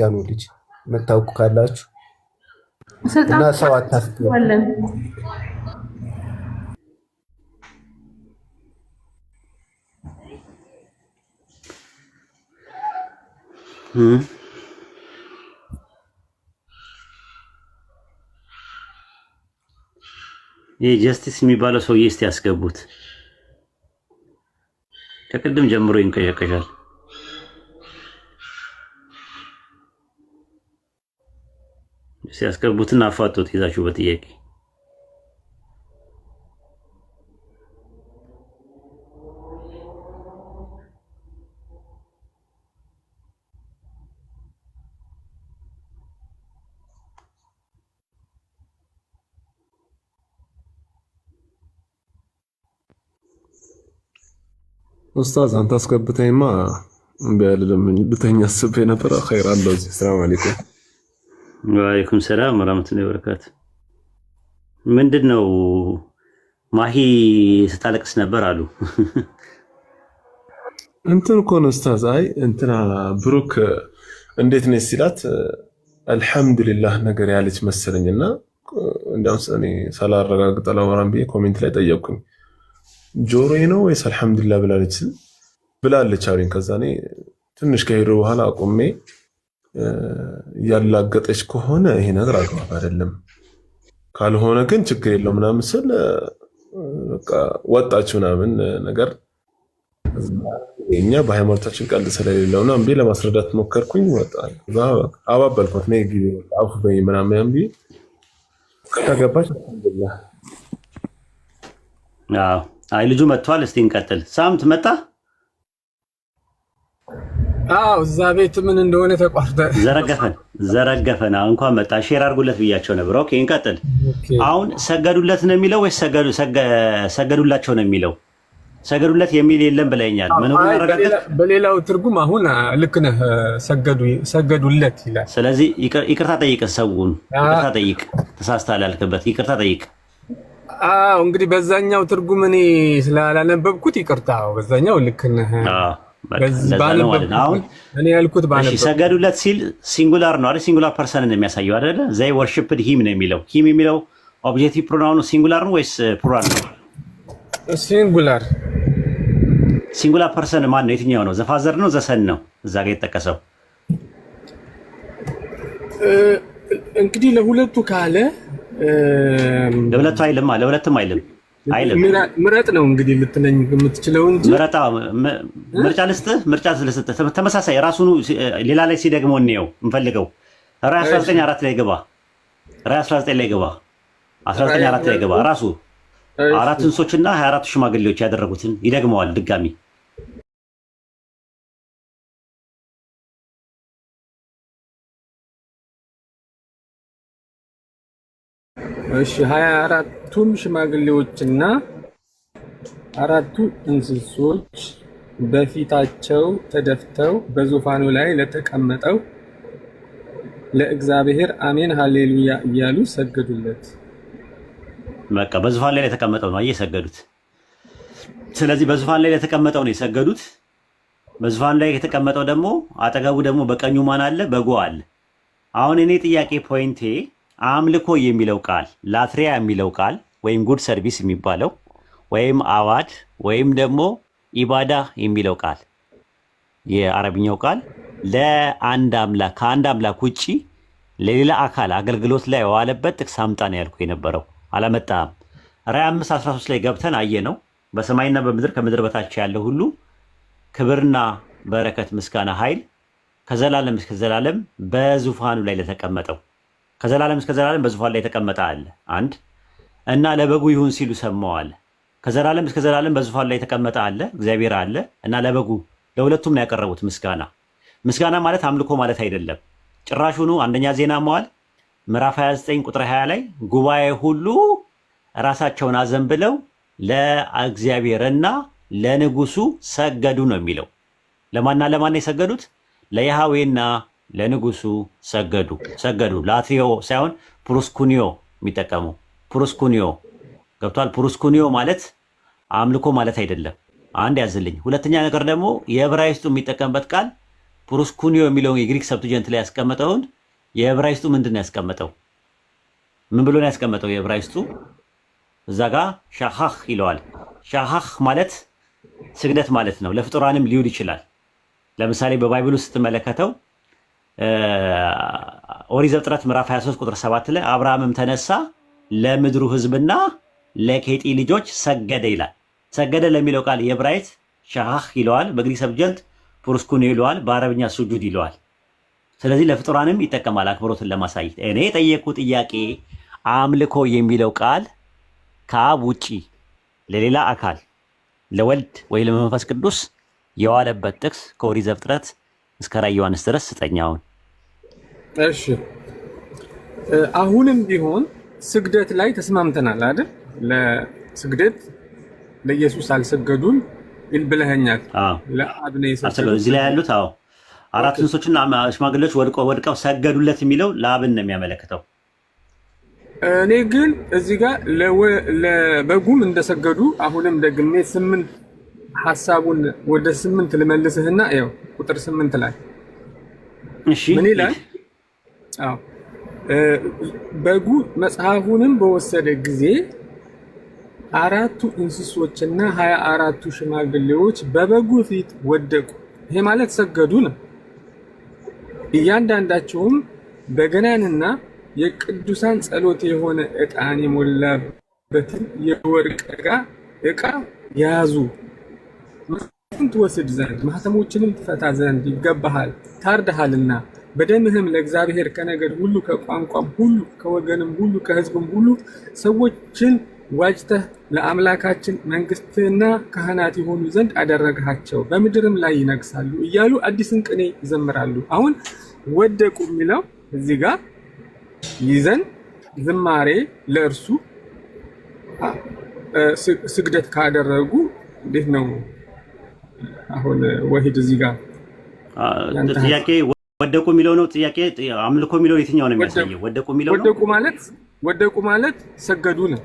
ያኑ ልጅ መታውቁ ካላችሁ እና ሰው አታስቀበለን። ይሄ ጀስቲስ የሚባለው ሰውዬ እስቲ ያስገቡት። ከቅድም ጀምሮ ይንቀሸቀሻል። ሲያስገቡትና አፋጦት ይዛችሁ በጥያቄ ኡስታዝ አንተ አስገብተኝማ እምቢ አልልም። ልተኛ አስቤ ነበር። ኸይር አለው። ሰላም አለይኩም። ወአለይኩም ሰላም ወራህመቱላሂ ወበረካቱ። ምንድነው ማሂ ስታለቅስ ነበር አሉ። እንትን እኮ ነው ኡስታዝ። አይ እንትና ብሩክ እንዴት ነሽ ሲላት አልሐምዱሊላህ ነገር ያለች መሰለኝና እንደውም እኔ ሳላረጋግጥ አላወራም ብዬ ኮሜንት ላይ ጠየቅኩኝ። ጆሮዬ ነው ወይስ አልሐምዱሊላህ ብላለች አሉኝ። ከዛ እኔ ትንሽ ከሄዱ በኋላ አቁሜ ያላገጠች ከሆነ ይሄ ነገር አግባብ አይደለም፣ ካልሆነ ግን ችግር የለው ምናምን ስል በቃ ወጣች ምናምን ነገር። እኛ በሃይማኖታችን ቀልድ ስለሌለውና እምቢ ለማስረዳት ሞከርኩኝ። ወጣ አባበልኳት ነይ ግቢ አፉ በይ ምናምን እምቢ ከተገባች አልሐምዱሊላህ። አዎ አይ ልጁ መጥቷል። እስቲ እንቀጥል። ሳምንት መጣ። አዎ እዛ ቤት ምን እንደሆነ ተቋርጠ ዘረገፈን። እንኳን መጣ። ሼር አድርጉለት ብያቸው ነበር። ኦኬ እንቀጥል። አሁን ሰገዱለት ነው የሚለው ወይስ ሰገዱላቸው ነው የሚለው? ሰገዱለት የሚል የለም ብለኛል። ምን ሆነ አረጋገጥ? በሌላው ትርጉም አሁን ልክ ነህ፣ ሰገዱለት ይላል። ስለዚህ ይቅርታ ጠይቅ፣ ሰውን ይቅርታ ጠይቅ። ተሳስተሃል ያልክበት ይቅርታ ጠይቅ። አዎ እንግዲህ በዛኛው ትርጉም እኔ ስላላነበብኩት ይቅርታ። በዛኛው ልክ ነህ። እኔ ያልኩት ባነበብኩት ሰገዱለት ሲል ሲንጉላር ነው አይደል? ሲንጉላር ፐርሰን ነው የሚያሳየው አይደል? ዘይ ወርሺፕድ ሂም ነው የሚለው። ሂም የሚለው ኦብጀክቲቭ ፕሮናውን ሲንጉላር ነው ወይስ ፕሉራል ነው? ሲንጉላር ፐርሰን ማን ነው? የትኛው ነው? ዘፋዘር ነው ዘሰን ነው? እዛ ጋር የተጠቀሰው እንግዲህ ለሁለቱ ካለ ለሁለቱ አይልም፣ ለሁለቱም አይልም። ምረጥ ነው እንግዲህ ልትለኝ የምትችለው እንጂ ምርጫ ልስጥህ። ተመሳሳይ ራሱኑ ሌላ ላይ ሲደግመው እንየው እንፈልገው። ራዕይ 19 4 ላይ ገባ። ራዕይ 19 ላይ ገባ። 19 4 ላይ ገባ። ራሱ አራት እንስሶችና 24 ሽማግሌዎች ያደረጉትን ይደግመዋል ድጋሚ። እሺ 24ቱም ሽማግሌዎችና አራቱ እንስሶች በፊታቸው ተደፍተው በዙፋኑ ላይ ለተቀመጠው ለእግዚአብሔር አሜን ሃሌሉያ እያሉ ሰገዱለት። በቃ በዙፋን ላይ የተቀመጠው ነው እየሰገዱት። ስለዚህ በዙፋን ላይ የተቀመጠው ነው የሰገዱት። በዙፋን ላይ የተቀመጠው ደግሞ አጠገቡ ደግሞ በቀኙ ማን አለ? በጎ አለ። አሁን እኔ ጥያቄ ፖይንቴ አምልኮ የሚለው ቃል ላትሪያ የሚለው ቃል ወይም ጉድ ሰርቪስ የሚባለው ወይም አዋድ ወይም ደግሞ ኢባዳ የሚለው ቃል የአረብኛው ቃል ለአንድ አምላክ ከአንድ አምላክ ውጪ ለሌላ አካል አገልግሎት ላይ የዋለበት ጥቅስ አምጣ ነው ያልኩ የነበረው። አላመጣም። ራዕይ 5:13 ላይ ገብተን አየነው። በሰማይና በምድር ከምድር በታች ያለው ሁሉ ክብርና በረከት፣ ምስጋና፣ ኃይል ከዘላለም እስከ ዘላለም በዙፋኑ ላይ ለተቀመጠው ከዘላለም እስከ ዘላለም በዙፋን ላይ የተቀመጠ አለ አንድ እና ለበጉ ይሁን ሲሉ ሰማዋል። ከዘላለም እስከ ዘላለም በዙፋን ላይ የተቀመጠ አለ እግዚአብሔር አለ እና ለበጉ ለሁለቱም ነው ያቀረቡት ምስጋና። ምስጋና ማለት አምልኮ ማለት አይደለም ጭራሹኑ። አንደኛ ዜና መዋዕል ምዕራፍ 29 ቁጥር 20 ላይ ጉባኤ ሁሉ ራሳቸውን አዘንብለው ለእግዚአብሔርና ለንጉሱ ሰገዱ ነው የሚለው። ለማንና ለማን የሰገዱት? ለያህዌና ለንጉሱ ሰገዱ። ላትሪዮ ሳይሆን ፕሩስኩኒዮ የሚጠቀሙ ፕሩስኩኒዮ ገብቷል። ፕሩስኩኒዮ ማለት አምልኮ ማለት አይደለም። አንድ ያዝልኝ። ሁለተኛ ነገር ደግሞ የዕብራይስጡ የሚጠቀምበት ቃል ፕሮስኩኒዮ የሚለውን የግሪክ ሰብትጀንት ላይ ያስቀመጠውን የዕብራይስጡ ምንድን ነው ያስቀመጠው? ምን ብሎ ነው ያስቀመጠው? የዕብራይስጡ እዛ ጋ ሻሃህ ይለዋል። ሻሃህ ማለት ስግደት ማለት ነው። ለፍጡራንም ሊውል ይችላል። ለምሳሌ በባይብል ውስጥ ስትመለከተው ኦሪት ዘፍጥረት ምዕራፍ 23 ቁጥር 7 ላይ አብርሃምም ተነሳ ለምድሩ ሕዝብና ለኬጢ ልጆች ሰገደ ይላል። ሰገደ ለሚለው ቃል የዕብራይት ሻሃህ ይለዋል፣ በግሪክ ሰብጀንት ፕሮስኩኒዮ ይለዋል፣ በአረብኛ ሱጁድ ይለዋል። ስለዚህ ለፍጡራንም ይጠቀማል አክብሮትን ለማሳየት። እኔ የጠየቁ ጥያቄ አምልኮ የሚለው ቃል ከአብ ውጪ ለሌላ አካል ለወልድ ወይ ለመንፈስ ቅዱስ የዋለበት ጥቅስ ከኦሪት ዘፍጥረት እስከ ራዕየ ዮሐንስ ድረስ ስጠኛውን። እሺ አሁንም ቢሆን ስግደት ላይ ተስማምተናል አይደል? ለስግደት ለኢየሱስ አልሰገዱም ብለኸኛል። ለአብ ነው የሰገዱት እዚህ ላይ ያሉት። አዎ አራት እንስሶችና ሽማግሌዎች ወድቀው ሰገዱለት የሚለው ለአብን ነው የሚያመለክተው። እኔ ግን እዚህ ጋር ለበጉም እንደሰገዱ አሁንም ደግሜ 8 ሐሳቡን ወደ 8 ልመልስህና ያው ቁጥር 8 ላይ እሺ ምን ይላል? አዎ በጉ መጽሐፉንም በወሰደ ጊዜ 4ቱ እንስሶችና 24ቱ ሽማግሌዎች በበጉ ፊት ወደቁ። ይሄ ማለት ሰገዱ ነው። እያንዳንዳቸውም በገናንና የቅዱሳን ጸሎት የሆነ ዕጣን የሞላበትን የወርቅ ዕቃ ያዙ። መጽሐፉን ትወስድ ዘንድ ማኅተሞችንም ትፈታ ዘንድ ይገባሃል፣ ታርደሃልና በደምህም ለእግዚአብሔር ከነገድ ሁሉ ከቋንቋም ሁሉ ከወገንም ሁሉ ከሕዝብም ሁሉ ሰዎችን ዋጅተህ ለአምላካችን መንግስትና ካህናት የሆኑ ዘንድ አደረግሃቸው፣ በምድርም ላይ ይነግሳሉ እያሉ አዲስን ቅኔ ይዘምራሉ። አሁን ወደቁ የሚለው እዚህ ጋር ይዘን ዝማሬ ለእርሱ ስግደት ካደረጉ እንዴት ነው? አሁን ወሂድ እዚህ ጋር ጥያቄ ወደቁ የሚለው ነው ጥያቄ። አምልኮ የሚለው የትኛው ነው የሚያሳየው? ወደቁ የሚለው ነው። ወደቁ ማለት ሰገዱ ነው።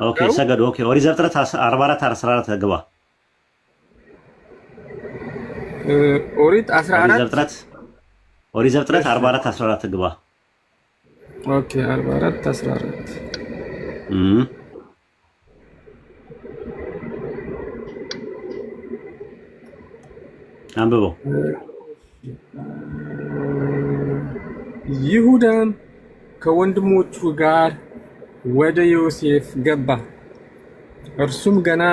ኦኬ ሰገዱ። ኦኬ ኦሪት ዘፍጥረት 44 14 ግባ። ኦሪት 14 ኦሪት ዘፍጥረት 44 14 ግባ። ኦኬ 44 14 አንብበው። ይሁዳም ከወንድሞቹ ጋር ወደ ዮሴፍ ገባ፣ እርሱም ገና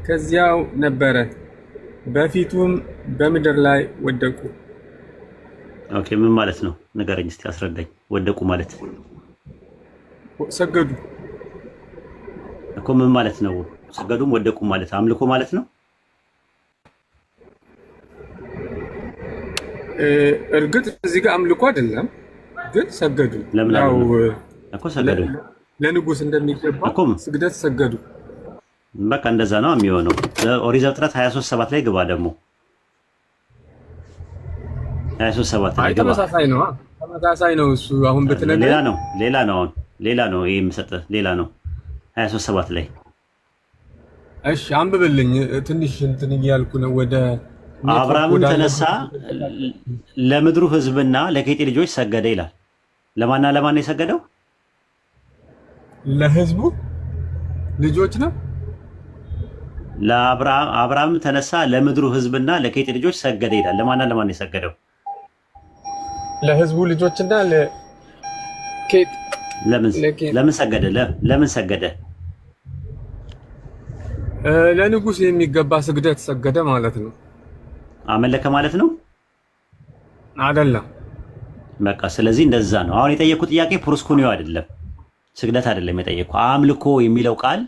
ከዚያው ነበረ፣ በፊቱም በምድር ላይ ወደቁ። ኦኬ ምን ማለት ነው? ንገረኝ እስቲ አስረዳኝ። ወደቁ ማለት ሰገዱ እኮ ምን ማለት ነው? ሰገዱም ወደቁ ማለት አምልኮ ማለት ነው። እርግጥ እዚህ ጋር አምልኮ አይደለም፣ ግን ሰገዱ። ያው እኮ ሰገዱ ለንጉስ እንደሚገባ ስግደት ሰገዱ። በቃ እንደዛ ነው የሚሆነው። ኦሪት ዘፍጥረት 23:7 ላይ ግባ። ደግሞ 23:7 ላይ ግባ። ተመሳሳይ ነው እሱ። አሁን በተለይ ሌላ ነው ይሄ የምሰጥህ ሌላ ነው። 23:7 ላይ እሺ አንብብልኝ። ትንሽ እንትን እያልኩ ነው። ወደ አብርሃምም ተነሳ ለምድሩ ሕዝብና ለኬጢ ልጆች ሰገደ ይላል። ለማን ነው የሰገደው? ለሕዝቡ ልጆች ነው። ለአብርሃም ተነሳ ለምድሩ ሕዝብና ለኬጢ ልጆች ሰገደ ይላል። ለማን ነው የሰገደው? ለሕዝቡ ልጆችና ለኬጢ። ለምን ሰገደ? ለምን ሰገደ? ለንጉስ የሚገባ ስግደት ሰገደ ማለት ነው። አመለከ ማለት ነው አይደለም? በቃ ስለዚህ እንደዛ ነው። አሁን የጠየቁ ጥያቄ ፕሮስኩኒዮ አይደለም፣ ስግደት አይደለም የጠየቁ። አምልኮ የሚለው ቃል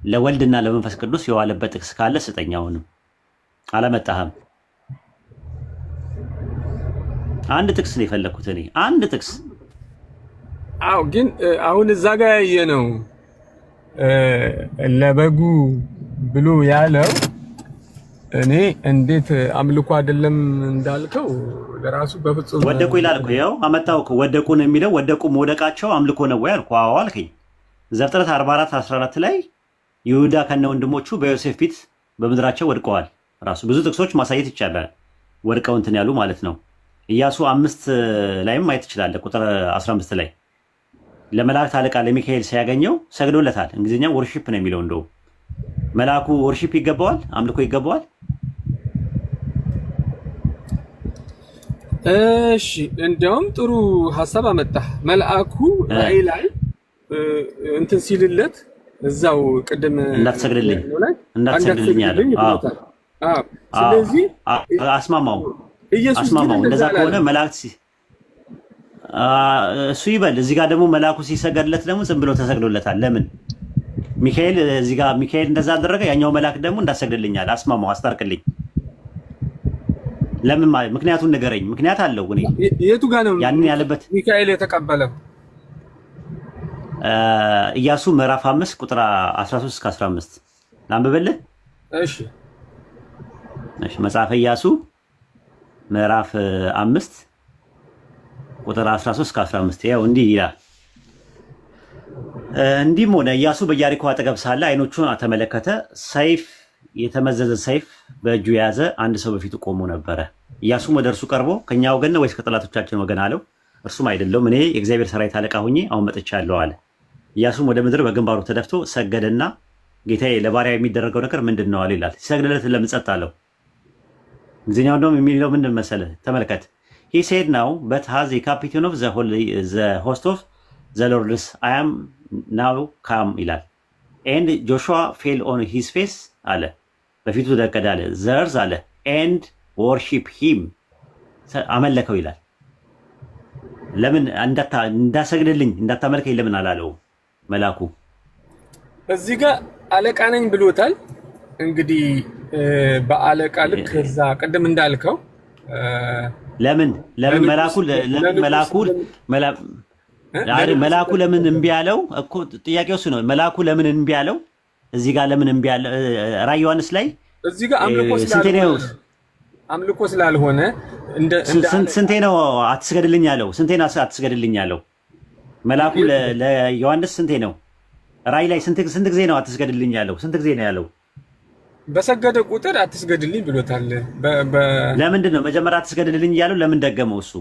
ለወልድና ለመንፈስ ቅዱስ የዋለበት ጥቅስ ካለ ስጠኝ። አሁንም አላመጣህም። አንድ ጥቅስ ነው የፈለኩት እኔ፣ አንድ ጥቅስ። አዎ ግን አሁን እዛ ጋር ያየነው ለበጉ ብሎ ያለው እኔ እንዴት አምልኮ አይደለም እንዳልከው ለራሱ በፍጹም ወደቁ ይላል እኮ። ያው አመጣው እኮ ወደቁ ነው የሚለው። ወደቁ መውደቃቸው አምልኮ ነው ወይ አልኩ። አዎ አልከኝ። ዘፍጥረት 44 14 ላይ ይሁዳ ከነ ወንድሞቹ በዮሴፍ ፊት በምድራቸው ወድቀዋል። ራሱ ብዙ ጥቅሶች ማሳየት ይቻላል። ወድቀው እንትን ያሉ ማለት ነው። ኢያሱ 5 ላይም ማየት ትችላለህ። ቁጥር 15 ላይ ለመላእክት አለቃ ለሚካኤል ሲያገኘው ሰግዶለታል። እንግሊዝኛ ወርሺፕ ነው የሚለው። እንደው መልአኩ ወርሺፕ ይገባዋል፣ አምልኮ ይገባዋል። እሺ እንደውም ጥሩ ሀሳብ አመጣ። መልአኩ ራእይ ላይ እንትን ሲልለት እዛው ቅድም እንዳትሰግድልኝ አለ። ስለዚህ አስማማው። እንደዛ ከሆነ መላእክት እሱ ይበል። እዚህ ጋር ደግሞ መልአኩ ሲሰገድለት ደግሞ ዝም ብሎ ተሰግዶለታል። ለምን ሚካኤል እዚህ ጋር ሚካኤል እንደዛ አደረገ፣ ያኛው መልአክ ደግሞ እንዳሰግድልኛል። አስማማው፣ አስታርቅልኝ። ለምን ማለት ምክንያቱን ንገረኝ። ምክንያት አለው። እኔ የቱ ጋር ነው ያንን ያለበት ሚካኤል የተቀበለው? ኢያሱ ምዕራፍ 5 ቁጥር 13 እስከ 15 ላንብብልህ። እሺ መጽሐፈ ኢያሱ ምዕራፍ 5 ቁጥር 13 እስከ 15 ያው እንዲህ ይላል። እንዲህም ሆነ ኢያሱ በኢያሪኮ አጠገብ ሳለ ዓይኖቹን ተመለከተ፣ ሰይፍ የተመዘዘ ሰይፍ በእጁ የያዘ አንድ ሰው በፊቱ ቆሞ ነበረ። ኢያሱም ወደ እርሱ ቀርቦ ከኛ ወገን ነው ወይስ ከጠላቶቻችን ወገን አለው። እርሱም አይደለም፣ እኔ የእግዚአብሔር ሰራዊት አለቃ ሁኜ አሁን መጥቻለሁ አለ። ኢያሱም ወደ ምድር በግንባሩ ተደፍቶ ሰገደና ጌታዬ ለባሪያ የሚደረገው ነገር ምንድን ነው አለ ይላል። ሲሰግድለት ለምን ጸጥ አለው? እንግሊዝኛው እንደውም የሚለው ምንድን መሰለህ? ተመልከት። He said now, but has the captain of the host of the Lords, I am now come ይላል። And Joshua fell on his face አለ፣ በፊቱ ደቀደ አለ። ዘርዝ አለ and worship him አመለከው ይላል። ለምን እንዳሰግድልኝ እንዳታመልከኝ ለምን አላለው መልአኩ? እዚህ ጋር አለቃ ነኝ ብሎታል። እንግዲህ በአለቃ ልክ እዛ ቅድም እንዳልከው ለምን መልአኩ ለምን እምቢ አለው እኮ ጥያቄው እሱ ነው። መልአኩ ለምን እምቢ አለው? እዚህ ጋር ለምን እምቢ አለው? ራዕይ ዮሐንስ ላይ እዚህ ጋር አምልኮ ስላልሆነ ስንቴ ነው አትስገድልኝ ያለው? ስንቴ ነው አትስገድልኝ ያለው መልአኩ ለዮሐንስ? ስንቴ ነው ራዕይ ላይ ስንት ጊዜ ነው አትስገድልኝ ያለው? ስንት ጊዜ ነው ያለው? በሰገደ ቁጥር አትስገድልኝ ብሎታል። ለምንድን ነው መጀመሪያ አትስገድልኝ እያለው ለምን ደገመው? እሱ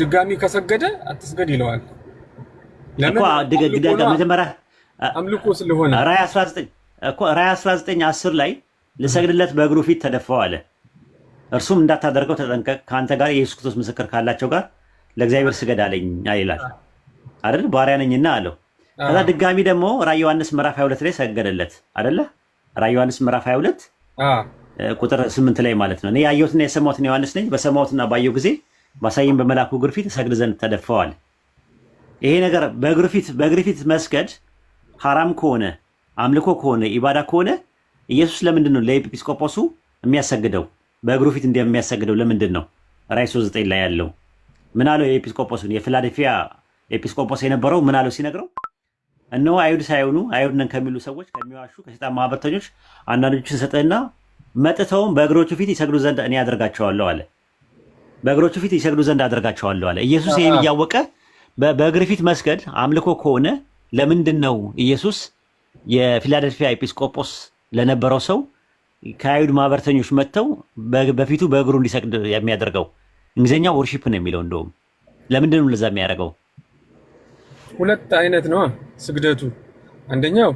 ድጋሚ ከሰገደ አትስገድ ይለዋል። መጀመሪያ አምልኮ ስለሆነ ራዕይ 19:10 ላይ ልሰግድለት በእግሩ ፊት ተደፋው አለ። እርሱም እንዳታደርገው ተጠንቀቅ፣ ከአንተ ጋር የኢየሱስ ክርስቶስ ምስክር ካላቸው ጋር ለእግዚአብሔር ስገድ አለኝ ይላል አይደል? ባሪያ ነኝና አለው። ከዛ ድጋሚ ደግሞ ራዕይ ዮሐንስ ምዕራፍ 22 ላይ ሰገደለት አይደለ? ራዕይ ዮሐንስ ምዕራፍ 22 ቁጥር 8 ላይ ማለት ነው። እኔ ያየሁትና የሰማሁትን ዮሐንስ ነኝ፣ በሰማሁትና ባየሁ ጊዜ ባሳየኝ በመልአኩ እግር ፊት እሰግድ ዘንድ ተደፋዋል። ይሄ ነገር በእግር ፊት መስገድ ሐራም ከሆነ አምልኮ ከሆነ ኢባዳ ከሆነ ኢየሱስ ለምንድን ነው ለኤጲስቆጶሱ የሚያሰግደው? በእግሩ ፊት እንደሚያሰግደው ለምንድን ነው? ራዕይ 3:9 ላይ ያለው ምን አለው? የኤጲስቆጶሱን የፊላዴልፊያ ኤጲስቆጶስ የነበረው ምን አለው ሲነግረው? እነሆ አይሁድ ሳይሆኑ አይሁድ ነን ከሚሉ ሰዎች ከሚዋሹ ከሰይጣን ማህበርተኞች አንዳንዶችን ሰጠና መጥተውም በእግሮቹ ፊት ይሰግዱ ዘንድ እኔ አደርጋቸዋለሁ አለ። በእግሮቹ ፊት ይሰግዱ ዘንድ አደርጋቸዋለሁ አለ። ኢየሱስ ይህን እያወቀ በእግር ፊት መስገድ አምልኮ ከሆነ ለምንድን ነው ኢየሱስ የፊላዴልፊያ ኤጲስቆጶስ ለነበረው ሰው ከአይሁድ ማህበርተኞች መጥተው በፊቱ በእግሩ እንዲሰግድ የሚያደርገው? እንግሊዝኛ ወርሺፕ ነው የሚለው። እንደውም ለምንድን ነው ለዛ የሚያደርገው? ሁለት አይነት ነው ስግደቱ። አንደኛው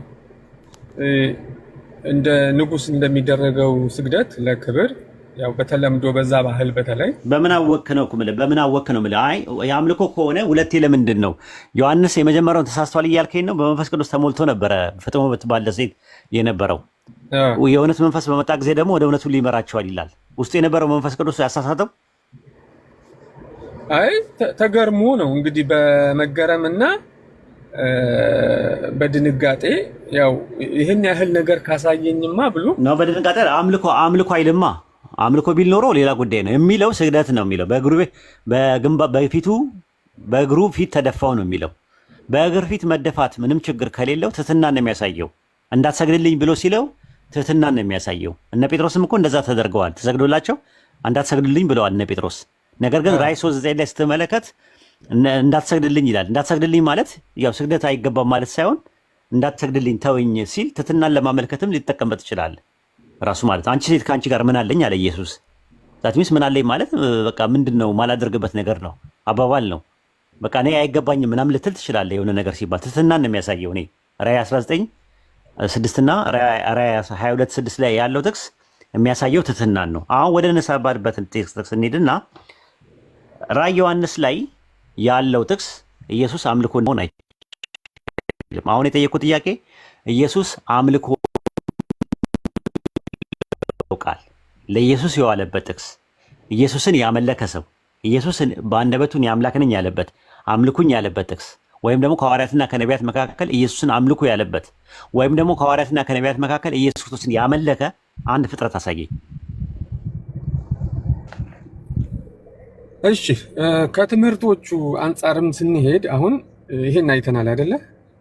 እንደ ንጉስ እንደሚደረገው ስግደት ለክብር፣ ያው በተለምዶ በዛ ባህል በተለይ በምን አወክ ነው የምልህ። አይ የአምልኮ ከሆነ ሁለቴ ለምንድን ነው? ዮሐንስ የመጀመሪያውን ተሳስቷል እያልከኝ ነው? በመንፈስ ቅዱስ ተሞልቶ ነበረ ፍጥሞ በትባል ደሴት የነበረው። የእውነት መንፈስ በመጣ ጊዜ ደግሞ ወደ እውነቱ ሊመራቸዋል ይላል። ውስጡ የነበረው መንፈስ ቅዱስ ያሳሳተው? አይ ተገርሞ ነው እንግዲህ በመገረምና በድንጋጤ ያው ይሄን ያህል ነገር ካሳየኝማ ብሎ ነው። በድንጋጤ አምልኮ አይልማ። አምልኮ ቢል ኖሮ ሌላ ጉዳይ ነው የሚለው። ስግደት ነው የሚለው። በእግሩ ፊት ተደፋው ነው የሚለው። በእግር ፊት መደፋት ምንም ችግር ከሌለው ትህትና ነው የሚያሳየው። እንዳትሰግድልኝ ብሎ ሲለው ትህትና ነው የሚያሳየው። እነ ጴጥሮስም እኮ እንደዛ ተደርገዋል። ተሰግዶላቸው እንዳትሰግድልኝ ብለዋል እነ ጴጥሮስ። ነገር ግን ራዕይ 3:9 ላይ ስትመለከት እንዳትሰግድልኝ ይላል። እንዳትሰግድልኝ ማለት ያው ስግደት አይገባም ማለት ሳይሆን እንዳትሰግድልኝ ተወኝ ሲል ትህትናን ለማመልከትም ሊጠቀምበት ይችላል ራሱ ማለት። አንቺ ሴት ከአንቺ ጋር ምን አለኝ አለ ኢየሱስ። ዛትሚስ ምን አለኝ ማለት በቃ ምንድነው ማላደርግበት ነገር ነው፣ አባባል ነው። በቃ እኔ አይገባኝም ምናምን ልትል ትችላለህ። የሆነ ነገር ሲባል ትህትናን ነው የሚያሳየው። እኔ ራዕይ 19:6 እና ራዕይ 22:6 ላይ ያለው ጥቅስ የሚያሳየው ትህትናን ነው። አሁን ወደ ነሳባበት ጥቅስ እንሂድና ራዕይ ዮሐንስ ላይ ያለው ጥቅስ ኢየሱስ አምልኮ እንደሆነ አይደለም። አሁን የጠየቁት ጥያቄ ኢየሱስ አምልኮ ቃል ለኢየሱስ የዋለበት ጥቅስ ኢየሱስን ያመለከ ሰው ኢየሱስን በአንደበቱን ያምላክ ነኝ ያለበት አምልኩኝ ያለበት ጥቅስ ወይም ደግሞ ከሐዋርያትና ከነቢያት መካከል ኢየሱስን አምልኩ ያለበት ወይም ደግሞ ከሐዋርያትና ከነቢያት መካከል ኢየሱስ ክርስቶስን ያመለከ አንድ ፍጥረት አሳየኝ። እሺ ከትምህርቶቹ አንጻርም ስንሄድ አሁን ይሄን አይተናል አይደለ?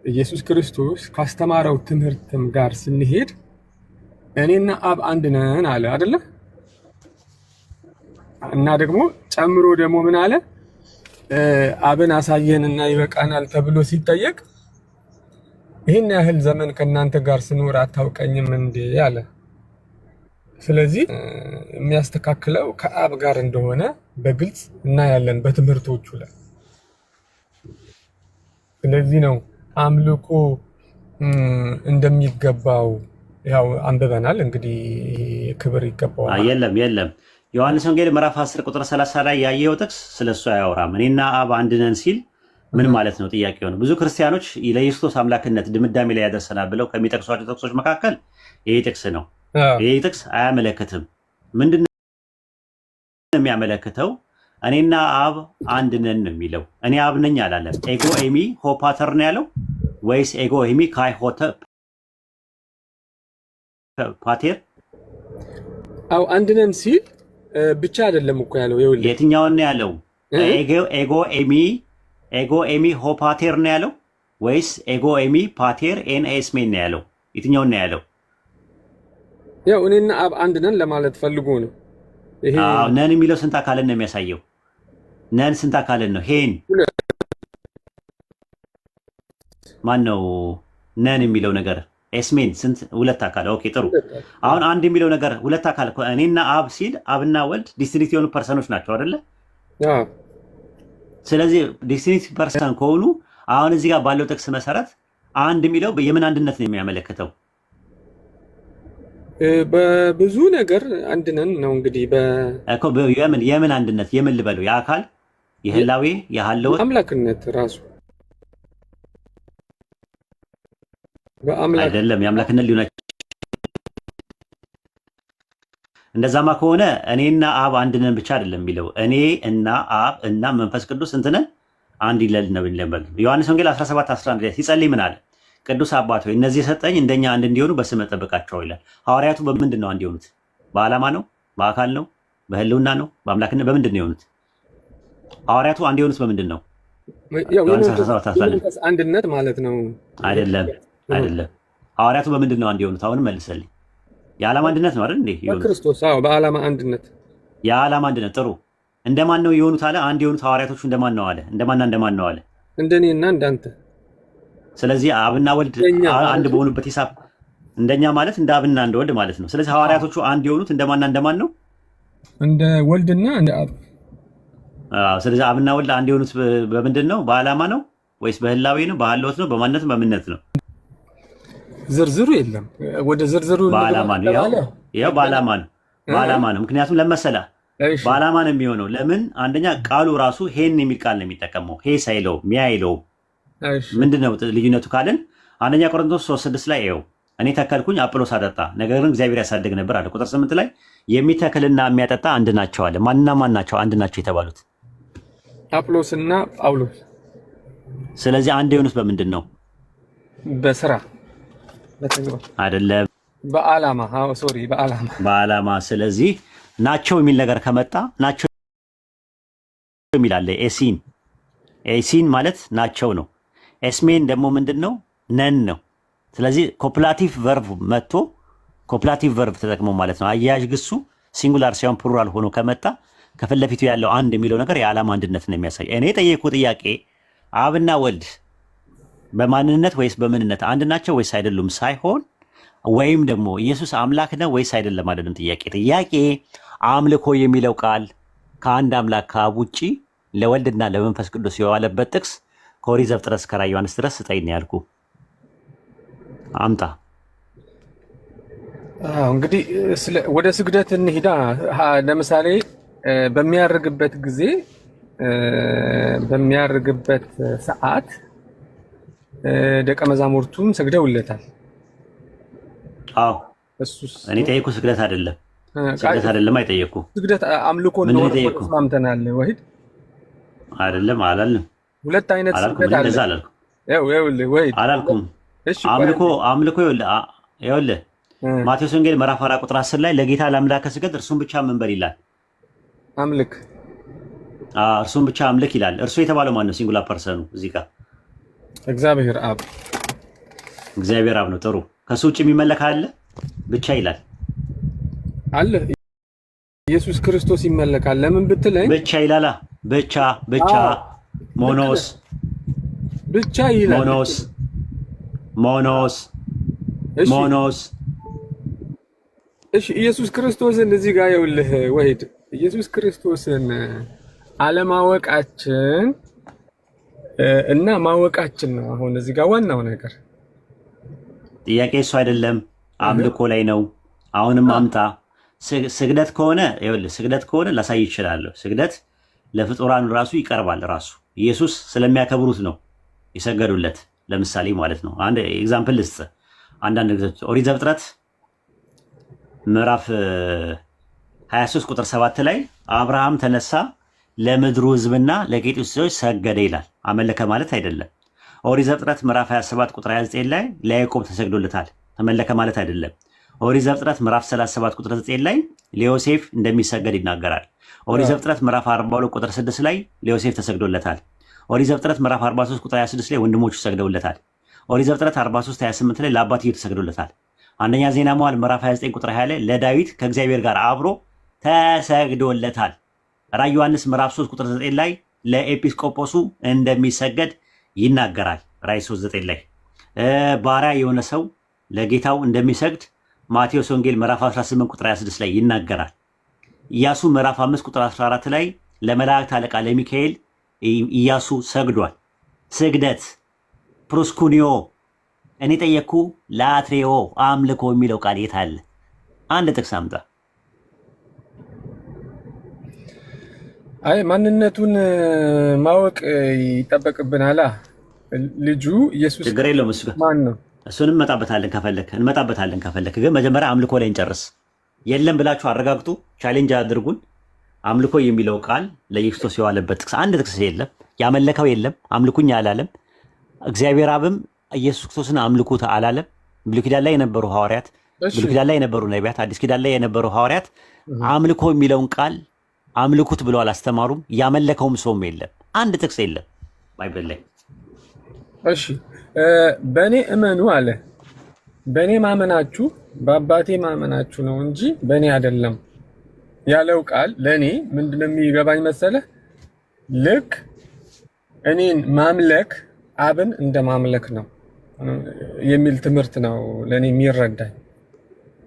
ኢየሱስ ክርስቶስ ካስተማረው ትምህርትም ጋር ስንሄድ እኔና አብ አንድ ነን አለ አይደለ? እና ደግሞ ጨምሮ ደግሞ ምን አለ? አብን አሳየንና ይበቃናል ተብሎ ሲጠየቅ ይህን ያህል ዘመን ከእናንተ ጋር ስኖር አታውቀኝም እንዴ አለ። ስለዚህ የሚያስተካክለው ከአብ ጋር እንደሆነ በግልጽ እናያለን በትምህርቶቹ ላይ። ስለዚህ ነው አምልኮ እንደሚገባው ያው አንብበናል። እንግዲህ ክብር ይገባዋል። የለም ዮሐንስ ወንጌል ምዕራፍ 10 ቁጥር 30 ላይ ያየው ጥቅስ ስለሱ አያወራም። እኔና አብ አንድ ነን ሲል ምን ማለት ነው? ጥያቄው ነው። ብዙ ክርስቲያኖች ለኢየሱስ አምላክነት ድምዳሜ ላይ ያደርሰናል ብለው ከሚጠቅሷቸው ጥቅሶች መካከል ይሄ ጥቅስ ነው። ይሄ ጥቅስ አያመለክትም። ምንድን ነው የሚያመለክተው? እኔና አብ አንድ ነን ነው የሚለው። እኔ አብ ነኝ አላለም። ኤጎ ኤሚ ሆፓተር ነው ያለው ወይስ ኤጎ ኤሚ ካይ ሆተ ፓቴር? አው አንድ ነን ሲል ብቻ አይደለም እኮ ያለው። ይኸውልህ የትኛውን ነው ያለው? ኤጎ ኤሚ ሆፓቴር ነው ያለው ወይስ ኤጎ ኤሚ ፓቴር ኤንኤስ ሜን ነው ያለው? የትኛውን ነው ያለው? ያው እኔና አብ አንድ ነን ለማለት ፈልጎ ነው። ይሄ ነን የሚለው ስንት አካልን ነው የሚያሳየው? ነን ስንት አካልን ነው? ሄን ማን ነው ነን የሚለው ነገር? ኤስሜን ስንት? ሁለት አካል። ኦኬ ጥሩ። አሁን አንድ የሚለው ነገር ሁለት አካል እኔና አብ ሲል አብና ወልድ ዲስቲንክት የሆኑ ፐርሰኖች ናቸው አይደለ? ስለዚህ ዲስቲንክት ፐርሰን ከሆኑ አሁን እዚህ ጋር ባለው ጥቅስ መሰረት አንድ የሚለው የምን አንድነት ነው የሚያመለክተው? በብዙ ነገር አንድ ነን ነው እንግዲህ የምን አንድነት? የምን ልበለው? የአካል የህላዌ የሃለወት አምላክነት ራሱ አይደለም። የአምላክነት ሊሆን እንደዛማ ከሆነ እኔና አብ አንድ ነን ብቻ አይደለም የሚለው እኔ እና አብ እና መንፈስ ቅዱስ እንት ነን አንድ ይለል ነው የሚለው። ዮሐንስ ወንጌል 17:11 ላይ ሲጸልይ ምን አለ? ቅዱስ አባት ሆይ እነዚህ የሰጠኝ እንደኛ አንድ እንዲሆኑ በስምህ ጠብቃቸው ይላል። ሐዋርያቱ በምንድን ነው አንድ የሆኑት? በዓላማ ነው? በአካል ነው? በህልውና ነው? በአምላክነት በምንድን ነው የሆኑት? ሐዋርያቱ አንድ የሆኑት በምንድን ነው? አንድነት ማለት ነው አይደለም። ሐዋርያቱ በምንድን ነው አንድ የሆኑት? አሁንም መልሰልኝ። የዓላማ አንድነት ነው አይደል እንዴ? በክርስቶስ በዓላማ አንድነት፣ የዓላማ አንድነት። ጥሩ። እንደማን ነው የሆኑት አለ? አንድ የሆኑት ሐዋርያቶቹ እንደማን ነው አለ? እንደማን ነው አለ? እንደኔና እንዳንተ። ስለዚህ አብና ወልድ አንድ በሆኑበት ሂሳብ እንደኛ ማለት እንደ አብና እንደ ወልድ ማለት ነው። ስለዚህ ሐዋርያቶቹ አንድ የሆኑት እንደማን ነው? እንደ ወልድና እንደ አብ። ስለዚህ አብና ወልድ አንድ የሆኑት በምንድን ነው? በዓላማ ነው ወይስ በህላዌ ነው? በሃልዎት ነው? በማንነት በምንነት ነው? ዝርዝሩ የለም። ወደ ዝርዝሩ በዓላማ ነው። ያው በዓላማ ነው። ምክንያቱም ለመሰላ በዓላማ ነው የሚሆነው። ለምን? አንደኛ ቃሉ ራሱ ሄን የሚል ቃል ነው የሚጠቀመው። ሄስ አይለውም፣ ሚያ አይለውም። ምንድነው ልዩነቱ ካልን አንደኛ ቆሮንቶስ 3:6 ላይ ይኸው እኔ ተከልኩኝ አጵሎስ አጠጣ፣ ነገር ግን እግዚአብሔር ያሳድግ ነበር አለ። ቁጥር 8 ላይ የሚተክልና የሚያጠጣ አንድ ናቸው አለ። ማንና ማን ናቸው አንድ ናቸው የተባሉት? አጵሎስና ጳውሎስ። ስለዚህ አንድ የሆኑት በምንድን ነው? በስራ አይደለም፣ በዓላማ። ስለዚህ ናቸው የሚል ነገር ከመጣ ናቸው የሚል አለ። ኤሲን ማለት ናቸው ነው። ኤስሜን ደግሞ ምንድን ነው? ነን ነው። ስለዚህ ኮፕላቲቭ ቨርብ መጥቶ ኮፕላቲቭ ቨርብ ተጠቅሞ ማለት ነው። አያያዥ ግሱ ሲንጉላር ሳይሆን ፕሉራል ሆኖ ከመጣ ከፊት ለፊቱ ያለው አንድ የሚለው ነገር የዓላማ አንድነት ነው የሚያሳይ። እኔ የጠየቁ ጥያቄ አብና ወልድ በማንነት ወይስ በምንነት አንድ ናቸው ወይስ አይደሉም ሳይሆን ወይም ደግሞ ኢየሱስ አምላክ ነው ወይስ አይደለም አይደለም ጥያቄ አምልኮ የሚለው ቃል ከአንድ አምላክ ከአብ ውጪ ለወልድና ለመንፈስ ቅዱስ የዋለበት ጥቅስ ከኦሪት ዘፍጥረት እስከ ራዕየ ዮሐንስ ድረስ ስጠኝ ነው ያልኩህ። አምጣ። እንግዲህ ወደ ስግደት እንሂዳ። ለምሳሌ በሚያርግበት ጊዜ በሚያርግበት ሰዓት ደቀ መዛሙርቱም ሰግደውለታል። አዎ እኔ ጠየኩህ። ስግደት አይደለም አይጠየኩ። ስግደት አምልኮ እንደሆነ ተስማምተናል። ወሂድ አይደለም አላልንም። ሁለት አይነት ስግደት አለ። ወሂድ አላልኩም። አምልኮ ይኸውልህ ማቴዎስ ወንጌል ምዕራፍ 4 ቁጥር 10 ላይ ለጌታ ለአምላክ ስገድ እርሱን ብቻ መንበር ይላል። አምልክ እርሱን ብቻ አምልክ ይላል። እርሱ የተባለው ማን ነው? ሲንጉላር ፐርሰኑ እዚህ ጋር እግዚአብሔር አብ ነው። ጥሩ። ከሱ ውጭ የሚመለክ አለ? ብቻ ይላል አለ። ኢየሱስ ክርስቶስ ይመለካል። ለምን ብትለኝ ብቻ ይላል። ብቻ ሞኖስ ብቻ ይላል። ሞኖስ እሺ። ኢየሱስ ክርስቶስን እዚህ ጋር ይኸውልህ ወሂድ፣ ኢየሱስ ክርስቶስን አለማወቃችን እና ማወቃችን ነው አሁን እዚህ ጋር ዋናው ነገር። ጥያቄ እሱ አይደለም፣ አምልኮ ላይ ነው። አሁንም አምጣ። ስግደት ከሆነ ይኸውልህ፣ ስግደት ከሆነ ላሳይ ይችላለሁ። ስግደት ለፍጡራን ራሱ ይቀርባል። ራሱ ኢየሱስ ስለሚያከብሩት ነው የሰገዱለት። ለምሳሌ ማለት ነው አንድ ኤግዛምፕል ልስጥ። አንዳንድ ጊዜ ኦሪት ዘፍጥረት ምዕራፍ 23 ቁጥር 7 ላይ አብርሃም ተነሳ ለምድሩ ሕዝብና ለጌጡ ሰዎች ሰገደ ይላል። አመለከ ማለት አይደለም። ኦሪት ዘፍጥረት ምዕራፍ 27 ቁጥር 29 ላይ ለያዕቆብ ተሰግዶለታል። ተመለከ ማለት አይደለም። ኦሪት ዘፍጥረት ምዕራፍ 37 ቁጥር 9 ላይ ለዮሴፍ እንደሚሰገድ ይናገራል። ኦሪት ዘፍጥረት ምዕራፍ 42 ቁጥር 6 ላይ ለዮሴፍ ተሰግዶለታል። ኦሪት ዘፍጥረት ምዕራፍ 43 ቁጥር 26 ላይ ወንድሞቹ ሰግደውለታል። ኦሪት ዘፍጥረት 43 28 ላይ ለአባትየው ተሰግዶለታል። አንደኛ ዜና መዋዕል ምዕራፍ 29 ቁጥር 20 ላይ ለዳዊት ከእግዚአብሔር ጋር አብሮ ተሰግዶለታል። ራዕየ ዮሐንስ ምዕራፍ 3 ቁጥር 9 ላይ ለኤጲስቆጶሱ እንደሚሰገድ ይናገራል። ራዕይ 3:9 ላይ ባሪያ የሆነ ሰው ለጌታው እንደሚሰግድ ማቴዎስ ወንጌል ምዕራፍ 18 ቁጥር 26 ላይ ይናገራል። ኢያሱ ምዕራፍ 5 ቁጥር 14 ላይ ለመላእክት አለቃ ለሚካኤል ኢያሱ ሰግዷል። ስግደት ፕሮስኩኒዮ። እኔ ጠየቅኩ ላትሬዮ አምልኮ የሚለው ቃል የት አለ? አንድ ጥቅስ አምጣ። አይ ማንነቱን ማወቅ ይጠበቅብናል። ልጁ ኢየሱስ ችግር የለውም። እሱ ማን ነው? እሱን እንመጣበታለን ከፈለክ ግን መጀመሪያ አምልኮ ላይ እንጨርስ። የለም ብላችሁ አረጋግጡ፣ ቻሌንጅ አድርጉን። አምልኮ የሚለው ቃል ለኢየሱስ የዋለበት ጥቅስ አንድ ጥቅስ የለም። ያመለከው የለም። አምልኩኝ አላለም። እግዚአብሔር አብም ኢየሱስ ክርስቶስን አምልኩት አላለም። ብሉይ ኪዳን ላይ የነበሩ ሐዋርያት፣ ብሉይ ኪዳን ላይ የነበሩ ነቢያት፣ አዲስ ኪዳን ላይ የነበሩ ሐዋርያት አምልኮ የሚለውን ቃል አምልኩት ብለው አላስተማሩም። ያመለከውም ሰውም የለም። አንድ ጥቅስ የለም ባይብል ላይ። እሺ በእኔ እመኑ አለ። በእኔ ማመናችሁ በአባቴ ማመናችሁ ነው እንጂ በእኔ አይደለም ያለው ቃል ለእኔ ምንድነው የሚገባኝ መሰለህ? ልክ እኔን ማምለክ አብን እንደ ማምለክ ነው የሚል ትምህርት ነው ለእኔ የሚረዳኝ።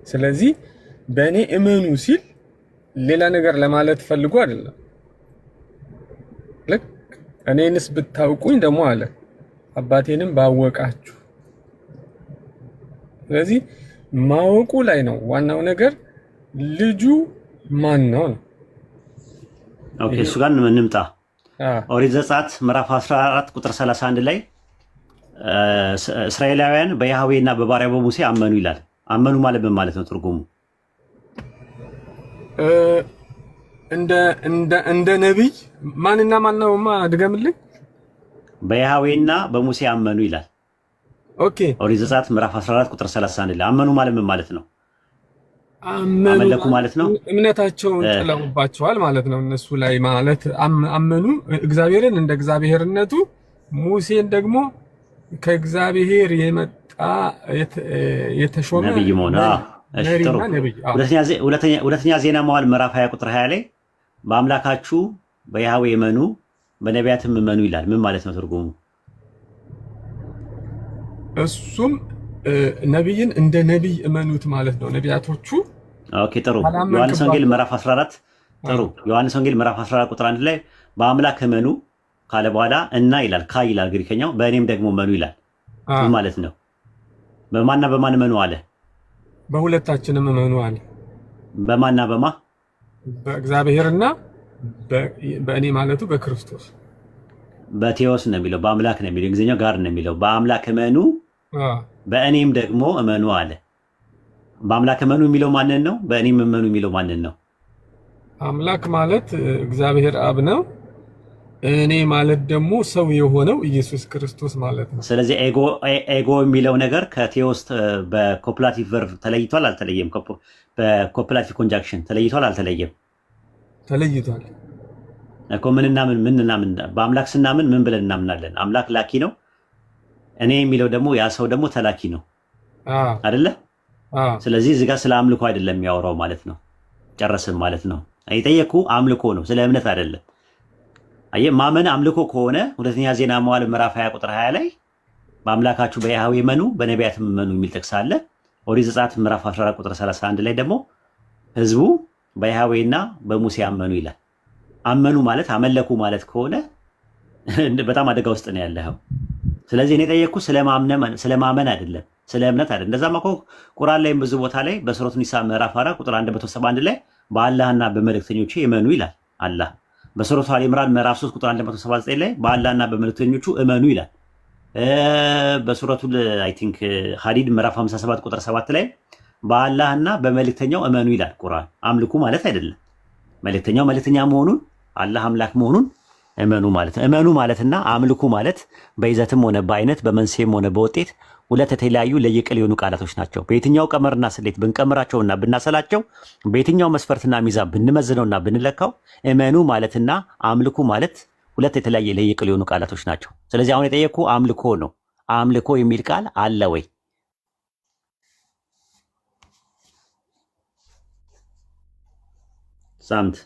ስለዚህ በእኔ እመኑ ሲል ሌላ ነገር ለማለት ፈልጎ አይደለም። ልክ እኔንስ ብታውቁኝ ደግሞ አለ አባቴንም ባወቃችሁ። ስለዚህ ማወቁ ላይ ነው ዋናው ነገር። ልጁ ማን ነው ነው። ኦኬ እሱ ጋር እንምጣ። ኦሪት ዘጸአት ምዕራፍ 14 ቁጥር 31 ላይ እስራኤላውያን በያህዌና በባሪያው በሙሴ አመኑ ይላል። አመኑ ማለት ምን ማለት ነው ትርጉሙ? እንደ ነቢይ ማንና ማን ነውማ? ድገምልኝ። በያህዌና በሙሴ አመኑ ይላል። ኦኬ ኦሪት ዘጸአት ምዕራፍ 14 ቁጥር 31 ላይ አመኑ ማለት ምን ማለት ነው? አመለኩ ማለት ነው። እምነታቸውን ጥለውባቸዋል ማለት ነው። እነሱ ላይ ማለት አመኑ እግዚአብሔርን እንደ እግዚአብሔርነቱ፣ ሙሴን ደግሞ ከእግዚአብሔር የመጣ የተሾመ ነብይ መሆን። ሁለተኛ ዜና መዋዕል ምዕራፍ 20 ቁጥር 20 ላይ በአምላካችሁ በያህዌ እመኑ በነቢያትም እመኑ ይላል። ምን ማለት ነው ትርጉሙ? እሱም ነብይን እንደ ነብይ እመኑት ማለት ነው። ነቢያቶቹ ኦኬ ጥሩ። ዮሐንስ ወንጌል ምዕራፍ 14 ጥሩ። ዮሐንስ ወንጌል ምዕራፍ 14 ቁጥር 1 ላይ በአምላክ እመኑ ካለ በኋላ እና ይላል ካ ይላል ግሪከኛው፣ በእኔም ደግሞ እመኑ ይላል ማለት ነው። በማንና በማን እመኑ አለ? በሁለታችንም እመኑ አለ። በማንና በማ? በእግዚአብሔርና በእኔ ማለቱ በክርስቶስ። በቴዎስ ነው የሚለው፣ በአምላክ ነው የሚለው፣ እንግሊዝኛው ጋር ነው የሚለው። በአምላክ እመኑ በእኔም ደግሞ እመኑ አለ። በአምላክ እመኑ የሚለው ማንን ነው? በእኔም እመኑ የሚለው ማንን ነው? አምላክ ማለት እግዚአብሔር አብ ነው። እኔ ማለት ደግሞ ሰው የሆነው ኢየሱስ ክርስቶስ ማለት ነው። ስለዚህ ኤጎ የሚለው ነገር ከቴዎስ በኮፕላቲቭ ቨርብ ተለይቷል አልተለየም? በኮፕላቲቭ ኮንጃክሽን ተለይቷል አልተለየም? ተለይቷል እኮ። ምንና ምን በአምላክ ስናምን ምን ብለን እናምናለን? አምላክ ላኪ ነው። እኔ የሚለው ደግሞ ያ ሰው ደግሞ ተላኪ ነው አይደለ? ስለዚህ እዚህ ጋር ስለ አምልኮ አይደለም የሚያወራው ማለት ነው። ጨረስን ማለት ነው። የጠየኩ አምልኮ ነው፣ ስለ እምነት አይደለም። አየህ፣ ማመን አምልኮ ከሆነ ሁለተኛ ዜና መዋዕል ምዕራፍ 20 ቁጥር 20 ላይ በአምላካችሁ በያህዌ እመኑ በነቢያትም እመኑ የሚል ጥቅስ አለ። ኦሪት ዘጸአት ምዕራፍ 14 ቁጥር 31 ላይ ደግሞ ህዝቡ በያህዌና በሙሴ አመኑ ይላል። አመኑ ማለት አመለኩ ማለት ከሆነ በጣም አደጋ ውስጥ ነው ያለው። ስለዚህ እኔ ጠየቅኩ ስለማመን አይደለም፣ ስለ እምነት አይደለም። እንደዛማ እኮ ቁርአን ላይም ብዙ ቦታ ላይ በሱረቱ ኒሳ ምዕራፍ 4 ቁጥር 171 ላይ በአላህና በመልእክተኞቹ እመኑ ይላል አላህ። በሱረቱ አሊ ኢምራን ምዕራፍ 3 ቁጥር 179 ላይ በአላህና በመልእክተኞቹ እመኑ ይላል። በሱረቱ አይ ቲንክ ሐዲድ ምዕራፍ 57 ቁጥር 7 ላይ በአላህና በመልእክተኛው እመኑ ይላል ቁርአን። አምልኩ ማለት አይደለም፣ መልእክተኛው መልእክተኛ መሆኑን አላህ አምላክ መሆኑን እመኑ ማለት ነው። እመኑ ማለትና አምልኩ ማለት በይዘትም ሆነ በአይነት በመንስኤም ሆነ በውጤት ሁለት የተለያዩ ለየቅል የሆኑ ቃላቶች ናቸው። በየትኛው ቀመርና ስሌት ብንቀምራቸውና ብናሰላቸው፣ በየትኛው መስፈርትና ሚዛን ብንመዝነውና ብንለካው እመኑ ማለትና አምልኩ ማለት ሁለት የተለያየ ለየቅል የሆኑ ቃላቶች ናቸው። ስለዚህ አሁን የጠየኩ አምልኮ ነው። አምልኮ የሚል ቃል አለ ወይ? ሳምት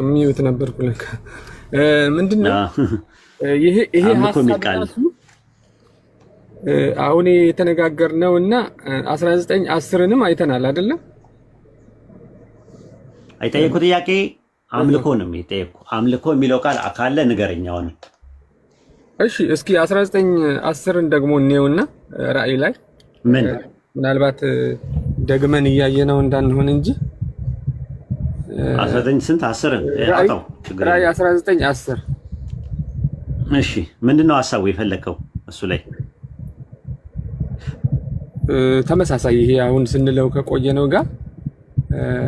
ሚዩት ነበርኩ ለካ። ምንድነው ይሄ ሐሳብ ራሱ አሁን የተነጋገርነው እና 19:10ንም አይተናል አይደለ? አይጠየቁ ጥያቄ አምልኮ ነው የሚጠየቁ። አምልኮ የሚለው ቃል አካለ ንገረኛው ነው። እሺ እስኪ 19:10ን ደግሞ እንየውና ራእይ ላይ ምን ምናልባት ደግመን እያየነው እንዳንሆን እንጂ 19 ስንት 10 አጣው ችግር ራእይ 19:10 እሺ ምንድነው ሐሳቡ የፈለከው? እሱ ላይ ተመሳሳይ ይሄ አሁን ስንለው ከቆየነው ጋር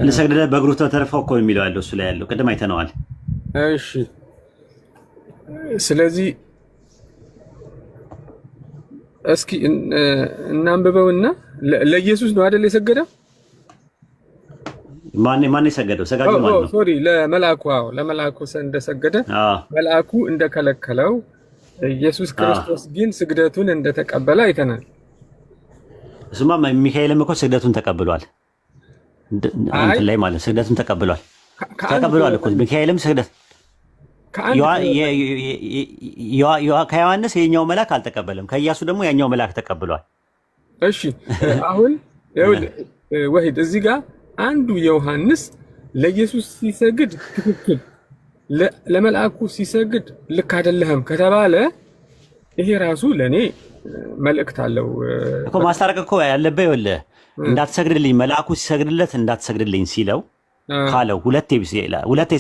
ለሰግደለ በእግሩ ተተርፈው እኮ የሚለው ያለው እሱ ላይ ያለው ቅድም አይተነዋል። እሺ ስለዚህ እስኪ እናንብበውና ለኢየሱስ ነው አይደል የሰገደው? ማን የሰገደው? ሰጋጁ ማን ነው? ሶሪ ለመልአኩ። አዎ ለመልአኩ እንደሰገደ መልአኩ እንደከለከለው ኢየሱስ ክርስቶስ ግን ስግደቱን እንደተቀበለ አይተናል። እሱማ ሚካኤልም እኮ ስግደቱን ተቀብሏል። እንትን ላይ ማለት ስግደቱን ተቀብሏል እኮ ሚካኤልም ስግደት ከዮሐንስ የኛው መልአክ አልተቀበለም፣ ከኢያሱ ደግሞ ያኛው መልአክ ተቀብሏል። እሺ አሁን ወሂድ እዚህ ጋር አንዱ ዮሐንስ ለኢየሱስ ሲሰግድ ትክክል፣ ለመልአኩ ሲሰግድ ልክ አይደለህም ከተባለ ይሄ ራሱ ለኔ መልእክት አለው እኮ። ማስታረቅ እኮ ያለበት ይኸውልህ፣ እንዳትሰግድልኝ መልአኩ ሲሰግድለት እንዳትሰግድልኝ ሲለው ካለው ሁለቴ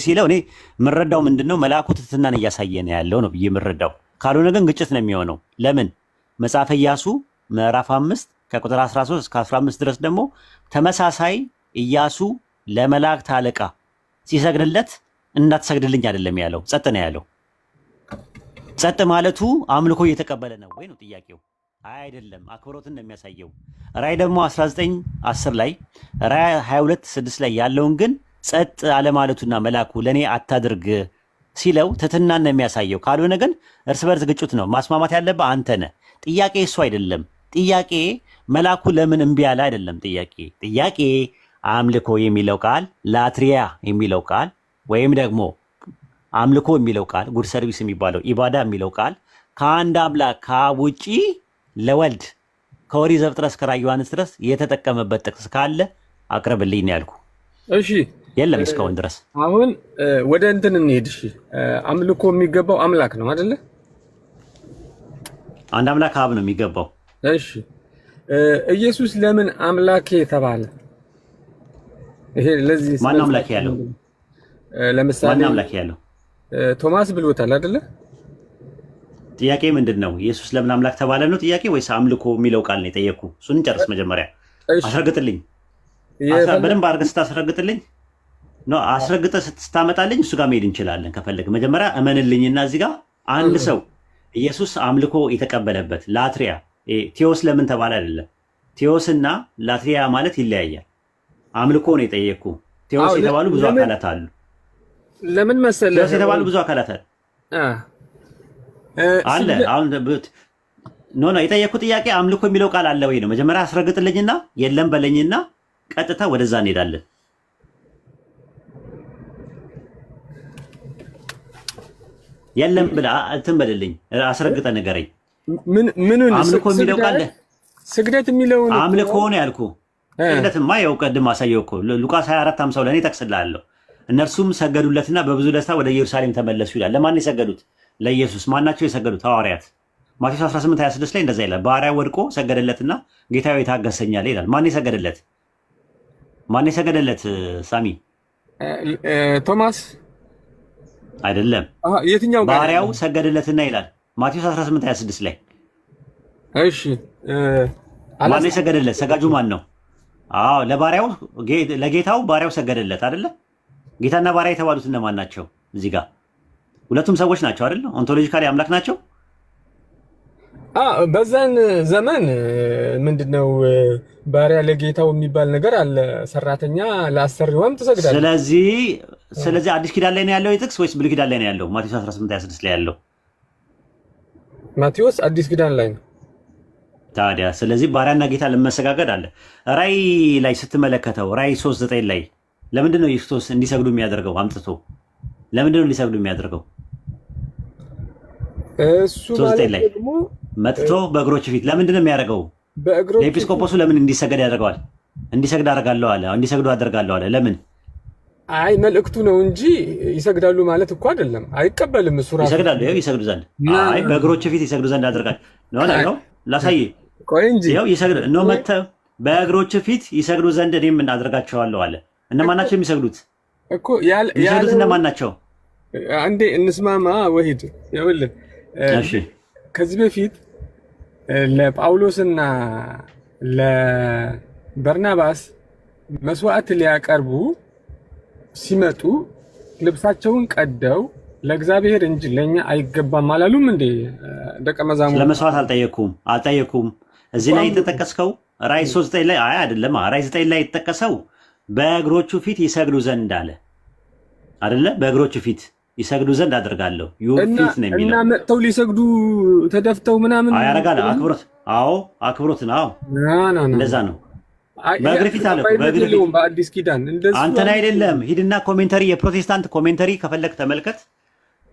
ሲለው እኔ የምረዳው ምንድነው መልአኩ ትሕትናን እያሳየ ነው ያለው ነው ብዬ የምረዳው። ካልሆነ ግን ግጭት ነው የሚሆነው። ለምን መጽሐፈ ኢያሱ ምዕራፍ 5 ከቁጥር 13 እስከ 15 ድረስ ደግሞ ተመሳሳይ ኢያሱ ለመላእክት አለቃ ሲሰግድለት እንዳትሰግድልኝ አይደለም ያለው፣ ጸጥ ነው ያለው። ጸጥ ማለቱ አምልኮ እየተቀበለ ነው ወይ ነው ጥያቄው። አይደለም፣ አክብሮትን ነው የሚያሳየው። ራእይ ደግሞ 19:10 ላይ ራእይ 22:6 ላይ ያለውን ግን ጸጥ አለማለቱና መልአኩ ለኔ አታድርግ ሲለው ትሕትናን ነው የሚያሳየው። ካልሆነ ግን እርስ በርስ ግጭት ነው። ማስማማት ያለብህ አንተ ነህ። ጥያቄ እሱ አይደለም። ጥያቄ መልአኩ ለምን እምቢ አለ አይደለም ጥያቄ አምልኮ የሚለው ቃል ላትሪያ የሚለው ቃል ወይም ደግሞ አምልኮ የሚለው ቃል ጉድ ሰርቪስ የሚባለው ኢባዳ የሚለው ቃል ከአንድ አምላክ ከአብ ውጪ ለወልድ ከኦሪት ዘፍጥረት እስከ ራዕየ ዮሐንስ ድረስ የተጠቀመበት ጥቅስ ካለ አቅርብልኝ ነው ያልኩ። እሺ የለም እስካሁን ድረስ። አሁን ወደ እንትን እንሂድ። እሺ አምልኮ የሚገባው አምላክ ነው አይደለ? አንድ አምላክ አብ ነው የሚገባው። እሺ ኢየሱስ ለምን አምላኬ ተባለ? ይሄ ለዚህ ማን አምላክ ያለው? ለምሳሌ ማን አምላክ ያለው? ቶማስ ብሎታል አይደለ? ጥያቄ ምንድን ነው? ኢየሱስ ለምን አምላክ ተባለ ነው ጥያቄ ወይስ አምልኮ የሚለው ቃል ነው የጠየቅኩ? እሱን ጨርስ መጀመሪያ። አስረግጥልኝ፣ በደንብ አድርገህ ስታስረግጥልኝ ነው አስረግጠህ ስታመጣልኝ እሱ ጋር መሄድ እንችላለን ከፈለግ። መጀመሪያ እመንልኝና እዚህ ጋር አንድ ሰው ኢየሱስ አምልኮ የተቀበለበት ላትሪያ ቴዎስ ለምን ተባለ አይደለም። ቴዎስ እና ላትሪያ ማለት ይለያያል። አምልኮ ነው የጠየቅኩ። ቴዎስ የተባሉ ብዙ አካላት አሉ። ለምን መሰለህ? ቴዎስ የተባሉ ብዙ አካላት አለ። አሁን ኖ የጠየቅኩ ጥያቄ አምልኮ የሚለው ቃል አለ ወይ ነው። መጀመሪያ አስረግጥልኝና የለም በለኝና ቀጥታ ወደዛ እንሄዳለን። የለም ብለህ እንትን በልልኝ፣ አስረግጠህ ንገረኝ። ምን አምልኮ የሚለው ቃል ስግደት የሚለው አምልኮ ነው ያልኩ። ስግደትማ ያው ቀድም አሳየው እኮ ሉቃስ 24:50 ለእኔ እጠቅስልሃለሁ። እነርሱም ሰገዱለትና በብዙ ደስታ ወደ ኢየሩሳሌም ተመለሱ ይላል። ለማን የሰገዱት? ለኢየሱስ። ማናቸው የሰገዱት? ሐዋርያት። ማቴዎስ 18:26 ላይ እንደዛ ይላል። ባሪያ ወድቆ ሰገደለትና ጌታዬ ታገሰኛል ይላል። ማን የሰገደለት? ማን የሰገደለት? ሳሚ ቶማስ አይደለም። የትኛው ባሪያው ሰገደለትና ይላል ማቴዎስ 18:26 ላይ። እሺ ማን የሰገደለት? ሰጋጁ ማን ነው? አዎ ለባሪያው ለጌታው ባሪያው ሰገደለት አይደለ? ጌታና ባሪያ የተባሉት እነማን ናቸው? እዚህ ጋር ሁለቱም ሰዎች ናቸው አይደለ? ኦንቶሎጂካሊ አምላክ ናቸው። በዛን ዘመን ምንድነው ባሪያ ለጌታው የሚባል ነገር አለ። ሰራተኛ ለአሰሪውም ትሰግዳለች። ስለዚህ አዲስ ኪዳን ላይ ነው ያለው የጥቅስ ወይስ ብሉይ ኪዳን ላይ ነው ያለው? ማቴዎስ 18:26 ላይ ያለው ማቴዎስ አዲስ ኪዳን ላይ ነው። ታዲያ ስለዚህ ባሪያና ጌታ ለመሰጋገድ አለ። ራይ ላይ ስትመለከተው ራይ 3:9 ላይ ለምንድን ነው ኢየሱስ እንዲሰግዱ የሚያደርገው? አምጥቶ ለምንድን ነው እንዲሰግዱ የሚያደርገው? እሱ ማለት ደግሞ መጥቶ በእግሮች ፊት ለምንድን ነው የሚያደርገው? ለኤጲስቆጶሱ ለምን እንዲሰገድ ያደርገዋል? እንዲሰግድ አደርጋለሁ አለ። እንዲሰግዱ አደርጋለሁ አለ። ለምን? አይ መልእክቱ ነው እንጂ ይሰግዳሉ ማለት እኮ አይደለም። አይቀበልም እሱ ራሱ ይሰግዳሉ። ይሰግዱ ዘንድ አይ በእግሮች ፊት ይሰግዱ ዘንድ አደርጋለሁ ነው ላሳይ ቆይ እንጂ ይሰግድ ነው መጥተው በእግሮች ፊት ይሰግዱ ዘንድ እኔም አደርጋቸዋለሁ አለ። እነማን ናቸው የሚሰግዱት እኮ? የሚሰግዱት እነማን ናቸው? አንዴ እንስማማ ወሂድ። ይኸውልህ እሺ ከዚህ በፊት ለጳውሎስና ለበርናባስ መስዋዕት ሊያቀርቡ ሲመጡ ልብሳቸውን ቀደው ለእግዚአብሔር እንጂ ለኛ አይገባም አላሉም እንዴ? ደቀ መዛሙርቱ ለመስዋዕት አልጠየኩም። እዚህ ላይ የተጠቀስከው ራዕይ 3:9 ላይ አይደለም። ራዕይ 9 ላይ የተጠቀሰው በእግሮቹ ፊት ይሰግዱ ዘንድ አለ አይደለ? በእግሮቹ ፊት ይሰግዱ ዘንድ አደርጋለሁ ፊት ነው የሚለው። እና መጥተው ሊሰግዱ ተደፍተው ምናምን ያደርጋል። አክብሮት። አዎ አክብሮት ነው። እንደዛ ነው። በእግር ፊት አለ። በእግር ፊት በአዲስ ኪዳን እንደዚህ አንተን አይደለም። ሂድና ኮሜንተሪ፣ የፕሮቴስታንት ኮሜንተሪ ከፈለክ ተመልከት።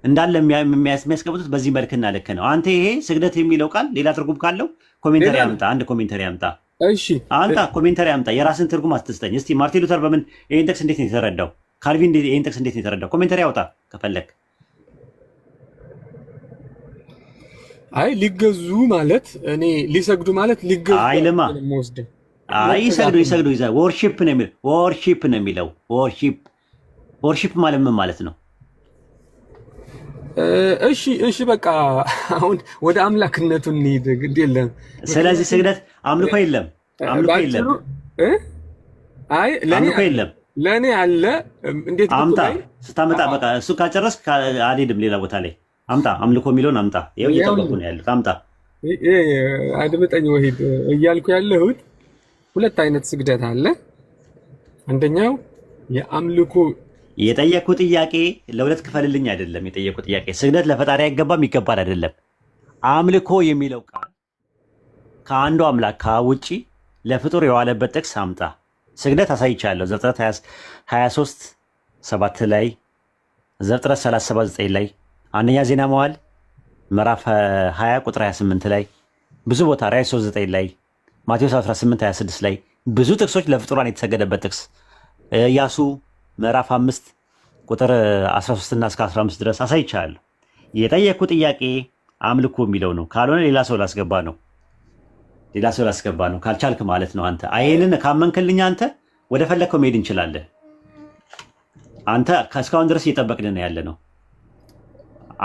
እንዳለ የሚያስቀምጡት በዚህ መልክና ልክ ነው። አንተ ይሄ ስግደት የሚለው ቃል ሌላ ትርጉም ካለው ኮሜንተሪ አምጣ። አንድ ኮሜንተሪ አምጣ። እሺ አንተ ኮሜንተሪ አምጣ። የራስን ትርጉም አትስጠኝ። እስቲ ማርቲን ሉተር በምን ይሄን ጥቅስ እንዴት ነው የተረዳው? ካልቪን ይሄን ጥቅስ እንዴት ነው የተረዳው? ኮሜንተሪ አውጣ ከፈለክ። አይ ሊገዙ ማለት እኔ ሊሰግዱ ማለት ሊገዙ አይልማ። አይ ይሰግዱ ወርሺፕ ነው የሚለው። ወርሺፕ ማለት ምን ማለት ነው? እሺ በቃ አሁን ወደ አምላክነቱ እንሂድ። ግድ የለም። ስለዚህ ስግደት አምልኮ የለም። አይ አምልኮ የለም። ለእኔ አለ። እንዴት አምጣ። ስታመጣ በቃ እሱ ካልጨረስክ አልሄድም። ሌላ ቦታ ላይ አምጣ። አምልኮ የሚለውን አምጣ። ይኸው እየጠበኩ ነው ያሉት። አምጣ። አድምጠኝ ወሂድ። እያልኩ ያለሁት ሁለት አይነት ስግደት አለ። አንደኛው የአምልኮ የጠየቁ ጥያቄ ለሁለት ክፈልልኝ አይደለም። የጠየቁ ጥያቄ ስግደት ለፈጣሪ አይገባም ይገባል አይደለም። አምልኮ የሚለው ቃል ከአንዱ አምላክ ውጪ ለፍጡር የዋለበት ጥቅስ አምጣ። ስግደት አሳይቻለሁ። ዘፍጥረት 23:7 ላይ ዘፍጥረት 37:9 ላይ፣ አንደኛ ዜና መዋዕል ምዕራፍ 20 ቁጥር 28 ላይ፣ ብዙ ቦታ ራዕይ 3:9 ላይ፣ ማቴዎስ 18:26 ላይ ብዙ ጥቅሶች ለፍጡራን የተሰገደበት ጥቅስ፣ ኢያሱ ምዕራፍ 5 ቁጥር 13 እና እስከ 15 ድረስ አሳይቻለሁ። የጠየኩ ጥያቄ አምልኮ የሚለው ነው። ካልሆነ ሌላ ሰው ላስገባ ነው። ካልቻልክ ማለት ነው። አንተ ይሄንን ካመንክልኝ አንተ ወደ ፈለግከው መሄድ እንችላለን። አንተ ከእስካሁን ድረስ እየጠበቅን ነው ያለ ነው።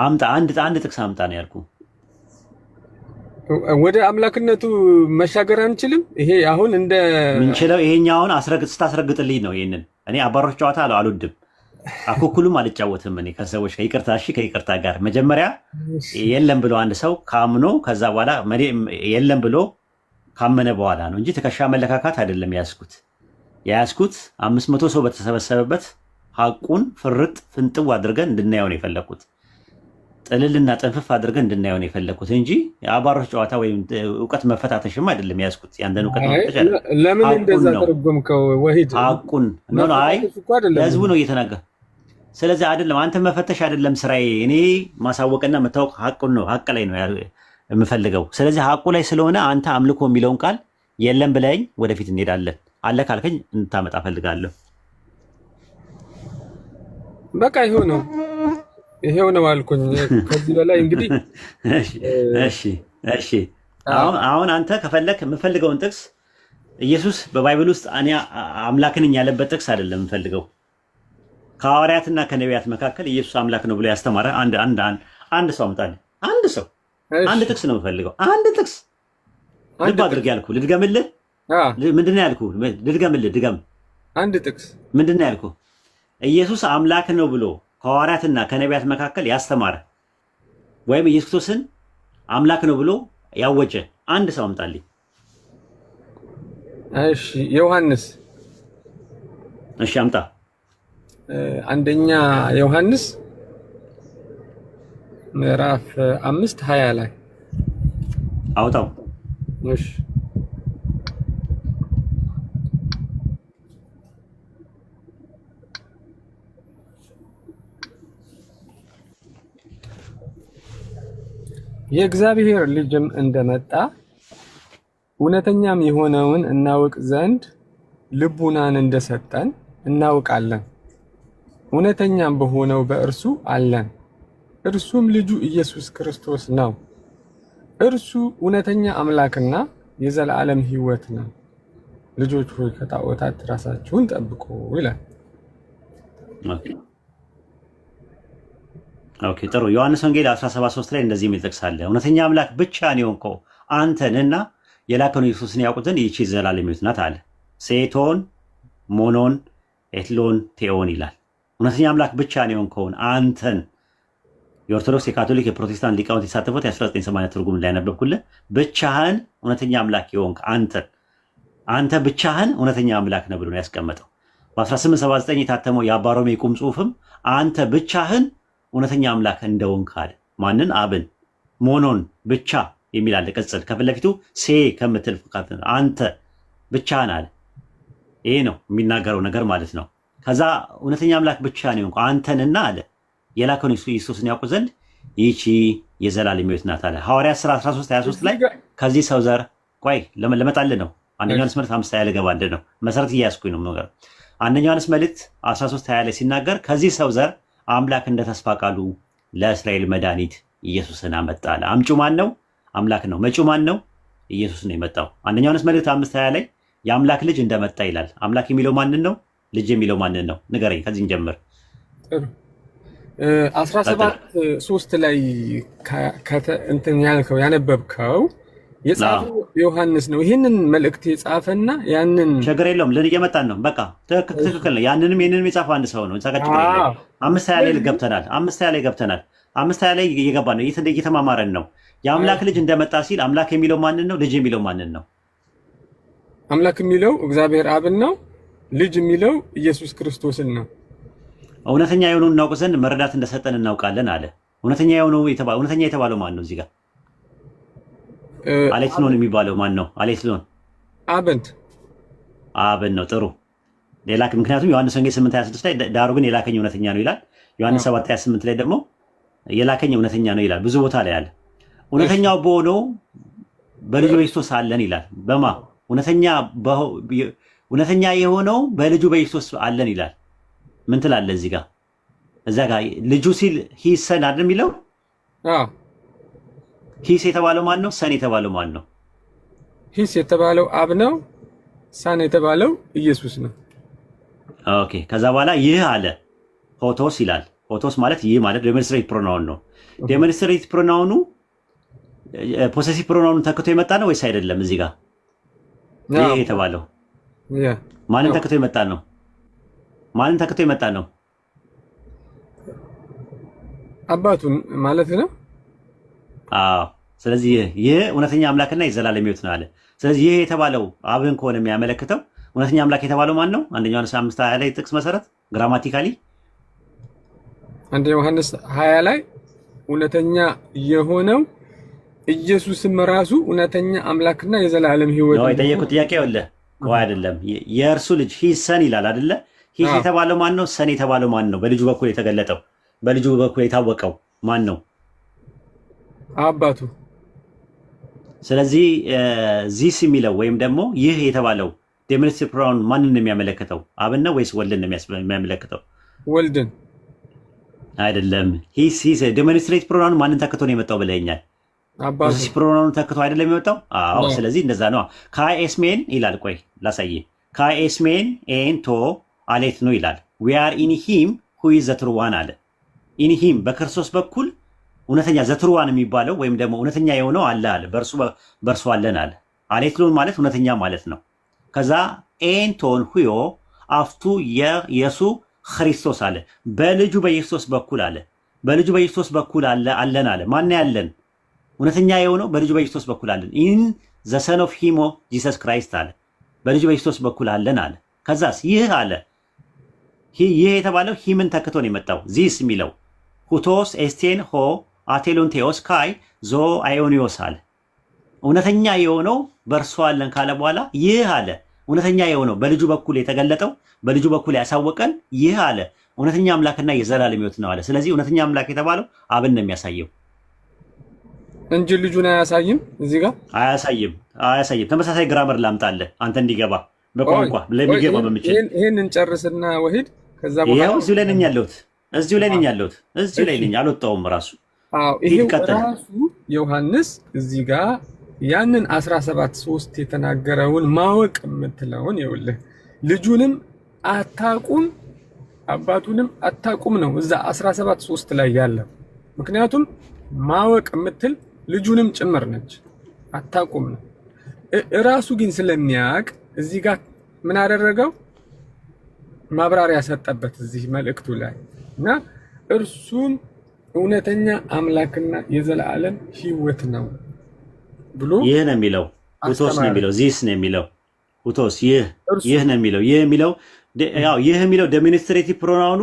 አምጣ አንድ ጥቅስ አምጣ ነው ያልኩ። ወደ አምላክነቱ መሻገር አንችልም። ይሄ አሁን እንደ ምንችለው ይሄኛውን ስታስረግጥልኝ ነው። ይሄንን እኔ አባሮች ጨዋታ አልወድም፣ አኩኩሉም አልጫወትም። እኔ ከሰዎች ከይቅርታ ጋር መጀመሪያ የለም ብሎ አንድ ሰው ካምኖ ከዛ በኋላ የለም ብሎ ካመነ በኋላ ነው እንጂ ትከሻ መለካካት አይደለም የያዝኩት 500 ሰው በተሰበሰበበት ሐቁን ፍርጥ ፍንጥው አድርገን እንድናየው ነው የፈለኩት። ጥልልና ጥንፍፍ አድርገን እንድናየው ነው የፈለኩት እንጂ የአባሮች ጨዋታ ወይም እውቀት መፈታተሽም አይደለም የያዝኩት። ያንተን እውቀት መፈተሽ ለምን እንደዛ ተረጎምከው? ወሂድ ሐቁን ለህዝቡ ነው እየተናገረ። ስለዚህ አይደለም አንተ መፈተሽ አይደለም ስራዬ። እኔ ማሳወቅና መታወቅ ሐቁን ነው፣ ሐቅ ላይ ነው የምፈልገው። ስለዚህ ሐቁ ላይ ስለሆነ አንተ አምልኮ የሚለውን ቃል የለም ብለኝ ወደፊት እንሄዳለን። አለ ካልከኝ እንታመጣ ፈልጋለሁ። በቃ ይሄው ነው አልኩኝ። ከዚህ በላይ እንግዲህ እሺ። አሁን አንተ ከፈለክ የምፈልገውን ጥቅስ ኢየሱስ በባይብል ውስጥ እኔ አምላክ ነኝ ያለበት ጥቅስ አይደለም የምፈልገው። ከሐዋርያትና ከነቢያት መካከል ኢየሱስ አምላክ ነው ብሎ ያስተማረ አንድ ሰው አምጣልኝ። አንድ ጥቅስ ነው የምፈልገው። አንድ ጥቅስ ልብ አድርግ ያልኩህ ልድገምልህ። ምንድን ነው ያልኩህ? ድገም። አንድ ጥቅስ ምንድን ነው ያልኩህ? ኢየሱስ አምላክ ነው ብሎ ከሐዋርያትና ከነቢያት መካከል ያስተማረ ወይም ኢየሱስ ክርስቶስን አምላክ ነው ብሎ ያወጀ አንድ ሰው አምጣልኝ። እሺ ዮሐንስ። እሺ አምጣ። አንደኛ ዮሐንስ ምዕራፍ 5:20 ላይ አውጣው። እሺ የእግዚአብሔር ልጅም እንደመጣ እውነተኛም የሆነውን እናውቅ ዘንድ ልቡናን እንደሰጠን እናውቃለን። እውነተኛም በሆነው በእርሱ አለን። እርሱም ልጁ ኢየሱስ ክርስቶስ ነው። እርሱ እውነተኛ አምላክና የዘላለም ሕይወት ነው። ልጆች ሆይ ከጣዖታት ራሳችሁን ጠብቁ ይላል። ኦኬ ጥሩ። ዮሐንስ ወንጌል 17:3 ላይ እንደዚህ የሚል ጥቅስ አለ። እውነተኛ አምላክ ብቻ ነው የሆንከው አንተንና የላከውን ኢየሱስን ያውቁት ዘንድ ይህች ዘላለም ሕይወት ናት አለ። ሴቶን፣ ሞኖን፣ ኤትሎን፣ ቴኦን ይላል። እውነተኛ አምላክ ብቻ ነው የሆንከውን አንተን። የኦርቶዶክስ፣ የካቶሊክ፣ የፕሮቴስታንት ሊቃውንት የተሳተፉት የ1980 ትርጉም ላይ ያነበብኩልህ ብቻህን እውነተኛ አምላክ የሆንክ አንተ ብቻህን እውነተኛ አምላክ ነው ብሎ ነው ያስቀመጠው። በ1879 የታተመው የአባ ሮሜ ቁም ጽሑፍም አንተ ብቻህን እውነተኛ አምላክ እንደሆንክ አለ። ማንን? አብን። ሞኖን ብቻ የሚል አለ ቅጽል ከፊት ለፊቱ ሴ ከምትል አንተ ብቻህን አለ። ይሄ ነው የሚናገረው ነገር ማለት ነው። ከዛ እውነተኛ አምላክ ብቻ ነው የሆንከው አንተንና አለ የላከውን ኢየሱስን ያውቁ ዘንድ ይህቺ የዘላለም ሕይወት ናት አለ። ሐዋርያት ሥራ 13:23 ላይ ከዚህ ሰው ዘር ቆይ ለመጣልህ ነው። አንደኛ ዮሐንስ መልእክት 5:20 ላይ ገባልህ ነው። መሰረት እያያዝኩኝ ነው ነገር። አንደኛ ዮሐንስ መልእክት 13:20 ላይ ሲናገር ከዚህ ሰው ዘር አምላክ እንደ ተስፋ ቃሉ ለእስራኤል መድኃኒት ኢየሱስን አመጣ አለ። አምጪው ማን ነው? አምላክ ነው። መጪው ማን ነው? ኢየሱስ ነው የመጣው። አንደኛ ዮሐንስ መልእክት 5:20 ላይ የአምላክ ልጅ እንደመጣ ይላል። አምላክ የሚለው ማንን ነው? ልጅ የሚለው ማንን ነው? ንገረኝ። ከዚህ እንጀምር። 17:3 ላይ እንትን ያልከው ያነበብከው የጻፈው ዮሐንስ ነው። ይህንን መልእክት የጻፈና ያንን ችግር የለውም እየመጣን ነው። በቃ ትክክል ነው። ያንንም ይህንንም የጻፈው አንድ ሰው ነው። ችግር የለውም። 5:20 ላይ ገብተናል። 5:20 ላይ እየገባ ነው። እየተማማረን ነው። የአምላክ ልጅ እንደመጣ ሲል አምላክ የሚለው ማንን ነው? ልጅ የሚለው ማንን ነው? አምላክ የሚለው እግዚአብሔር አብን ነው። ልጅ የሚለው ኢየሱስ ክርስቶስን ነው። እውነተኛ የሆነውን እናውቅ ዘንድ መረዳት እንደሰጠን እናውቃለን አለ። እውነተኛ የተባለው ማን ነው? እዚህ ጋር አሌክስሎን የሚባለው ማን ነው? አሌክስሎን አብን ነው። ጥሩ ምክንያቱም ዮሐንስ ወንጌል 8:26 ላይ ዳሩ ግን የላከኝ እውነተኛ ነው ይላል። ዮሐንስ 7:28 ላይ ደግሞ የላከኝ እውነተኛ ነው ይላል። ብዙ ቦታ ላይ አለ። እውነተኛው በሆነው በልጁ በክርስቶስ አለን ይላል። በማ እውነተኛ የሆነው በልጁ በክርስቶስ አለን ይላል። ምን ትላለህ እዚህ ጋር? እዛ ጋር ልጁ ሲል ሂስ ሰን አይደል የሚለው? ሂስ የተባለው ማን ነው? ሰን የተባለው ማን ነው? ሂስ የተባለው አብ ነው። ሰን የተባለው ኢየሱስ ነው። ኦኬ። ከዛ በኋላ ይህ አለ ሆቶስ ይላል። ሆቶስ ማለት ይህ ማለት ዴሞንስትሬት ፕሮናውን ነው። ዴሞንስትሬት ፕሮናውኑ ፖሴሲቭ ፕሮናውኑን ተክቶ የመጣ ነው ወይስ አይደለም? እዚህ ጋር ይህ የተባለው ማንን ተክቶ የመጣ ነው? ማንን ተክቶ የመጣ ነው? አባቱን ማለት ነው። አዎ። ስለዚህ ይህ እውነተኛ አምላክና የዘላለም ሕይወት ነው አለ። ስለዚህ ይህ የተባለው አብን ከሆነ የሚያመለክተው እውነተኛ አምላክ የተባለው ማን ነው? አንደኛ ዮሐንስ 5:20 ላይ ጥቅስ መሰረት ግራማቲካሊ አንደኛ ዮሐንስ 20 ላይ እውነተኛ የሆነው ኢየሱስም ራሱ እውነተኛ አምላክና የዘላለም ሕይወት ነው። የጠየቁት ጥያቄ ወለ ቆይ አይደለም። የእርሱ ልጅ ሂስ ሰን ይላል አይደለ? ሂስ የተባለው ማን ነው? ሰን የተባለው ማን ነው? በልጁ በኩል የተገለጠው በልጁ በኩል የታወቀው ማን ነው? አባቱ። ስለዚህ ዚስ የሚለው ወይም ደግሞ ይህ የተባለው ዴሞንስትሬቲቭ ፕሮናውን ማንን ነው የሚያመለክተው? አብን ነው ወይስ ወልድን ነው የሚያመለክተው? ወልድን አይደለም። ሂስ ዴሞንስትሬቲቭ ፕሮናውን ማንን ተክቶ ነው የመጣው ብለኛል? አባቱ ፕሮናውን ተክቶ አይደለም የመጣው? አዎ። ስለዚህ እንደዛ ነው። ካኤስሜን ይላል። ቆይ ላሳየ። ካኤስሜን ኤንቶ አሌት ነው ይላል። ዊ አር ኢን ሂም ሁ ኢዝ ዘ ትሩ ዋን አለ። ኢን ሂም በክርስቶስ በኩል እውነተኛ ዘትሩዋን የሚባለው ወይም ደግሞ እውነተኛ የሆነው አለ አለ። በእርሱ አለን አለ። አሌትሎን ማለት እውነተኛ ማለት ነው። ከዛ ኤንቶን ሁዮ አፍቱ የሱ ክርስቶስ አለ። በልጁ በኢየሱስ በኩል አለ። በልጁ በኢየሱስ በኩል አለን አለ። ማን ያለን? እውነተኛ የሆነው በልጁ በኢየሱስ በኩል አለን። ኢን ዘ ሰን ኦፍ ሂም ኦፍ ጂሰስ ክራይስት አለ። በልጁ በኢየሱስ በኩል አለን አለ። ከዛስ ይህ አለ። ይህ የተባለው ሂምን ተክቶ ነው የመጣው። ዚስ የሚለው ሁቶስ ኤስቴን ሆ አቴሎንቴዎስ ካይ ዞ አዮኒዮስ አለ። እውነተኛ የሆነው በእርሱ አለን ካለ በኋላ ይህ አለ። እውነተኛ የሆነው በልጁ በኩል የተገለጠው በልጁ በኩል ያሳወቀን ይህ አለ እውነተኛ አምላክና የዘላለም ሕይወት ነው አለ። ስለዚህ እውነተኛ አምላክ የተባለው አብን ነው የሚያሳየው እንጂ ልጁን አያሳይም። እዚህ ጋር አያሳይም። ተመሳሳይ ግራመር ላምጣልህ አንተ እንዲገባ በቋንቋ ለሚገባ በሚችል ይሄን እንጨርስና ወሂድ። ከዛ በኋላ እዚሁ ላይ ነኝ ያለሁት እዚሁ ላይ ነኝ አልወጣሁም ራሱ። አዎ ይሄው ራሱ ዮሐንስ እዚህ ጋር ያንን 17:3 የተናገረውን ማወቅ የምትለውን ይኸውልህ ልጁንም አታቁም አባቱንም አታቁም ነው እዛ 17:3 ላይ ያለው። ምክንያቱም ማወቅ የምትል ልጁንም ጭምር ነች፣ አታቁም ነው። እራሱ ግን ስለሚያውቅ እዚህ ጋር ምን አደረገው? ማብራሪያ ሰጠበት እዚህ መልእክቱ ላይ እና እርሱም እውነተኛ አምላክና የዘላለም ሕይወት ነው ብሎ ይህ ነው የሚለው። ሁቶስ ነው የሚለው። ዚስ ነው የሚለው። ሁቶስ ይህ ነው የሚለው። ይህ የሚለው ዴሞንስትሬቲቭ ፕሮናውኑ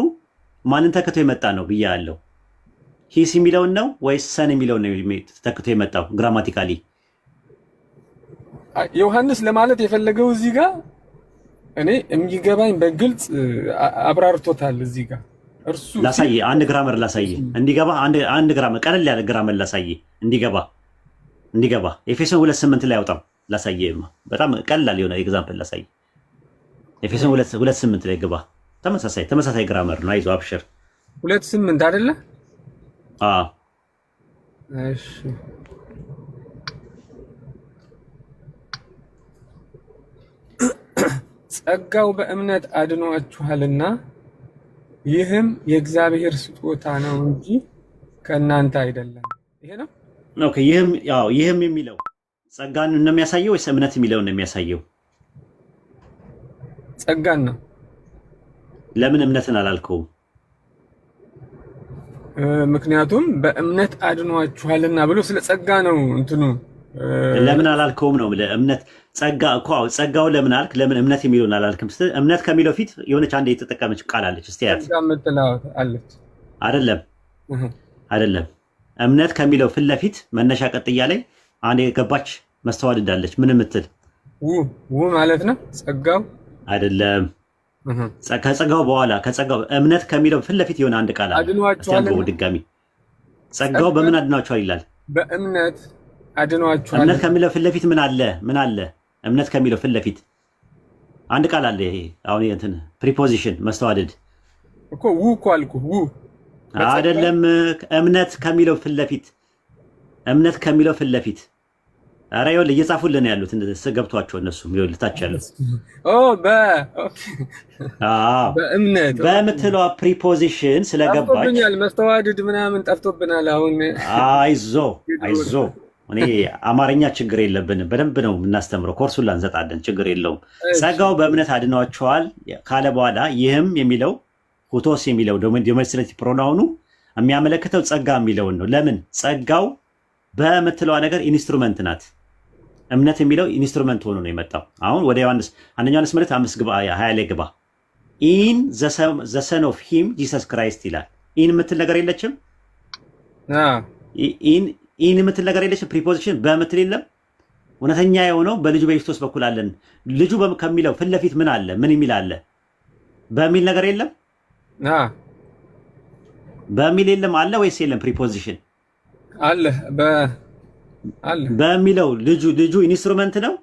ማንን ተክቶ የመጣ ነው ብያለሁ። ሂስ የሚለውን ነው ወይስ ሰን የሚለውን ነው ተክቶ የመጣው? ግራማቲካሊ ዮሐንስ ለማለት የፈለገው እዚህ ጋር እኔ የሚገባኝ በግልጽ አብራርቶታል። እዚህ ጋር እርሱ ላሳይ፣ አንድ ግራመር ላሳይ እንዲገባ፣ አንድ ግራመር ቀለል ያለ ግራመር ላሳይ እንዲገባ ኤፌሶን 2:8 ላይ አውጣው ላሳይ። በጣም ቀላል የሆነ ኤግዛምፕል ላሳይ። ኤፌሶን 2:8 ላይ ግባ። ተመሳሳይ ግራመር ነው። አይዞህ አብሽር። 2:8 አይደለ? አዎ እሺ። ጸጋው በእምነት አድኗችኋልና ይህም የእግዚአብሔር ስጦታ ነው እንጂ ከእናንተ አይደለም። ይሄ ነው። ኦኬ። ይህም የሚለው ጸጋን ነው የሚያሳየው ወይስ እምነት የሚለውን ነው የሚያሳየው? ጸጋን ነው። ለምን እምነትን አላልከውም? ምክንያቱም በእምነት አድኗችኋልና ብሎ ስለ ጸጋ ነው እንትኑ። ለምን አላልከውም ነው እምነት ጸጋው ለምን አልክ? ለምን እምነት የሚለውን አላልክም? እምነት ከሚለው ፊት የሆነች አንድ የተጠቀመች ቃል አለች። እስቲ ያት አይደለም። እምነት ከሚለው ፊት ለፊት መነሻ ቀጥያ ላይ አንድ የገባች መስተዋል እንዳለች ምን የምትል ማለት ነው። ጸጋው አይደለም። ከጸጋው በኋላ ከጸጋው እምነት ከሚለው ፊት ለፊት የሆነ አንድ ቃል አለ። አድኗችኋል። ድጋሚ ጸጋው በምን አድኗችኋል ይላል። በእምነት አድኗችኋል። እምነት ከሚለው ፊት ለፊት ምን አለ? ምን አለ? እምነት ከሚለው ፊት ለፊት አንድ ቃል አለ። ይሄ አሁን እንትን ፕሪፖዚሽን መስተዋደድ እኮ እኮ አልኩህ። አይደለም። እምነት ከሚለው ፊት ለፊት እምነት ከሚለው ፊት ለፊት ኧረ ይኸውልህ እየጻፉልን ያሉት ገብቷቸው እነሱም ይኸውልህ ታች ያሉት በእምነት በምትለዋ ፕሪፖዚሽን ስለገባች ጠፍቶብኛል። መስተዋድድ ምናምን ጠፍቶብናል። አሁን አይዞ እኔ አማርኛ ችግር የለብንም። በደንብ ነው የምናስተምረው። ኮርሱን ላንሰጣለን። ችግር የለውም። ጸጋው በእምነት አድኗቸዋል ካለ በኋላ ይህም የሚለው ሁቶስ የሚለው ዶሜስቲክ ፕሮናውኑ የሚያመለክተው ጸጋ የሚለውን ነው። ለምን? ጸጋው በምትለዋ ነገር ኢንስትሩመንት ናት። እምነት የሚለው ኢንስትሩመንት ሆኖ ነው የመጣው። አሁን ወደ ዮሐንስ አንደኛ ዮሐንስ መልእክት 5:20 ላይ ግባ። ኢን ዘ ሰን ኦፍ ሂም ጂሰስ ክራይስት ይላል። ኢን የምትል ነገር የለችም። ኢን የምትል ነገር የለችም። ፕሪፖዚሽን በምትል የለም። እውነተኛ የሆነው በልጁ በክርስቶስ በኩል አለን። ልጁ ከሚለው ፊት ለፊት ምን አለ? ምን የሚል አለ? በሚል ነገር የለም። በሚል የለም አለ ወይስ የለም? ፕሪፖዚሽን አለ። በሚለው ልጁ ኢንስትሩመንት ነው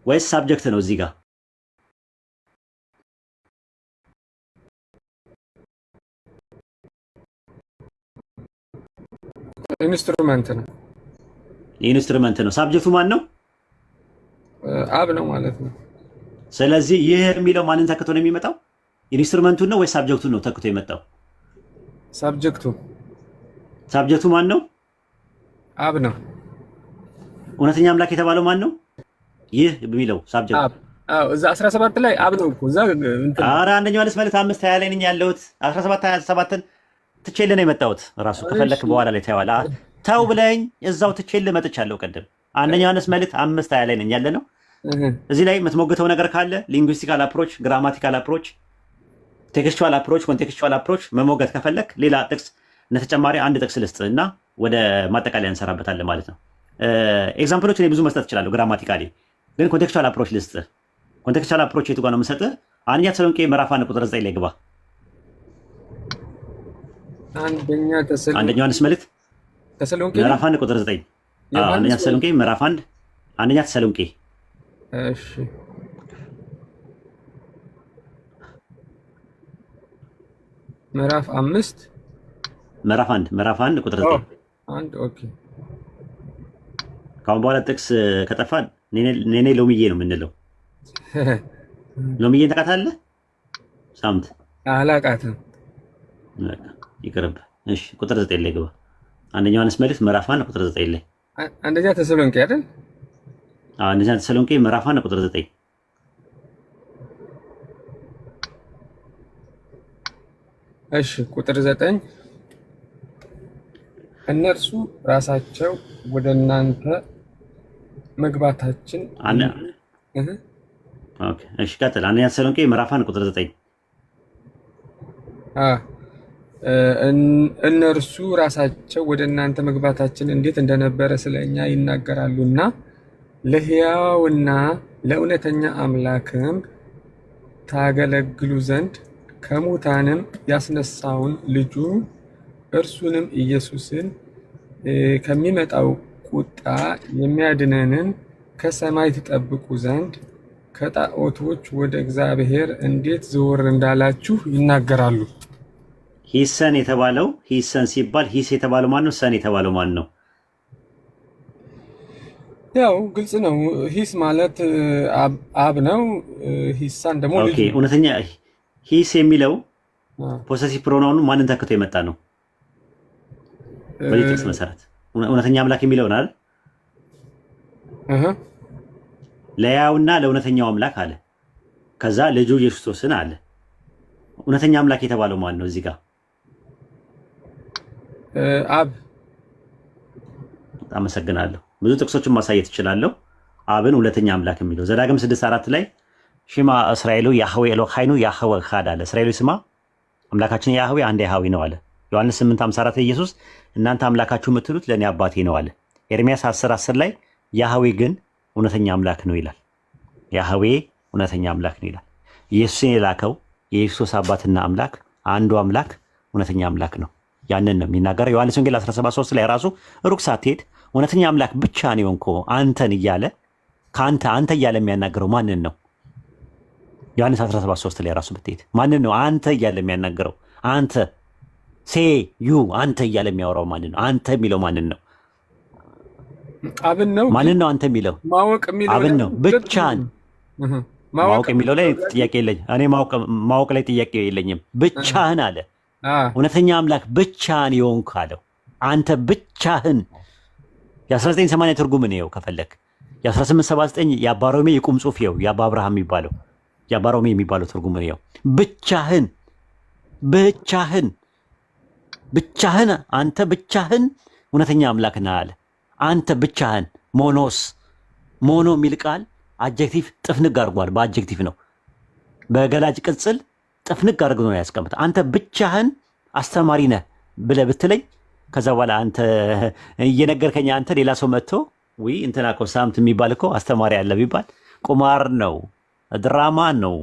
ወይስ ሳብጀክት ነው? እዚህ ጋር ኢንስትሩመንት ነው። ኢንስትሩመንት ነው። ሳብጀክቱ ማን ነው? አብ ነው ማለት ነው። ስለዚህ ይህ የሚለው ማንን ተክቶ ነው የሚመጣው? ኢንስትሩመንቱን ነው ወይስ ሳብጀክቱን ነው ተክቶ የመጣው? ሳብጀክቱ ማን ነው? አብ ነው። እውነተኛ አምላክ የተባለው ማን ነው? ይህ የሚለው ሳብጀክት እዛ 17 ላይ አብ ነው እኮ እዛ ኧረ አንደኛ ዮሐንስ መልእክት 5:20 ላይ ነኝ ያለሁት። 17:27ን ትቼልህ ነው የመጣሁት። ራሱ ከፈለክ በኋላ ላይ ታየዋለህ። ተው ብለኝ እዛው ትቼልህ መጥቻለሁ። ቀደም አንደኛ ዮሐንስ መልእክት 5:20 ላይ ነኝ ያለ ነው። እዚህ ላይ የምትሞግተው ነገር ካለ ሊንጉስቲካል አፕሮች፣ ግራማቲካል አፕሮች፣ ቴክስቹዋል አፕሮች፣ ኮንቴክስቹዋል አፕሮች መሞገት ከፈለክ ሌላ ጥቅስ እንደተጨማሪ አንድ ጥቅስ ልስጥህ እና ወደ ማጠቃለያ እንሰራበታለን ማለት ነው። ኤግዛምፕሎች እኔ ብዙ መስጠት እችላለሁ ግራማቲካሊ፣ ግን ኮንቴክስቹዋል አፕሮች ልስጥህ። ኮንቴክስቹዋል አፕሮች የቱ ጋር ነው የምሰጥህ? አንደኛ ተሰሎንቄ ምዕራፍ 1:9 ላይ ግባ። አንደኛ ዮሐንስ መልእክት ምዕራፍ 1:9 አንደኛ ተሰሎንቄ ምዕራፍ 1 አንደኛ ተሰሎንቄ እሺ ምዕራፍ 1 1 ኦኬ። ካሁን በኋላ ጥቅስ ከጠፋ ኔኔ ሎሚዬ ነው የምንለው። ሎሚዬን ታውቃታለህ? ሳምንት አላውቃትም። ይቅርብ። እሺ ቁጥር 9 ላይ ግባ። አንደኛ ዮሐንስ መልእክት ምዕራፍ 1 ቁጥር 9 ላይ አንደኛ ተሰሎንቄ አይደል? አንደኛ ተሰሎንቄ ምዕራፍ 1 ቁጥር 9 እሺ ቁጥር 9 እነርሱ ራሳቸው ወደ እናንተ መግባታችን ኦኬ። እሺ ቀጥል። አንደኛ ተሰሎንቄ ምዕራፍ 1 ቁጥር 9 እነርሱ ራሳቸው ወደ እናንተ መግባታችን እንዴት እንደነበረ ስለኛ ይናገራሉና ለሕያውና ለእውነተኛ አምላክም ታገለግሉ ዘንድ ከሙታንም ያስነሳውን ልጁ እርሱንም ኢየሱስን ከሚመጣው ቁጣ የሚያድነንን ከሰማይ ትጠብቁ ዘንድ ከጣዖቶች ወደ እግዚአብሔር እንዴት ዘወር እንዳላችሁ ይናገራሉ። ሂሰን የተባለው ሂሰን ሲባል ሂስ የተባለው ማን ነው? ሰን የተባለው ማን ነው? ያው ግልጽ ነው። ሂስ ማለት አብ ነው። ሂሳን ደግሞ ኦኬ። እውነተኛ ሂስ የሚለው ፖሰሲቭ ፕሮናውኑ ማንን ተክቶ የመጣ ነው? በዚህ ጥቅስ መሰረት እውነተኛ አምላክ የሚለው ነው አይደል? ለያውና ለእውነተኛው አምላክ አለ። ከዛ ልጁ ኢየሱስን አለ። እውነተኛ አምላክ የተባለው ማን ነው? እዚህ ጋር አብ። አመሰግናለሁ። ብዙ ጥቅሶችን ማሳየት እችላለሁ። አብን ሁለተኛ አምላክ የሚለው ዘዳግም 6:4 ላይ ሽማ እስራኤሉ ያህዌ ኤሎሃይኑ ያህዌ ኻድ አለ። እስራኤሉ ስማ አምላካችን ያህዌ አንድ ያህዌ ነው አለ። ዮሐንስ 8:54 ኢየሱስ እናንተ አምላካችሁ የምትሉት ለእኔ አባቴ ነው አለ። ኤርሚያስ 10:10 ላይ ያህዌ ግን እውነተኛ አምላክ ነው ይላል። ያህዌ እውነተኛ አምላክ ነው ይላል። ኢየሱስን የላከው የኢየሱስ አባትና አምላክ አንዱ አምላክ እውነተኛ አምላክ ነው። ያንን ነው የሚናገረው። ዮሐንስ ወንጌል 17:3 ላይ ራሱ ሩቅ ሳትሄድ እውነተኛ አምላክ ብቻ ነው የሆንኮ አንተን እያለ አንተ እያለ የሚያናገረው ማንን ነው? ዮሐንስ 17:3 ላይ ራሱ ብትሄድ ማንን ነው አንተ እያለ የሚያናገረው? አንተ አንተ እያለ የሚያወራው ማንን ነው? አንተ የሚለው ማንን ነው? አብን ነው። ማንን ነው አንተ የሚለው? አብን ነው ብቻን። ማወቅ የሚለው ላይ ጥያቄ የለኝም። እኔ ማወቅ ላይ ጥያቄ የለኝም። ብቻህን አለ። እውነተኛ አምላክ ብቻህን የሆንክ አለው። አንተ ብቻህን። የ1980 ትርጉም ነው ከፈለክ። የ1879 የአባሮሜ የቁም ጽሑፍ ነው የአባ አብርሃም የሚባለው የአባሮሜ የሚባለው ትርጉም ነው። ብቻህን ብቻህን አንተ ብቻህን እውነተኛ አምላክ ነህ አለ። አንተ ብቻህን ሞኖ የሚል ቃል አጀክቲቭ ጥፍንግ አድርጓል። በአጀክቲቭ ነው። በገላጭ ቅጽል ጥፍንግ አድርጎ ነው ያስቀምጠው። አንተ ብቻህን አስተማሪ ነህ ብለህ ብትለኝ ከዛ በኋላ አንተ እየነገርከኝ አንተ ሌላ ሰው መጥቶ እንትና እኮ ሳምት የሚባል እኮ አስተማሪ አለ ቢባል ቁማር ነው፣ ድራማ ነው፣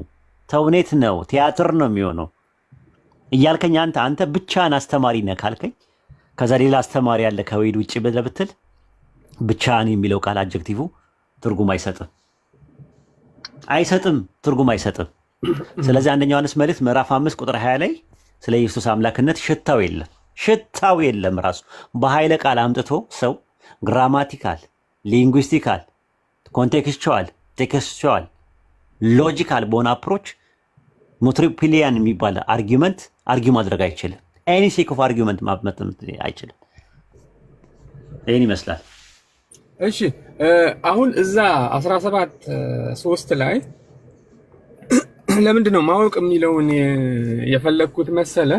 ተውኔት ነው፣ ቲያትር ነው የሚሆነው እያልከኝ አንተ ብቻህን አስተማሪ ነህ ካልከኝ ከዛ ሌላ አስተማሪ አለ ከወይድ ውጭ ብለህ ብትል ብቻህን የሚለው ቃል አጀክቲቭ ትርጉም አይሰጥም፣ ትርጉም አይሰጥም። ስለዚህ አንደኛ ዮሐንስ መልእክት ምዕራፍ 5 ቁጥር 20 ላይ ስለ ኢየሱስ አምላክነት ሽታው የለም ራሱ በኃይለ ቃል አምጥቶ ሰው ግራማቲካል፣ ሊንጉስቲካል፣ ኮንቴክስቹዋል፣ ቴክስቹዋል፣ ሎጂካል በሆነ አፕሮች ሞትሪፒሊያን የሚባል አርጊው ማድረግ አይችልም። ኤኒ ሴክ ኦፍ አርጊመንት ማመጥ አይችልም። ይህን ይመስላል። እሺ አሁን እዛ 17:3 ላይ ለምንድን ነው ማወቅ የሚለውን የፈለግኩት መሰለ?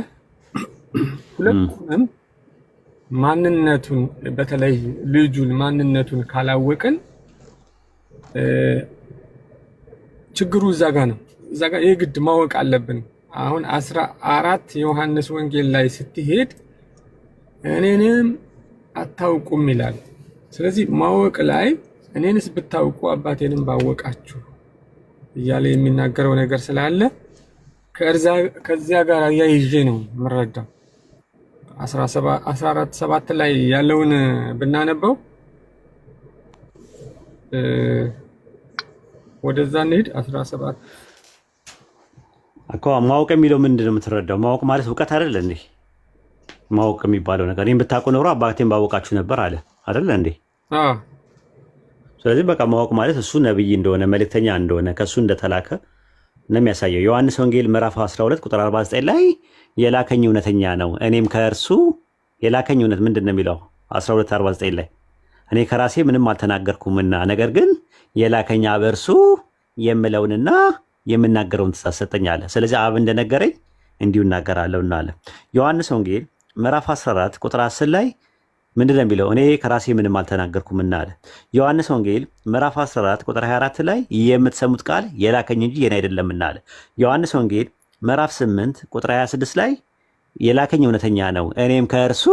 ሁለቱንም ማንነቱን በተለይ ልጁን ማንነቱን ካላወቅን ችግሩ እዛ ጋ ነው። እዛ ጋ የግድ ማወቅ አለብን። አሁን 14 ዮሐንስ ወንጌል ላይ ስትሄድ እኔንም አታውቁም ይላል። ስለዚህ ማወቅ ላይ እኔንስ ብታውቁ አባቴንም ባወቃችሁ እያለ የሚናገረው ነገር ስላለ ከዚያ ጋር አያይዤ ነው የምረዳው። 14:7 ላይ ያለውን ብናነበው ወደዛ እንሂድ። 17 እኮ ማወቅ የሚለው ምንድን ነው የምትረዳው? ማወቅ ማለት እውቀት አይደለ እንዴ? ማወቅ የሚባለው ነገር እኔም ብታውቁ ኖሮ አባቴን ባወቃችሁ ነበር አለ አይደለ እንዴ? ስለዚህ በቃ ማወቅ ማለት እሱ ነብይ እንደሆነ መልእክተኛ እንደሆነ ከሱ እንደተላከ ነው የሚያሳየው። ዮሐንስ ወንጌል ምዕራፍ 12 ቁጥር 49 ላይ የላከኝ እውነተኛ ነው እኔም ከእርሱ የላከኝ እውነት ምንድን ነው የሚለው? 12:49 ላይ እኔ ከራሴ ምንም አልተናገርኩምና ነገር ግን የላከኝ አብ እርሱ የምለውንና የምናገረውን ትእዛዝ ሰጠኝ አለ። ስለዚህ አብ እንደነገረኝ እንዲሁ እናገራለሁና አለ። ዮሐንስ ወንጌል ምዕራፍ 14 ቁጥር 10 ላይ ምንድን ነው የሚለው? እኔ ከራሴ ምንም አልተናገርኩምና አለ። ዮሐንስ ወንጌል ምዕራፍ 14 ቁጥር 24 ላይ የምትሰሙት ቃል የላከኝ እንጂ የኔ አይደለምና አለ። ዮሐንስ ወንጌል ምዕራፍ 8 ቁጥር 26 ላይ የላከኝ እውነተኛ ነው እኔም ከእርሱ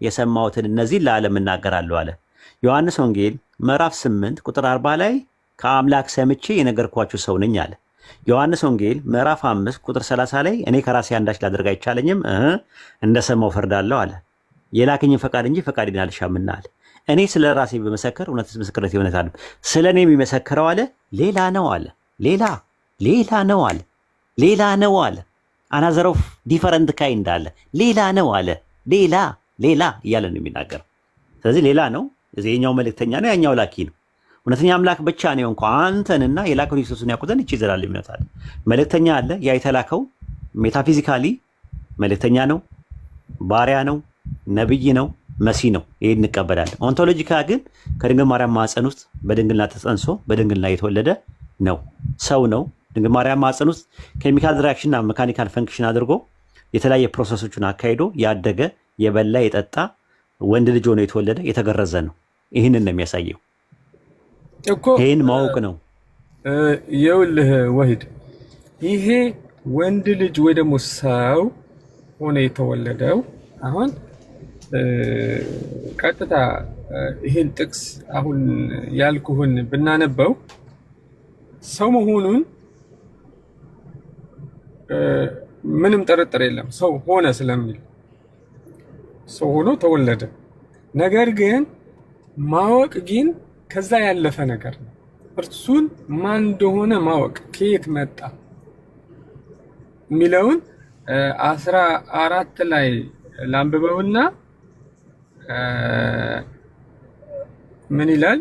የሰማሁትን እነዚህን ለዓለም እናገራለሁ አለ። ዮሐንስ ወንጌል ምዕራፍ 8 ቁጥር 40 ላይ ከአምላክ ሰምቼ የነገርኳችሁ ሰው ነኝ አለ። ዮሐንስ ወንጌል ምዕራፍ 5 ቁጥር 30 ላይ እኔ ከራሴ አንዳች ላደርግ አይቻለኝም እንደሰማው ፈርዳለሁ አለ። የላከኝን ፈቃድ እንጂ ፈቃዴን አልሻምና አለ። እኔ ስለ ራሴ በመሰከር እውነት ምስክርነት ይሆነታል። ስለ እኔ የሚመሰክረው አለ ሌላ ነው አለ። ሌላ ነው አለ። አናዘር ኦፍ ዲፈረንት ካይንድ አለ። ሌላ ነው አለ። ሌላ እያለ ነው የሚናገረው። ስለዚህ ሌላ ነው። የኛው መልእክተኛ ነው፣ ያኛው ላኪ ነው። እውነተኛ አምላክ ብቻ ነው እንኳ አንተንና የላከውን ኢየሱስን ያውቁትን እቺ ዘላለም ይመጣ አለ። መልእክተኛ አለ። ያ የተላከው ሜታፊዚካሊ መልእክተኛ ነው፣ ባሪያ ነው፣ ነብይ ነው፣ መሲህ ነው። ይሄን እንቀበላለን። ኦንቶሎጂካ ግን ከድንግል ማርያም ማህፀን ውስጥ በድንግልና ተጸንሶ በድንግልና የተወለደ ነው፣ ሰው ነው። ድንግል ማርያም ማህፀን ውስጥ ኬሚካል ሪአክሽንና መካኒካል ፈንክሽን አድርጎ የተለያየ ፕሮሰሶችን አካሂዶ ያደገ የበላ የጠጣ ወንድ ልጅ ሆኖ የተወለደ የተገረዘ ነው። ይህንን ነው የሚያሳየው እኮ። ይህን ማወቅ ነው። ይኸውልህ ወሂድ፣ ይሄ ወንድ ልጅ ወይ ደግሞ ሰው ሆኖ የተወለደው አሁን ቀጥታ ይህን ጥቅስ አሁን ያልኩህን ብናነበው ሰው መሆኑን ምንም ጥርጥር የለም ሰው ሆነ ስለሚል ሰው ሆኖ ተወለደ። ነገር ግን ማወቅ ግን ከዛ ያለፈ ነገር ነው። እርሱን ማን እንደሆነ ማወቅ ከየት መጣ የሚለውን 14 ላይ ላንብበውና ምን ይላል?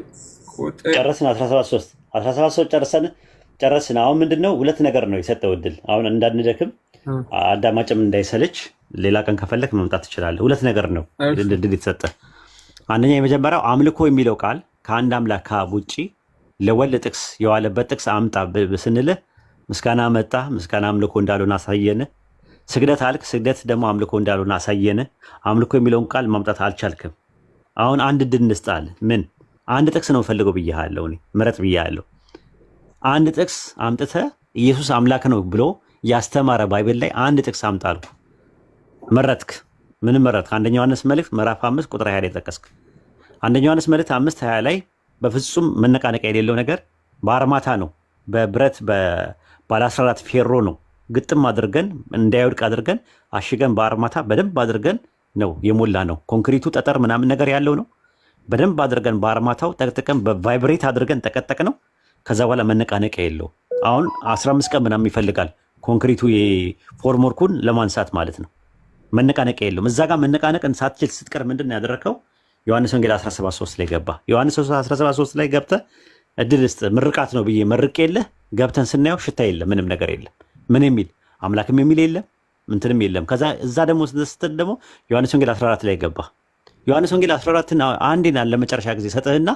ጨረስን። 17 ጨረስን። አሁን ምንድነው ሁለት ነገር ነው የሰጠው እድል። አሁን እንዳንደክም አዳማጭም እንዳይሰለች ሌላ ቀን ከፈለክ መምጣት ትችላለህ። ሁለት ነገር ነው እድል የተሰጠ። አንደኛ የመጀመሪያው አምልኮ የሚለው ቃል ከአንድ አምላክ ከአብ ውጪ ለወልድ ጥቅስ የዋለበት ጥቅስ አምጣ ስንልህ ምስጋና መጣ፣ ምስጋና አምልኮ እንዳልሆነ አሳየን። ስግደት አልክ፣ ስግደት ደግሞ አምልኮ እንዳልሆነ አሳየን። አምልኮ የሚለውን ቃል ማምጣት አልቻልክም። አሁን አንድ እድል እንስጣል። ምን አንድ ጥቅስ ነው ፈልገው ብያለሁ፣ እኔ ምረጥ ብያለሁ። አንድ ጥቅስ አምጥተህ ኢየሱስ አምላክ ነው ብሎ ያስተማረ ባይብል ላይ አንድ ጥቅስ አምጣ አልኩ። መረጥክ። ምንም መረጥክ? አንደኛ ዮሐንስ መልእክት ምዕራፍ 5 ቁጥር 20 ላይ ጠቀስክ። አንደኛ ዮሐንስ መልእክት 5:20 ላይ በፍጹም መነቃነቂያ የሌለው ነገር በአርማታ ነው፣ በብረት ባለ 14 ፌሮ ነው ግጥም አድርገን እንዳይወድቅ አድርገን አሽገን በአርማታ በደንብ አድርገን ነው የሞላ ነው። ኮንክሪቱ ጠጠር ምናምን ነገር ያለው ነው። በደንብ አድርገን በአርማታው ጠቅጥቀን በቫይብሬት አድርገን ጠቀጠቅ ነው። ከዛ በኋላ መነቃነቂያ የለው። አሁን 15 ቀን ምናምን ይፈልጋል ኮንክሪቱ የፎርምወርኩን ለማንሳት ማለት ነው። መነቃነቂያ የለውም። እዛ ጋር መነቃነቅን ሳትችል ስትቀር ምንድን ነው ያደረከው? ዮሐንስ ወንጌል 17:3 ላይ ገባ። ዮሐንስ 17:3 ላይ ገብተህ እድል ስጥ ምርቃት ነው ብዬ መርቅ የለ ገብተን ስናየው ሽታ የለም፣ ምንም ነገር የለም። ምን የሚል አምላክም የሚል የለም፣ ምንትንም የለም። ከዛ እዛ ደግሞ ስትል ደግሞ ዮሐንስ ወንጌል 14 ላይ ገባ። ዮሐንስ ወንጌል 14ን አንዴና ለመጨረሻ ጊዜ ሰጥህና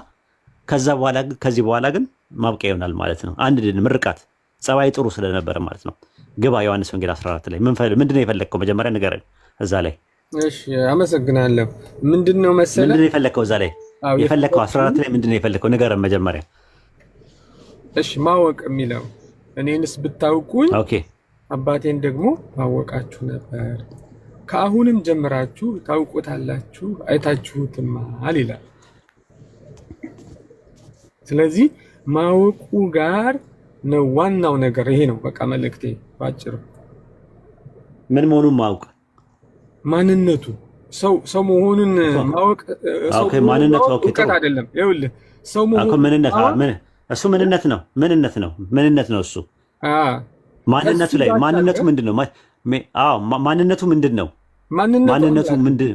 ከዚህ በኋላ ግን ማብቂያ ይሆናል ማለት ነው። አንድ ድን ምርቃት ጸባይ ጥሩ ስለነበረ ማለት ነው። ግባ ዮሐንስ ወንጌል 14 ላይ ምንድን ነው የፈለግከው? መጀመሪያ ንገረን እዛ ላይ። እሺ አመሰግናለሁ። ምንድነው መሰለህ ምንድነው የፈለግከው? እዛ ላይ የፈለግከው 14 ላይ ምንድነው የፈለግከው? ንገረን መጀመሪያ። እሺ ማወቅ የሚለው እኔንስ ብታውቁኝ ኦኬ አባቴን ደግሞ ማወቃችሁ ነበር፣ ከአሁንም ጀምራችሁ ታውቁታላችሁ አይታችሁትማል ይላል። ስለዚህ ማወቁ ጋር ነው ዋናው ነገር። ይሄ ነው በቃ መልእክቴ ባጭሩ። ምን መሆኑን ማወቅ፣ ማንነቱ ሰው መሆኑን ማወቅ። ኦኬ ማንነቱ ኦኬ እውቀት አይደለም። ይኸውልህ ሰው መሆኑን ምንነት እሱ ምንነት ነው እሱ ማንነቱ ላይ ማንነቱ ምንድን ነው? ማንነቱ ምንድን ነው? ማንነቱ ምንድን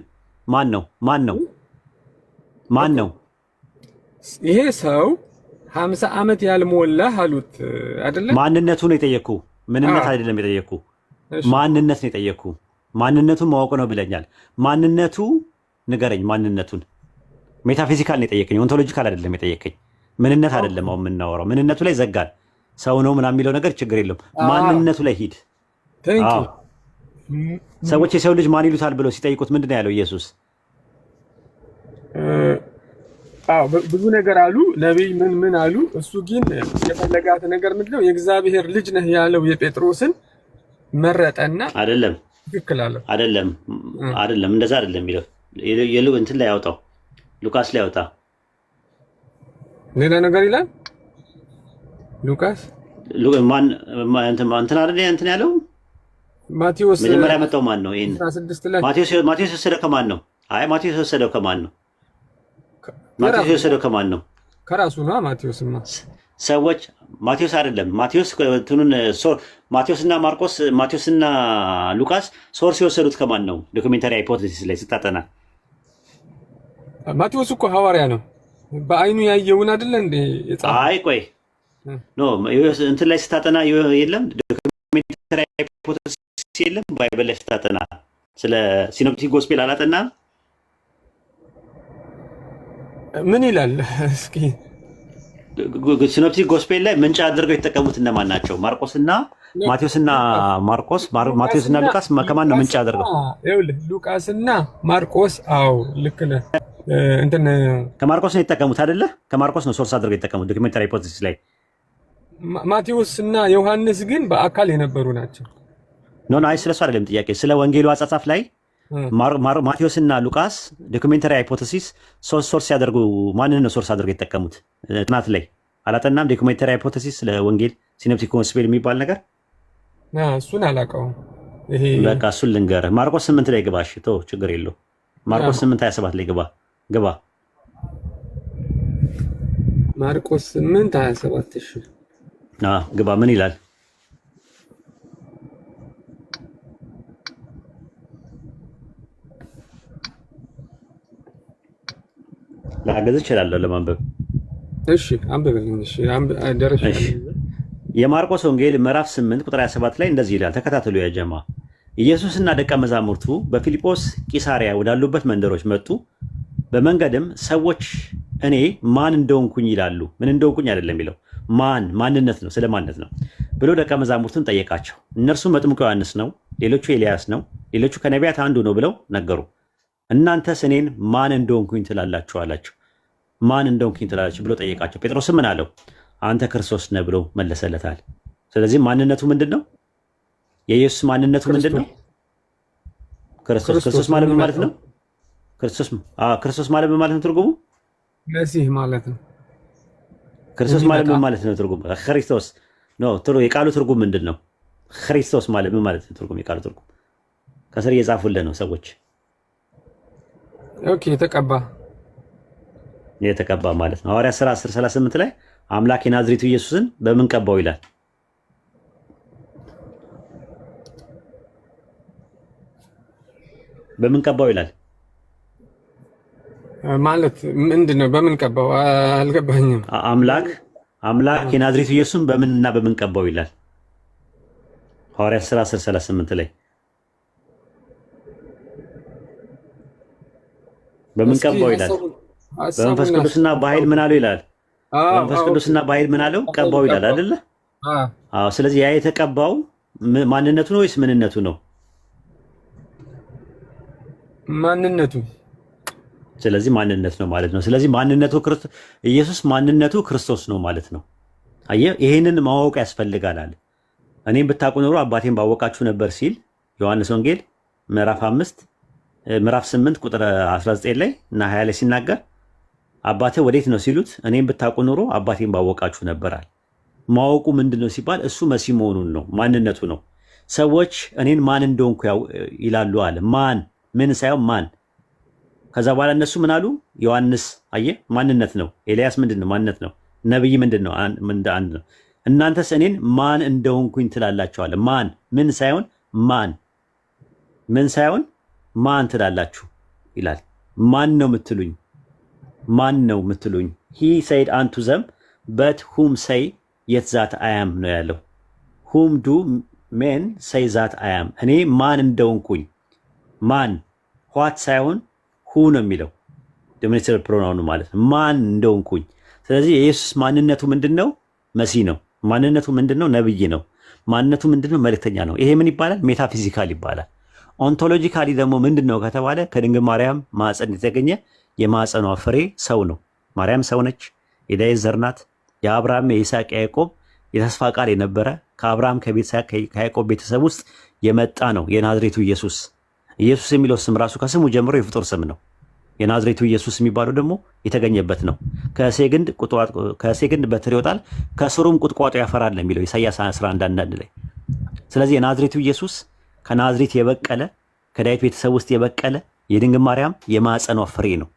ማን ነው? ይሄ ሰው 50 ዓመት ያልሞላህ አሉት አይደለ? ማንነቱ ነው የጠየኩ፣ ምንነት አይደለም የጠየኩ። ማንነት ነው የጠየኩ። ማንነቱን ማወቅ ነው ብለኛል። ማንነቱ ንገረኝ። ማንነቱን ሜታፊዚካል ነው የጠየቀኝ፣ ኦንቶሎጂካል አይደለም የጠየቀኝ። ምንነት አይደለም አሁን የምናወራው። ምንነቱ ላይ ዘጋል። ሰው ነው ምናምን የሚለው ነገር ችግር የለም። ማንነቱ ላይ ሂድ። ሰዎች የሰው ልጅ ማን ይሉታል ብለው ሲጠይቁት ምንድን ነው ያለው ኢየሱስ? ብዙ ነገር አሉ። ነቢይ ምን አሉ። እሱ ግን የፈለጋት ነገር ምንድነው? የእግዚአብሔር ልጅ ነህ ያለው የጴጥሮስን መረጠና አይደለም ትክክል አለ። አይደለም እንደዛ አይደለም የሚለው እንትን ላይ ያወጣው ሉቃስ ላይ ያወጣ ሌላ ነገር ይላል። ሉቃስ እንትን አይደል እንትን ያለው ማቴዎስ መጀመሪያ ያመጣው ማን ነው? ይሄን 16 ላይ ማቴዎስ የወሰደው ከማን ነው? ማቴዎስ የወሰደው ከማን ነው? ማቴዎስ የወሰደው ከማን ነው? ከራሱ ነው። ማቴዎስማ ሰዎች ማቴዎስ አይደለም። ማቴዎስና ማርቆስ ማቴዎስና ሉቃስ ሶርስ የወሰዱት ከማን ነው? ዶክሜንታሪ ሃይፖቴሲስ ላይ ስታጠና ማቴዎስ እኮ ሐዋርያ ነው። በአይኑ ያየውን አይደለ እንዴ የጻፈው? አይ ቆይ ኖ እንትን ላይ ስታጠና የለም ዶክሜንታሪ ሃይፖቴሲስ የለም። ባይብል ላይ ስታጠና ስለ ሲኖፕቲክ ጎስፔል አላጠና ምን ይላል እስኪ? ሲኖፕቲክ ጎስፔል ላይ ምንጭ አድርገው የተጠቀሙት እነማን ናቸው? ማርቆስና ማቴዎስና ማርቆስ ማቴዎስና ሉቃስ ከማን ነው ምንጭ አድርገው? ይኸውልህ ሉቃስና ማርቆስ። አዎ ልክ ነህ። እንትን ከማርቆስ ነው የተጠቀሙት አይደለ? ከማርቆስ ነው ሶርስ አድርገው የተጠቀሙት ዶክሜንታሪ ሃይፖቴሲስ ላይ። ማቴዎስ እና ዮሐንስ ግን በአካል የነበሩ ናቸው። አይ ስለሱ አይደለም ጥያቄ። ስለ ወንጌሉ አጻጻፍ ላይ ማቴዎስ እና ሉቃስ ዶክሜንታሪ ሃይፖቴሲስ ሶርስ ሲያደርጉ ማንን ነው ሶርስ አድርገው የተጠቀሙት? ጥናት ላይ አላጠናም? ዶክሜንታሪ ሃይፖቴሲስ ስለ ወንጌል ሲኖፕቲክ ጎስፔል የሚባል ነገር እሱን አላውቀውም። ይሄ በቃ እሱን ልንገርህ። ማርቆስ 8 ላይ ግባ። እሺ ተው፣ ችግር የለው። ማርቆስ 8:27 ላይ ግባ። ማርቆስ 8:27 እሺ ግባ። ምን ይላል? ላገዝ እችላለሁ ለማንበብ። እሺ አንብብልኝ። እሺ ደረሻለሁ። የማርቆስ ወንጌል ምዕራፍ 8 ቁጥር 27 ላይ እንደዚህ ይላል። ተከታተሉ ያ ጀማ። ኢየሱስና ደቀ መዛሙርቱ በፊልጶስ ቂሳሪያ ወዳሉበት መንደሮች መጡ። በመንገድም ሰዎች እኔ ማን እንደሆንኩኝ ይላሉ። ምን እንደሆንኩኝ አይደለም የሚለው ማንነት ነው፣ ስለ ማንነት ነው ብሎ ደቀ መዛሙርቱን ጠየቃቸው። እነርሱ መጥምቁ ዮሐንስ ነው፣ ሌሎቹ ኤልያስ ነው፣ ሌሎቹ ከነቢያት አንዱ ነው ብለው ነገሩ። እናንተስ እኔን ማን እንደሆንኩኝ ትላላችሁ አላቸው። ማን እንደሆንኩኝ ትላላችሁ ብሎ ጠየቃቸው። ጴጥሮስ ምን አለው? አንተ ክርስቶስ ነህ ብሎ መለሰለታል። ስለዚህ ማንነቱ ምንድን ነው? የኢየሱስ ማንነቱ ምንድን ነው? ክርስቶስ ማለት ምን ማለት ነው? ክርስቶስ ማለት ምን ማለት ነው? ትርጉሙ መሲህ ማለት ነው። ክርስቶስ ማለት ምን ማለት ነው? ትርጉሙ ክርስቶስ ነው። የቃሉ ትርጉም ምንድን ነው? ክርስቶስ ማለት ምን ማለት ነው? ትርጉም የቃሉ ትርጉም ከስር እየጻፉልን ነው ሰዎች። ኦኬ የተቀባ ማለት ነው። ሐዋርያት ሥራ 10:38 ላይ አምላክ የናዝሬቱ ኢየሱስን በምን ቀባው ይላል? በምን ቀባው ይላል ማለት ምንድነው? በምን ቀባው አልገባኝም። አምላክ የናዝሬቱ ኢየሱስን በምንና በምን ቀባው ይላል? ሐዋርያት ሥራ 10:38 ላይ በምን ቀባው ይላል? በመንፈስ ቅዱስና በኃይል ምን አለው ይላል? በመንፈስ ቅዱስና በኃይል ምን አለው? ቀባው ይላል አይደለ? አዎ። ስለዚህ ያ የተቀባው ማንነቱ ነው ወይስ ምንነቱ ነው? ማንነቱ። ስለዚህ ማንነት ነው ማለት ነው። ስለዚህ ማንነቱ ኢየሱስ ማንነቱ ክርስቶስ ነው ማለት ነው። አየህ፣ ይሄንን ማወቅ ያስፈልጋል አለ። እኔም ብታውቁ ኖሮ አባቴን ባወቃችሁ ነበር ሲል ዮሐንስ ወንጌል ምዕራፍ 8 ቁጥር 19 ላይ እና 20 ላይ ሲናገር አባቴ ወዴት ነው ሲሉት እኔም ብታውቁ ኖሮ አባቴን ባወቃችሁ ነበራል። ማወቁ ምንድነው ሲባል እሱ መሲህ መሆኑን ነው፣ ማንነቱ ነው። ሰዎች እኔን ማን እንደሆንኩ ይላሉ አለ። ምን ሳይሆን ማን። ከዛ በኋላ እነሱ ምን አሉ? ዮሐንስ አየህ፣ ማንነት ነው። ኤልያስ ምንድነው? ማንነት ነው። ነብይ ምንድነው? አንድ ነው። እናንተስ እኔን ማን እንደሆንኩኝ ትላላችኋል። ምን ሳይሆን ማን ትላላችሁ ይላል። ማን ነው የምትሉኝ? he said unto them but whom say yet that I am ነው ያለው። whom do men say that I am? እኔ ማን እንደሆንኩኝ what ሳይሆን who ነው የሚለው ዲሚኒቲቭ ፕሮናውን ማለት ነው። ማን እንደሆንኩኝ። ስለዚህ የኢየሱስ ማንነቱ ምንድነው? መሲህ ነው። ማንነቱ ምንድነው? ነብይ ነው። ማንነቱ ምንድነው? መልእክተኛ ነው። ይሄ ምን ይባላል? ሜታፊዚካል ይባላል። ኦንቶሎጂካሊ ደግሞ ምንድነው ከተባለ ከድንግል ማርያም ማዕፀን የተገኘ የማዕፀኗ ፍሬ ሰው ነው። ማርያም ሰው ነች። የዳዊት ዘር ናት። የአብርሃም የይስሐቅ የያዕቆብ የተስፋ ቃል የነበረ ከአብርሃም ከያዕቆብ ቤተሰብ ውስጥ የመጣ ነው የናዝሬቱ ኢየሱስ። ኢየሱስ የሚለው ስም ራሱ ከስሙ ጀምሮ የፍጡር ስም ነው። የናዝሬቱ ኢየሱስ የሚባለው ደግሞ የተገኘበት ነው። ከእሴይ ግንድ በትር ይወጣል ከስሩም ቁጥቋጦ ያፈራል ነው የሚለው ኢሳይያስ 11:1 ላይ። ስለዚህ የናዝሬቱ ኢየሱስ ከናዝሬት የበቀለ ከዳዊት ቤተሰብ ውስጥ የበቀለ የድንግል ማርያም የማዕፀኗ ፍሬ ነው።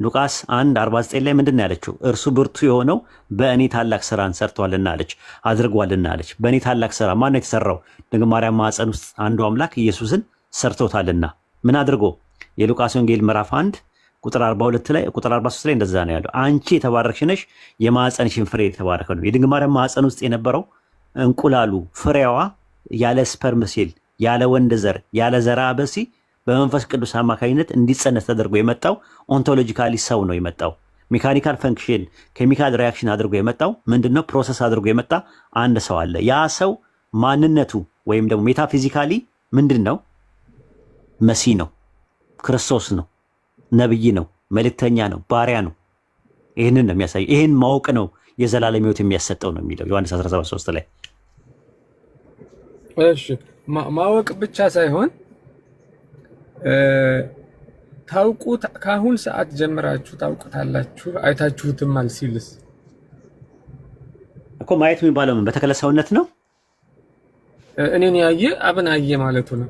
ሉቃስ 1:49 ላይ ምንድን ነው ያለችው? እርሱ ብርቱ የሆነው በእኔ ታላቅ ስራን ሰርቷልና አለች፣ አድርጓልና አለች። በእኔ ታላቅ ስራ ማን ነው የተሰራው? ድንግል ማርያም ማዕፀን ውስጥ አንዱ አምላክ ኢየሱስን ሰርቶታልና። ምን አድርጎ? የሉቃስ ወንጌል ምዕራፍ 1 ቁጥር 42 ላይ ቁጥር 43 ላይ እንደዛ ነው ያለው። አንቺ የተባረክሽ ነሽ፣ የማዕፀንሽን ፍሬ የተባረከ ነው። የድንግል ማርያም ማዕፀን ውስጥ የነበረው እንቁላሉ ፍሬዋ ያለ ስፐርም ሴል ያለ ወንድ ዘር ያለ ዘርአ ብእሲ በመንፈስ ቅዱስ አማካኝነት እንዲጸነስ ተደርጎ የመጣው ኦንቶሎጂካሊ ሰው ነው የመጣው። ሜካኒካል ፈንክሽን ኬሚካል ሪያክሽን አድርጎ የመጣው ምንድነው? ፕሮሰስ አድርጎ የመጣ አንድ ሰው አለ። ያ ሰው ማንነቱ ወይም ደግሞ ሜታፊዚካሊ ምንድነው? መሲህ ነው፣ ክርስቶስ ነው፣ ነብይ ነው፣ መልእክተኛ ነው፣ ባሪያ ነው። ይህንን ነው የሚያሳይ። ይህን ማወቅ ነው የዘላለም ሕይወት የሚያሰጠው ነው የሚለው ዮሐንስ 17:3 ላይ። እሺ ማወቅ ብቻ ሳይሆን ታውቁት ከአሁን ሰዓት ጀምራችሁ ታውቁታላችሁ አይታችሁትማል ሲልስ እኮ ማየት የሚባለው ምን በተክለ ሰውነት ነው? እኔን ያየ አብን አየ ማለቱ ነው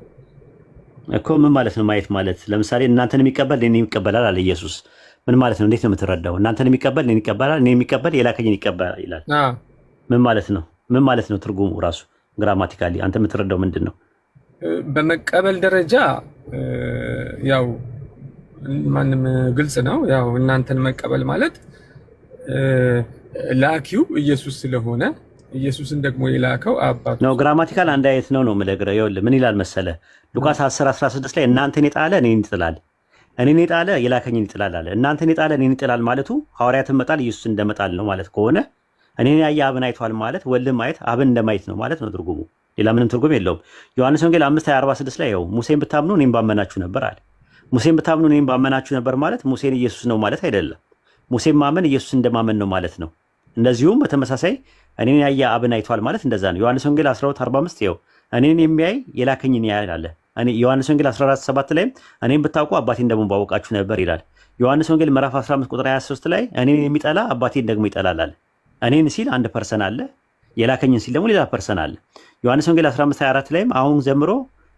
እኮ። ምን ማለት ነው ማየት ማለት? ለምሳሌ እናንተን የሚቀበል እኔን ይቀበላል አለ ኢየሱስ። ምን ማለት ነው? እንዴት ነው የምትረዳው? እናንተን የሚቀበል እኔን ይቀበላል፣ እኔን የሚቀበል የላከኝን ይቀበላል ይላል። ምን ማለት ነው? ምን ማለት ነው ትርጉሙ ራሱ ግራማቲካሊ አንተ የምትረዳው ምንድን ነው? በመቀበል ደረጃ ያው ማንም ግልጽ ነው። ያው እናንተን መቀበል ማለት ላኪው ኢየሱስ ስለሆነ ኢየሱስን ደግሞ የላከው አባቱ ነው። ግራማቲካል አንድ አይነት ነው ነው የምነግርህ። ይኸውልህ ምን ይላል መሰለ ሉቃስ 10:16 ላይ እናንተን የጣለ እኔን ይጥላል፣ እኔን የጣለ የላከኝን ይጥላል አለ። እናንተን የጣለ እኔን ይጥላል ማለቱ ሐዋርያትን መጣል ኢየሱስ እንደመጣል ነው ማለት ከሆነ እኔን ያየ አብን አይቷል ማለት ወልድን ማየት አብን እንደማየት ነው ማለት ነው ትርጉሙ። ሌላ ምንም ትርጉም የለውም። ዮሐንስ ወንጌል 5:46 ላይ ያው ሙሴን ብታምኑ እኔን ባመናችሁ ነበር አለ። ሙሴን ብታምኑ እኔን ባመናችሁ ነበር ማለት ሙሴን ኢየሱስ ነው ማለት አይደለም። ሙሴን ማመን ኢየሱስ እንደማመን ነው ማለት ነው። እንደዚሁም በተመሳሳይ እኔን ያየ አብን አይቷል ማለት እንደዛ ነው። ዮሐንስ ወንጌል 12:45 ይኸው እኔን የሚያይ የላከኝን ያያል አለ። ዮሐንስ ወንጌል 14:7 ላይም እኔን ብታውቁ አባቴን ደግሞ ባወቃችሁ ነበር ይላል። ዮሐንስ ወንጌል ምዕራፍ 15 ቁጥር 23 ላይ እኔን የሚጠላ አባቴን ደግሞ ይጠላል አለ። እኔን ሲል አንድ ፐርሰን አለ፣ የላከኝን ሲል ደግሞ ሌላ ፐርሰን አለ። ዮሐንስ ወንጌል 15:24 ላይም አሁን ጀምሮ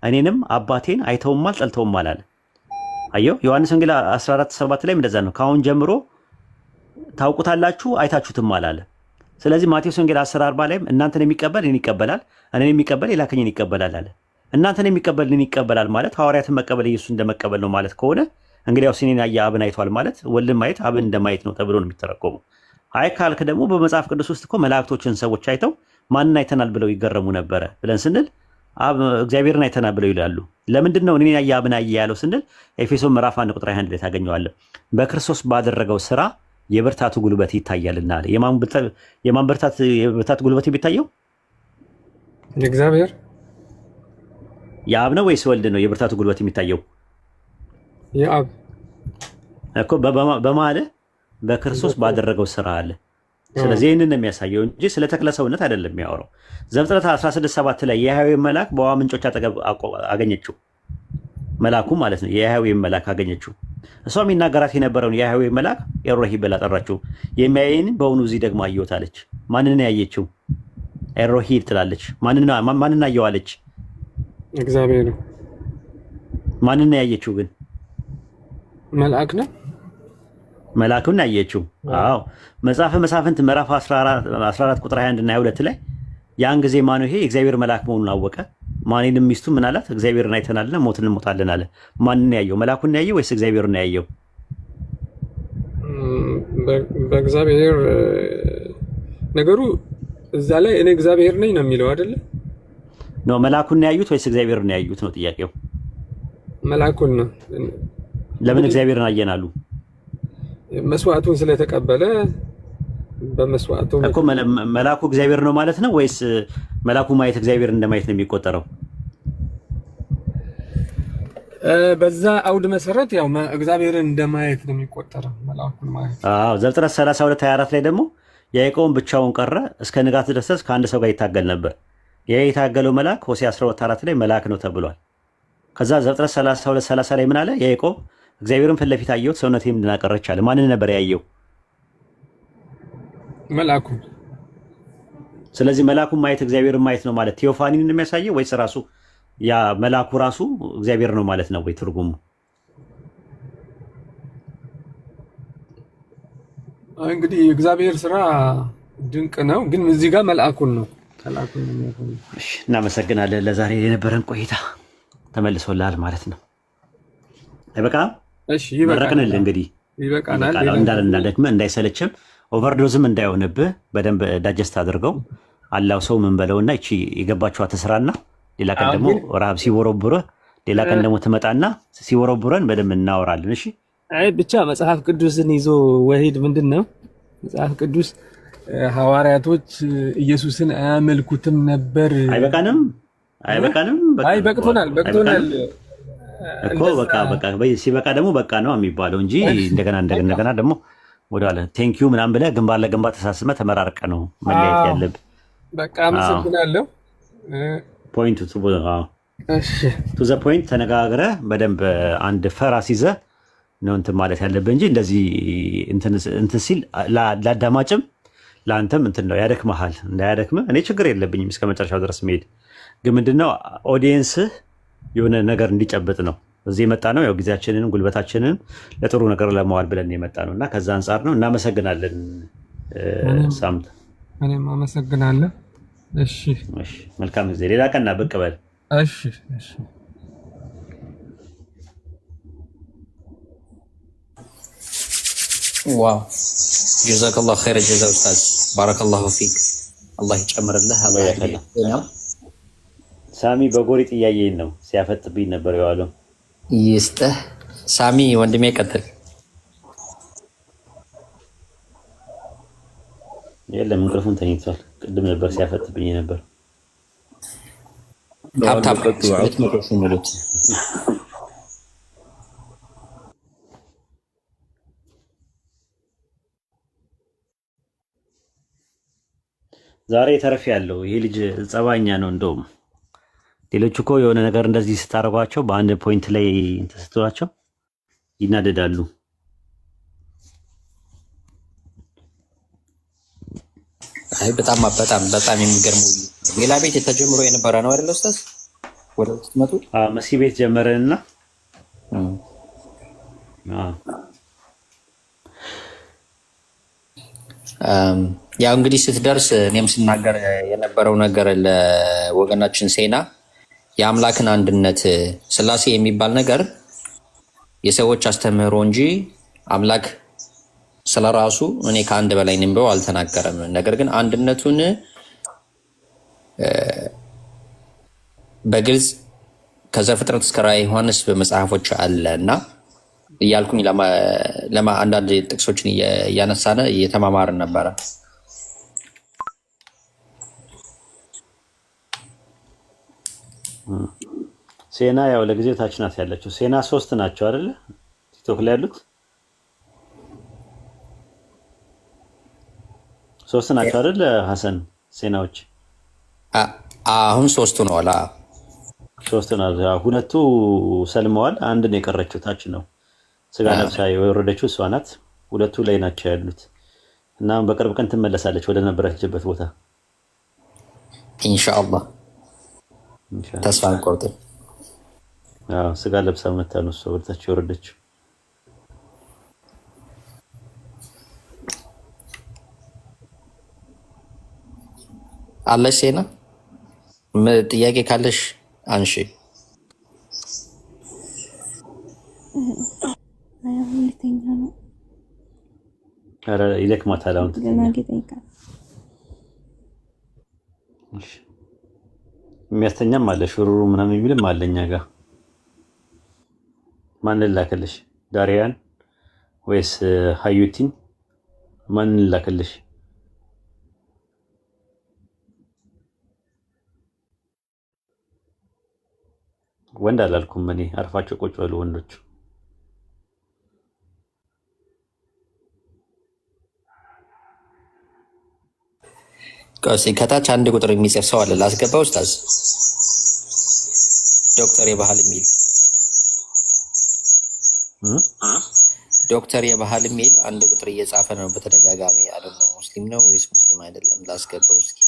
እኔንም አባቴን አይተውማል ጠልተውማል አለ። አየው ዮሐንስ ወንጌል 14:7 ላይም እንደዛ ነው። ከአሁን ጀምሮ ታውቁታላችሁ አይታችሁትማል አለ። ስለዚህ ማቴዎስ ወንጌል 10:40 ላይም እናንተን የሚቀበል እኔን ይቀበላል፣ እኔን የሚቀበል የላከኝን ይቀበላል አለ። እናንተን የሚቀበል እኔን ይቀበላል ማለት ሐዋርያትን መቀበል ኢየሱስ እንደመቀበል ነው ማለት ከሆነ እንግዲህ ያው እኔን ያየ አብን አይቷል ማለት ወልድን ማየት አብን እንደማየት ነው ተብሎ ነው የሚተረጎመው። አይ ካልክ ደግሞ በመጽሐፍ ቅዱስ ውስጥ እኮ መላእክቶችን ሰዎች አይተው ማንን አይተናል ብለው ይገረሙ ነበረ ብለን ስንል እግዚአብሔርን አይተናል ብለው ይላሉ። ለምንድን ነው እኔን ያየ አብን አየ ያለው ስንል ኤፌሶን ምዕራፍ 1 ቁጥር 21 ላይ ታገኘዋለህ። በክርስቶስ ባደረገው ስራ የብርታቱ ጉልበት ይታያልና አለ። የማን ብርታት ጉልበት የሚታየው? የእግዚአብሔር የአብ ነው ወይስ ወልድ ነው የብርታቱ ጉልበት የሚታየው? የአብ እኮ በማለ በክርስቶስ ባደረገው ስራ አለ። ስለዚህ ይህንን ነው የሚያሳየው እንጂ ስለ ተክለ ሰውነት አይደለም የሚያወራው። ዘፍጥረት 16:7 ላይ የያህዌ መልአክ በውሃ ምንጮች አጠገብ አገኘችው። መልአኩ ማለት ነው የያህዌ መልአክ አገኘችው። እሷ የሚናገራት የነበረውን የያህዌ መልአክ ኤሮሂ ብላ ጠራችው። የሚያየን በእውኑ እዚህ ደግሞ አየሁት አለች። ማንን ያየችው? ኤሮሂ ትላለች። ማንን አየዋለች? እግዚአብሔር ነው። ማንን ያየችው ግን? መልአክ ነው። መልአኩን ያየችው። አዎ መጽሐፈ መሳፍንት ምዕራፍ 14 ቁጥር 21 እና 22 ላይ ያን ጊዜ ማኑሄ የእግዚአብሔር መልአክ መሆኑን አወቀ። ማንንም ሚስቱ ምን አላት? እግዚአብሔርን አይተናልና ሞትን እንሞታለን አለ። ማንን ያየው? መልአኩን ያየው ወይስ እግዚአብሔርን ያየው? በእግዚአብሔር ነገሩ እዛ ላይ እኔ እግዚአብሔር ነኝ ነው የሚለው አይደለ? ነው መልአኩን ያዩት ወይስ እግዚአብሔርን ያዩት ነው ጥያቄው። መልአኩን ነው። ለምን እግዚአብሔርን አየናሉ? መስዋዕቱን ስለተቀበለ በመስዋዕቱ እኮ መልአኩ እግዚአብሔር ነው ማለት ነው ወይስ መልአኩ ማየት እግዚአብሔር እንደማየት ነው የሚቆጠረው? በዛ አውድ መሰረት ያው እግዚአብሔርን እንደማየት ነው የሚቆጠረው መልአኩን ማየት። አዎ ዘፍጥረት 32:24 ላይ ደግሞ ያዕቆብ ብቻውን ቀረ፣ እስከ ንጋት ድረስ ከአንድ ሰው ጋር ይታገል ነበር። ያ የታገለው መልአክ ሆሴዕ 12:4 ላይ መልአክ ነው ተብሏል። ከዛ ዘፍጥረት 32:30 ላይ ምን አለ? ያዕቆብ እግዚአብሔርን ፊት ለፊት አየሁት፣ ሰውነቴም ድና ቀረች አለ። ማንን ነበር ያየው? መልአኩን። ስለዚህ መልአኩን ማየት እግዚአብሔርን ማየት ነው ማለት ቴዎፋኒን የሚያሳየው ወይስ ራሱ ያ መልአኩ ራሱ እግዚአብሔር ነው ማለት ነው ወይ ትርጉሙ? እንግዲህ የእግዚአብሔር ስራ ድንቅ ነው፣ ግን እዚህ ጋር መልአኩን ነው። እሺ እናመሰግናለን። ለዛሬ የነበረን ቆይታ ተመልሶልሃል ማለት ነው። አይበቃም? እሺ ይበቃናል። መረቅንልህ እንግዲህ ይበቃናል። እንዳልደክምህ እንዳይሰለችም ኦቨርዶዝም እንዳይሆንብህ በደንብ ዳጀስት አድርገው አላው ሰው ምን በለውና እቺ የገባችው አትስራና ሌላ ቀን ደግሞ ረሃብ ሲወረብረ ሌላ ቀን ደግሞ ትመጣና ሲወረብረን በደንብ እናወራለን። እሺ አይ ብቻ መጽሐፍ ቅዱስን ይዞ ወሂድ ምንድን ነው? መጽሐፍ ቅዱስ ሐዋርያቶች ኢየሱስን አያመልኩትም ነበር። አይበቃንም? አይ በቅቶናል እኮ በቃ ሲበቃ ደግሞ በቃ ነው የሚባለው እንጂ እንደገና ደግሞ ወዳለ ቴንኪዩ ምናምን ብለህ ግንባር ለግንባር ተሳስመህ ተመራርቀ ነው መለያየት ያለብህ። በቃ አመሰግናለሁ። ፖይንቱ ቱ ዘ ፖይንት ተነጋግረህ በደንብ አንድ ፈራስ ይዘህ ነው እንትን ማለት ያለብህ እንጂ እንደዚህ እንትን ሲል ለአዳማጭም ለአንተም እንትን ነው ያደክመሃል። እንዳያደክምህ እኔ ችግር የለብኝም እስከ መጨረሻው ድረስ መሄድ፣ ግን ምንድነው ኦዲየንስህ የሆነ ነገር እንዲጨብጥ ነው እዚህ የመጣ ነው። ያው ጊዜያችንን ጉልበታችንን ለጥሩ ነገር ለማዋል ብለን የመጣ ነው እና ከዛ አንጻር ነው። እናመሰግናለን ሳምት። እኔም አመሰግናለሁ። እሺ መልካም ጊዜ። ሌላ ቀን ብቅ በል። እሺ ዋው ጀዛከላሁ ኸይረ ጀዛ ኡስታዝ ባረከላሁ ፊክ። አላህ ይጨምርልህ። አላህ ያከለ ሳሚ በጎሪጥ እያየኝ ነው። ሲያፈጥብኝ ነበር የዋለው። ይስጥህ ሳሚ ወንድሜ ቀጥል። የለም እንቅልፉን ተኝቷል። ቅድም ነበር ሲያፈጥብኝ ነበር። ታፕታፕ ሙሉት ዛሬ ተረፍ ያለው ይሄ ልጅ ጸባኛ ነው። እንደውም ሌሎች እኮ የሆነ ነገር እንደዚህ ስታደርጓቸው በአንድ ፖይንት ላይ ስትሏቸው ይናደዳሉ። አይ በጣም የሚገርሙ ሌላ ቤት ተጀምሮ የነበረ ነው አይደል ኡስታዝ? ወደ ውስጥ መጡ። መሲ ቤት ጀመረንና ያው እንግዲህ ስትደርስ እኔም ስናገር የነበረው ነገር ለወገናችን ሴና የአምላክን አንድነት ስላሴ የሚባል ነገር የሰዎች አስተምህሮ እንጂ አምላክ ስለራሱ እኔ ከአንድ በላይ ነኝ ብሎ አልተናገረም። ነገር ግን አንድነቱን በግልጽ ከዘፍጥረት እስከ ራዕየ ዮሐንስ በመጽሐፎች አለ እና እያልኩኝ አንዳንድ ጥቅሶችን እያነሳነ እየተማማርን ነበረ። ሴና ያው ለጊዜው ታች ናት ያለችው። ሴና 3 ናቸው አይደለ? ቲክቶክ ላይ ያሉት 3 ናቸው አይደለ? ሐሰን ሴናዎች አሁን 3 ነው አላ 3 ናቸው። ሁለቱ ሰልመዋል። አንድ ነው የቀረችው ታች ነው ስጋ ለብሳ የወረደችው እሷ ናት። ሁለቱ ላይ ናቸው ያሉት እና በቅርብ ቀን ትመለሳለች ወደ ነበረችበት ቦታ ኢንሻአላህ። ተስፋ አንቆርጥም። ስጋ ለብሳ መታ ነው እሷ ወደታች የወረደችው። አለሽ ሴና ጥያቄ ካለሽ አንሺ። ኧረ ይደክማታል አሁን የሚያስተኛም አለ ሹሩሩ ምናምን የሚልም አለ እኛ ጋር። ማንን ላክልሽ? ዳሪያን ወይስ ሀዩቲን? ማንን ላክልሽ? ወንድ አላልኩም እኔ። አርፋቸው ቁጭ በሉ ወንዶች። ከታች አንድ ቁጥር የሚጽፍ ሰው አለ። ላስገባ ኡስታዝ? ዶክተር የባህል የሚል ዶክተር የባህል የሚል አንድ ቁጥር እየጻፈ ነው በተደጋጋሚ። አይደል ነው ሙስሊም ነው ወይስ ሙስሊም አይደለም? ላስገባው እስኪ።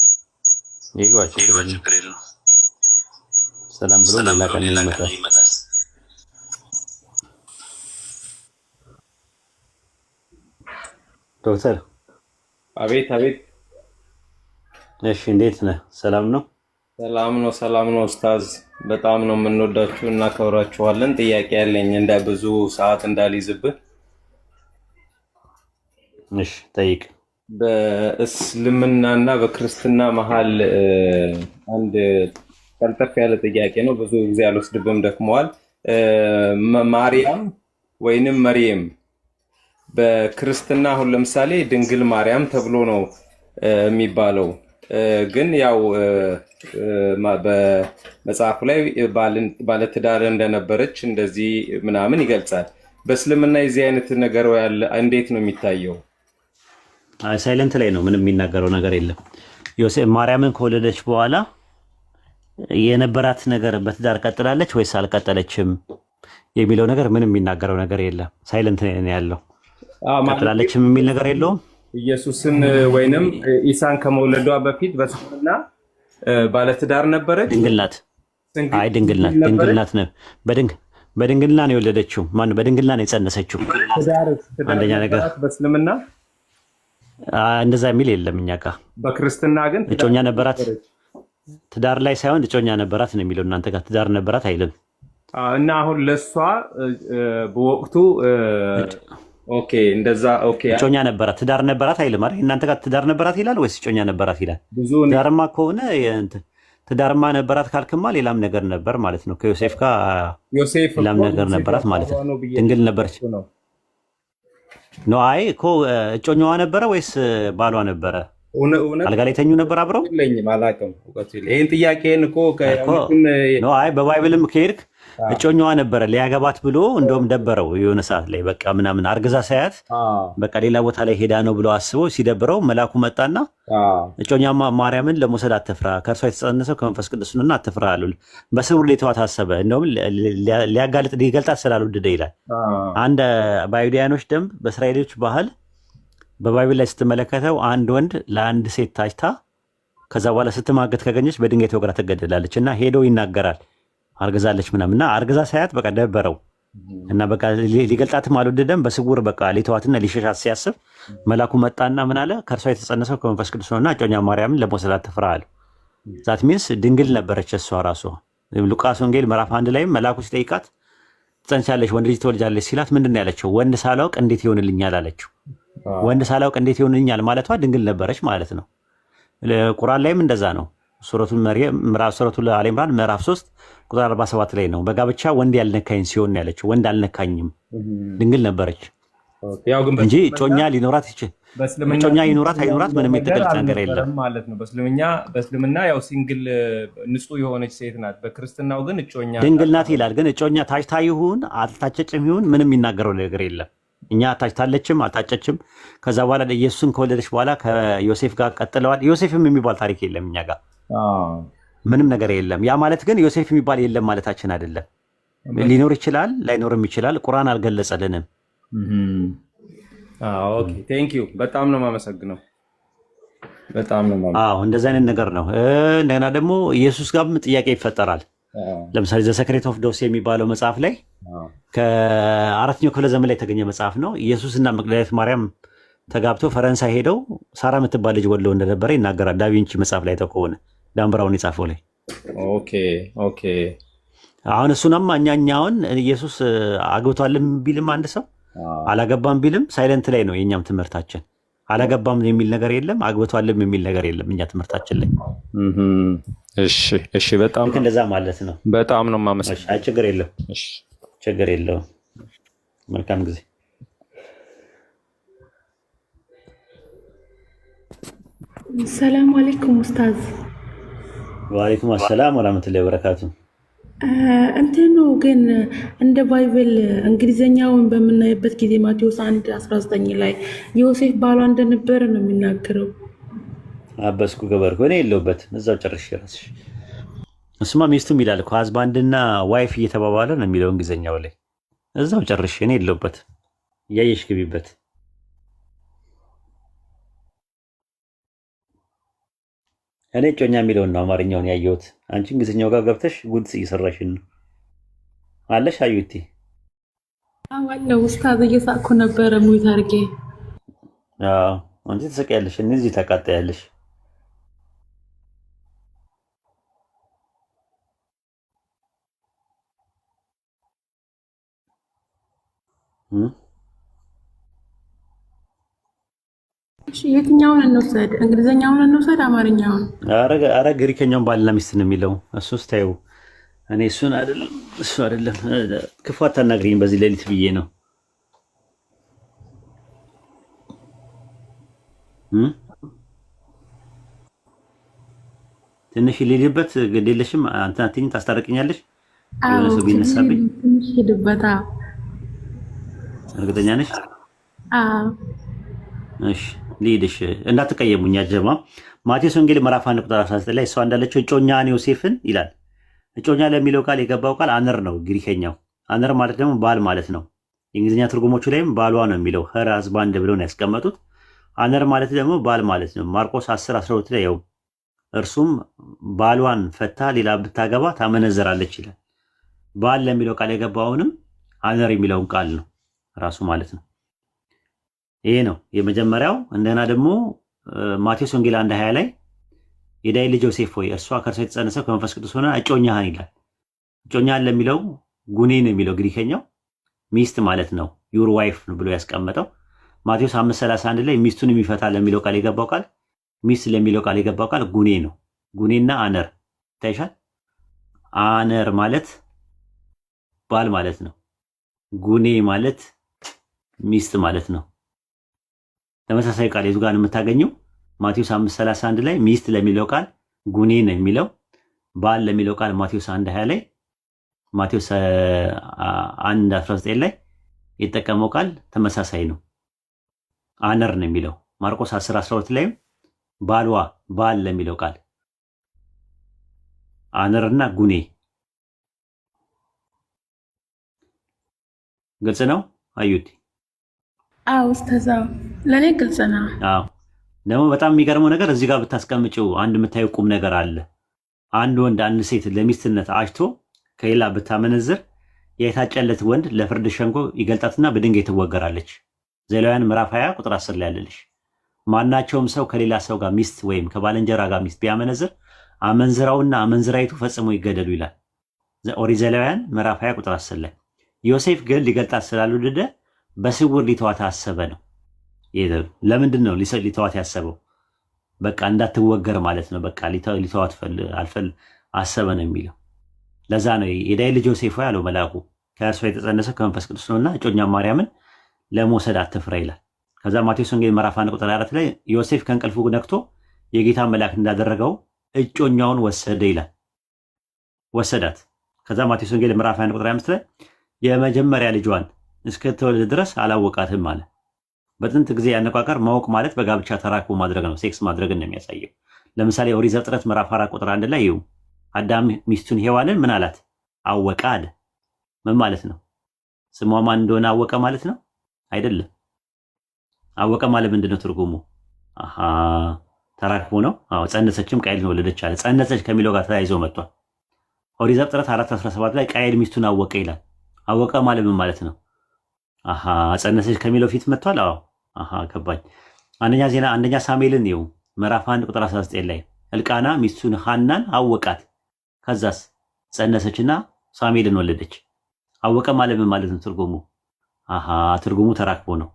ይጓችሁ ችግር የለውም። ሰላም ብሎ ሌላ ቀን ይመጣል። ዶክተር አቤት አቤት። እሺ እንዴት ነህ? ሰላም ነው? ሰላም ነው ኡስታዝ። በጣም ነው የምንወዳችሁ እና እናከብራችኋለን። ጥያቄ ያለኝ እንደ ብዙ ሰዓት እንዳልይዝብህ። እሺ ጠይቅ። በእስልምናና በክርስትና መሀል አንድ ቀልጠፍ ያለ ጥያቄ ነው። ብዙ ጊዜ አልወስድብም፣ ደክመዋል። ማርያም ወይንም መርየም በክርስትና አሁን ለምሳሌ ድንግል ማርያም ተብሎ ነው የሚባለው፣ ግን ያው በመጽሐፉ ላይ ባለትዳር እንደነበረች እንደዚህ ምናምን ይገልጻል። በእስልምና የዚህ አይነት ነገር ያለ እንዴት ነው የሚታየው? ሳይለንት ላይ ነው፣ ምንም የሚናገረው ነገር የለም። ዮሴፍ ማርያምን ከወለደች በኋላ የነበራት ነገር በትዳር ቀጥላለች ወይስ አልቀጠለችም የሚለው ነገር ምንም የሚናገረው ነገር የለም። ሳይለንት ነው ያለው። ቀጥላለችም የሚል ነገር የለውም። ኢየሱስን ወይንም ኢሳን ከመውለዷ በፊት በእስልምና ባለትዳር ነበረች? ድንግል ናት። አይ ድንግል ናት። ድንግል ናት ነው በድንግልና ነው የወለደችው። ማነው በድንግልና ነው የጸነሰችው። አንደኛ ነገር በእስልምና እንደዛ የሚል የለም እኛ ጋር። በክርስትና ግን እጮኛ ነበራት። ትዳር ላይ ሳይሆን እጮኛ ነበራት ነው የሚለው። እናንተ ጋር ትዳር ነበራት አይልም። እና አሁን ለሷ በወቅቱ ኦኬ እንደዛ ኦኬ እጮኛ ነበራት፣ ትዳር ነበራት አይልም አይደል? እናንተ ጋር ትዳር ነበራት ይላል ወይስ እጮኛ ነበራት ይላል? ትዳርማ ከሆነ ትዳርማ ነበራት ካልክማ ሌላም ነገር ነበር ማለት ነው። ከዮሴፍ ጋር ሌላም ነገር ነበራት ማለት ነው። ድንግል ነበረች ነው። አይ እኮ እጮኛዋ ነበረ ወይስ ባሏ ነበረ? አልጋ ላይ ተኙ ነበር አብረው? ይህን ጥያቄን እኮ ነው። አይ በባይብልም ከሄድክ እጮኛዋ ነበረ ሊያገባት ብሎ እንደውም ደበረው የሆነ ሰዓት ላይ በቃ ምናምን አርግዛ ሳያት በቃ ሌላ ቦታ ላይ ሄዳ ነው ብሎ አስቦ ሲደብረው መልአኩ መጣና እጮኛማ ማርያምን ለመውሰድ አትፍራ፣ ከእርሷ የተጸነሰው ከመንፈስ ቅዱስ ነውና አትፍራ አሉ። በስውር ሊተዋት አሰበ። እንደውም ሊያጋልጥ ሊገልጣት ስላልወደደ ይላል። አንድ በአይሁዳውያኖች ደንብ በእስራኤሎች ባህል በባይብል ላይ ስትመለከተው አንድ ወንድ ለአንድ ሴት ታጭታ ከዛ በኋላ ስትማገት ከገኘች በድንጋይ ተወግራ ትገደላለች እና ሄዶ ይናገራል አርግዛለች ምናምንና አርግዛ ሳያት በቃ ደበረው እና በቃ ሊገልጣትም አልወደደም። በስውር በቃ ሊተዋትና ሊሸሻት ሲያስብ መልአኩ መጣና ምን አለ? ከእርሷ የተጸነሰው ከመንፈስ ቅዱስ ነውና እጮኛ ማርያምን ለመውሰድ አትፍራ አለ። ዛት ሚንስ ድንግል ነበረች እሷ ራሷ። ሉቃስ ወንጌል ምዕራፍ 1 ላይ መልአኩ ሲጠይቃት ትጸንሻለሽ፣ ወንድ ልጅ ትወልጃለሽ ሲላት ምንድን ነው ያለችው? ወንድ ሳላውቅ እንዴት ይሆንልኛል አለችው። ወንድ ሳላውቅ እንዴት ይሆንልኛል ማለቷ ድንግል ነበረች ማለት ነው። ቁርአን ላይም እንደዛ ነው። ሱረቱል መርየም ሱረቱል አሊ ኢምራን ምዕራፍ 3 ቁጥር 47 ላይ ነው። በጋብቻ ወንድ ያልነካኝ ሲሆን ያለችው። ወንድ አልነካኝም ድንግል ነበረች እንጂ እጮኛ ሊኖራት ይችላል። እጮኛ ይኖራት አይኖራት ምንም የተገለጸ ነገር የለም ማለት ነው። በእስልምና ያው ሲንግል ንጹህ የሆነች ሴት ናት። በክርስትናው ግን እጮኛ ድንግል ናት ይላል። ግን እጮኛ ታጭታ ይሁን አልታጨጭም ይሁን ምንም የሚናገረው ነገር የለም። እኛ ታጭታለችም አልታጨችም። ከዛ በኋላ ኢየሱስን ከወለደች በኋላ ከዮሴፍ ጋር ቀጥለዋል። ዮሴፍም የሚባል ታሪክ የለም እኛ ጋር ምንም ነገር የለም። ያ ማለት ግን ዮሴፍ የሚባል የለም ማለታችን አይደለም። ሊኖር ይችላል ላይኖርም ይችላል። ቁርአን አልገለጸልንም። ኦኬ ቴንክ ዩ በጣም ነው የማመሰግነው። እንደዚህ አይነት ነገር ነው። እንደገና ደግሞ ኢየሱስ ጋርም ጥያቄ ይፈጠራል። ለምሳሌ ዘ ሰክሬት ኦፍ ዶስ የሚባለው መጽሐፍ ላይ ከ4ኛው ክፍለ ዘመን ላይ የተገኘ መጽሐፍ ነው። ኢየሱስና መግደላዊት ማርያም ተጋብተው ፈረንሳይ ሄደው ሳራ የምትባል ልጅ ወልደው እንደነበረ ይናገራል። ዳቪንቺ መጽሐፍ ላይ ከሆነ ዳን ብራውን የጻፈው ላይ ኦኬ አሁን እሱናማ እኛውን ኢየሱስ አግብቷልም ቢልም አንድ ሰው አላገባም ቢልም ሳይለንት ላይ ነው የኛም ትምህርታችን። አላገባም የሚል ነገር የለም፣ አግብቷልም የሚል ነገር የለም እኛ ትምህርታችን ላይ። እሺ በጣም እንደዛ ማለት ነው። በጣም ነው የማመሰግነው። አይ ችግር የለም ችግር የለውም። መልካም ጊዜ። ሰላም አለይኩም ኡስታዝ። ወአለይኩም አሰላም ወራህመቱላሂ ወበረካቱ። እንትኑ ግን እንደ ባይብል እንግሊዘኛውን በምናይበት ጊዜ ማቴዎስ 1:19 ላይ ዮሴፍ ባሏ እንደነበረ ነው የሚናገረው። አበስኩ ገበርኩ እኔ የለሁበትም እዛው ጨርሼ እራስሽ። እሱማ ሚስቱም ይላል እኮ ሀዝባንድና ዋይፍ እየተባባለ ነው የሚለው እንግሊዘኛው ላይ። እዛው ጨርሼ እኔ የለሁበትም። እያየሽ ግቢበት። እኔ እጮኛ የሚለውን ነው አማርኛውን ያየሁት። አንቺ እንግሊዝኛው ጋር ገብተሽ ጉድ እየሰራሽን ነው አለሽ። አዩቲ ዋናው ኡስታዝ እየሳቅኩ ነበረ ሙይት አድርጌ። አንቺ ትስቂያለሽ፣ እነዚህ ተቃጣያለሽ። የትኛውን እንውሰድ? እንግሊዘኛውን እንውሰድ? አማርኛውን? አረ ግሪከኛውን ባልና ሚስት ነው የሚለው እሱ ስታዩ። እኔ እሱ አይደለም ክፉ አታናግሪኝ በዚህ ሌሊት ብዬ ነው። ትንሽ ሊልበት ግድ የለሽም አንተ አትይኝ ታስታርቅኛለሽ። የሆነ ሰው ቢነሳብኝ ትንሽ ሄድበታ። እርግጠኛ ነሽ? እሺ ሊድሽ እንዳትቀየሙኝ ያጀማ። ማቴዎስ ወንጌል ምዕራፍ 1 ቁጥር 19 ላይ እሷ እንዳለችው እጮኛን ዮሴፍን ይላል። እጮኛ ለሚለው ቃል የገባው ቃል አነር ነው ግሪከኛው። አነር ማለት ደግሞ ባል ማለት ነው። የእንግሊዝኛ ትርጉሞቹ ላይም ባሏ ነው የሚለው ሄር ሃዝባንድ ብለው ነው ያስቀመጡት። አነር ማለት ደግሞ ባል ማለት ነው። ማርቆስ 10:12 ላይ ያው እርሱም ባሏን ፈታ ሌላ ብታገባ ታመነዘራለች ይላል። ባል ለሚለው ቃል የገባውንም አነር የሚለውን ቃል ነው ራሱ ማለት ነው። ይሄ ነው የመጀመሪያው። እንደና ደግሞ ማቴዎስ ወንጌል 1:20 ላይ የዳዊት ልጅ ዮሴፍ ሆይ እርሷ ከእርሷ የተጸነሰው ከመንፈስ ቅዱስ ሆነ እጮኛህን ይላል። እጮኛህን ለሚለው ጉኔ ነው የሚለው ግሪከኛው ሚስት ማለት ነው። ዩር ዋይፍ ብሎ ያስቀመጠው። ማቴዎስ 5:31 ላይ ሚስቱን የሚፈታ ለሚለው ቃል የገባው ቃል ሚስት ለሚለው ቃል የገባው ቃል ጉኔ ነው። ጉኔና አነር ታይሻል። አነር ማለት ባል ማለት ነው። ጉኔ ማለት ሚስት ማለት ነው። ተመሳሳይ ቃል የቱ ጋር ነው የምታገኘው? ማቴዎስ 5:31 ላይ ሚስት ለሚለው ቃል ጉኔ ነው የሚለው። ባል ለሚለው ቃል ማቴዎስ 1:20 ላይ ማቴዎስ 1:19 ላይ የተጠቀመው ቃል ተመሳሳይ ነው። አነር ነው የሚለው። ማርቆስ 10:12 ላይም ባልዋ ባል ለሚለው ቃል አነርና ጉኔ። ግልጽ ነው አዩት? አዎ ኡስታዝ፣ ለኔ ግልጽ ነው። አዎ ደግሞ በጣም የሚገርመው ነገር እዚህ ጋር ብታስቀምጪው አንድ የምታየው ቁም ነገር አለ። አንድ ወንድ አንድ ሴት ለሚስትነት አጭቶ ከሌላ ብታመነዝር የታጨለት ወንድ ለፍርድ ሸንጎ ይገልጣትና በድንጋይ ትወገራለች። ዘሌዋውያን ምዕራፍ 20 ቁጥር 10 ላይ ያለልሽ። ማናቸውም ሰው ከሌላ ሰው ጋር ሚስት ወይም ከባልንጀራ ጋር ሚስት ቢያመነዝር አመንዝራውና አመንዝራይቱ ፈጽሞ ይገደሉ ይላል ኦሪት ዘሌዋውያን ምዕራፍ 20 ቁጥር 10 ላይ። ዮሴፍ ግን ሊገልጣት ስላልወደደ በስውር ሊተዋት አሰበ ነው። ለምንድን ነው ሊተዋት ያሰበው? በቃ እንዳትወገር ማለት ነው። በቃ ሊተዋት አሰበ ነው የሚለው። ለዛ ነው የዳዊት ልጅ ዮሴፍ ያለው መልአኩ ከእርሷ የተጸነሰው ከመንፈስ ቅዱስ ነውና እጮኛ ማርያምን ለመውሰድ አትፍራ ይላል። ከዛ ማቴዎስ ወንጌል ምዕራፍ 1 ቁጥር 4 ላይ ዮሴፍ ከእንቅልፉ ነቅቶ የጌታ መልአክ እንዳደረገው እጮኛውን ወሰደ ይላል። ወሰዳት። ከዛ ማቴዎስ ወንጌል ምዕራፍ 1 ቁጥር 5 ላይ የመጀመሪያ ልጇን እስክትወልድ ድረስ አላወቃትም አለ። በጥንት ጊዜ ያነቋቀር ማወቅ ማለት በጋብቻ ተራክቦ ማድረግ ነው፣ ሴክስ ማድረግን ነው የሚያሳየው። ለምሳሌ ኦሪት ዘፍጥረት ምዕራፍ 4 ቁጥር 1 ላይ ይኸው አዳም ሚስቱን ሔዋንን ምን አላት? አወቀ አለ። ምን ማለት ነው? ስሟ ማን እንደሆነ አወቀ ማለት ነው? አይደለም። አወቀ ማለት ምንድነው ትርጉሙ? ተራክቦ ነው። አዎ ጸነሰችም ቃየልን ወለደች አለ። ጸነሰች ከሚለው ጋር ተያይዞ መጥቷል። ኦሪት ዘፍጥረት 4:17 ላይ ቃየል ሚስቱን አወቀ ይላል። አወቀ ማለት ምን ማለት ነው? ጸነሰች ከሚለው ፊት መጥቷል። አዎ ገባኝ። አንደኛ ሳሙኤልን ይኸው ምዕራፍ 1 ቁጥር 19 ላይ እልቃና ሚስቱን ሐናን አወቃት፣ ከዛስ ጸነሰችና ሳሙኤልን ወለደች። አወቀ ማለት ምን ማለት ነው ትርጉሙ? ትርጉሙ ተራክቦ ነው።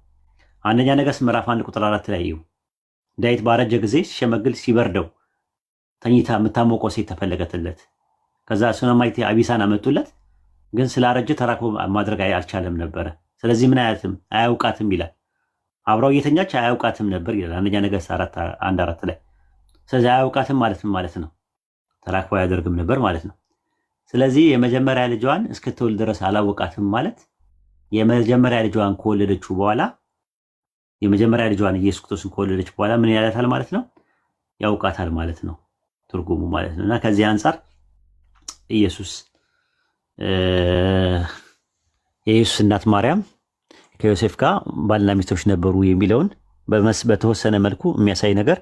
አንደኛ ነገሥት ምዕራፍ 1 ቁጥር 4 ላይ ይኸው ዳዊት ባረጀ ጊዜ ሲሸመግል ሲበርደው ተኝታ የምታሞቀው ሴት ተፈለገትለት። ከዛ ሱነማይት አቢሳን አመጡለት። ግን ስላረጀ ተራክቦ ማድረግ አልቻለም ነበረ። ስለዚህ ምን አያውቃትም ይላል። አብራው እየተኛች አያውቃትም ነበር ይላል አንደኛ ነገሥት 1:4 ላይ። ስለዚህ አያውቃትም ማለት ነው ተራክቦ አያደርግም ነበር ማለት ነው። ስለዚህ የመጀመሪያ ልጇን እስክትወልድ ድረስ አላወቃትም ማለት የመጀመሪያ ልጇን ከወለደችው በኋላ የመጀመሪያ ልጇን ኢየሱስ ክርስቶስን ከወለደች በኋላ ምን ያላታል ማለት ነው? ያውቃታል ማለት ነው ትርጉሙ ማለት ነው። እና ከዚህ አንፃር ኢየሱስ የኢየሱስ እናት ማርያም ከዮሴፍ ጋር ባልና ሚስቶች ነበሩ የሚለውን በተወሰነ መልኩ የሚያሳይ ነገር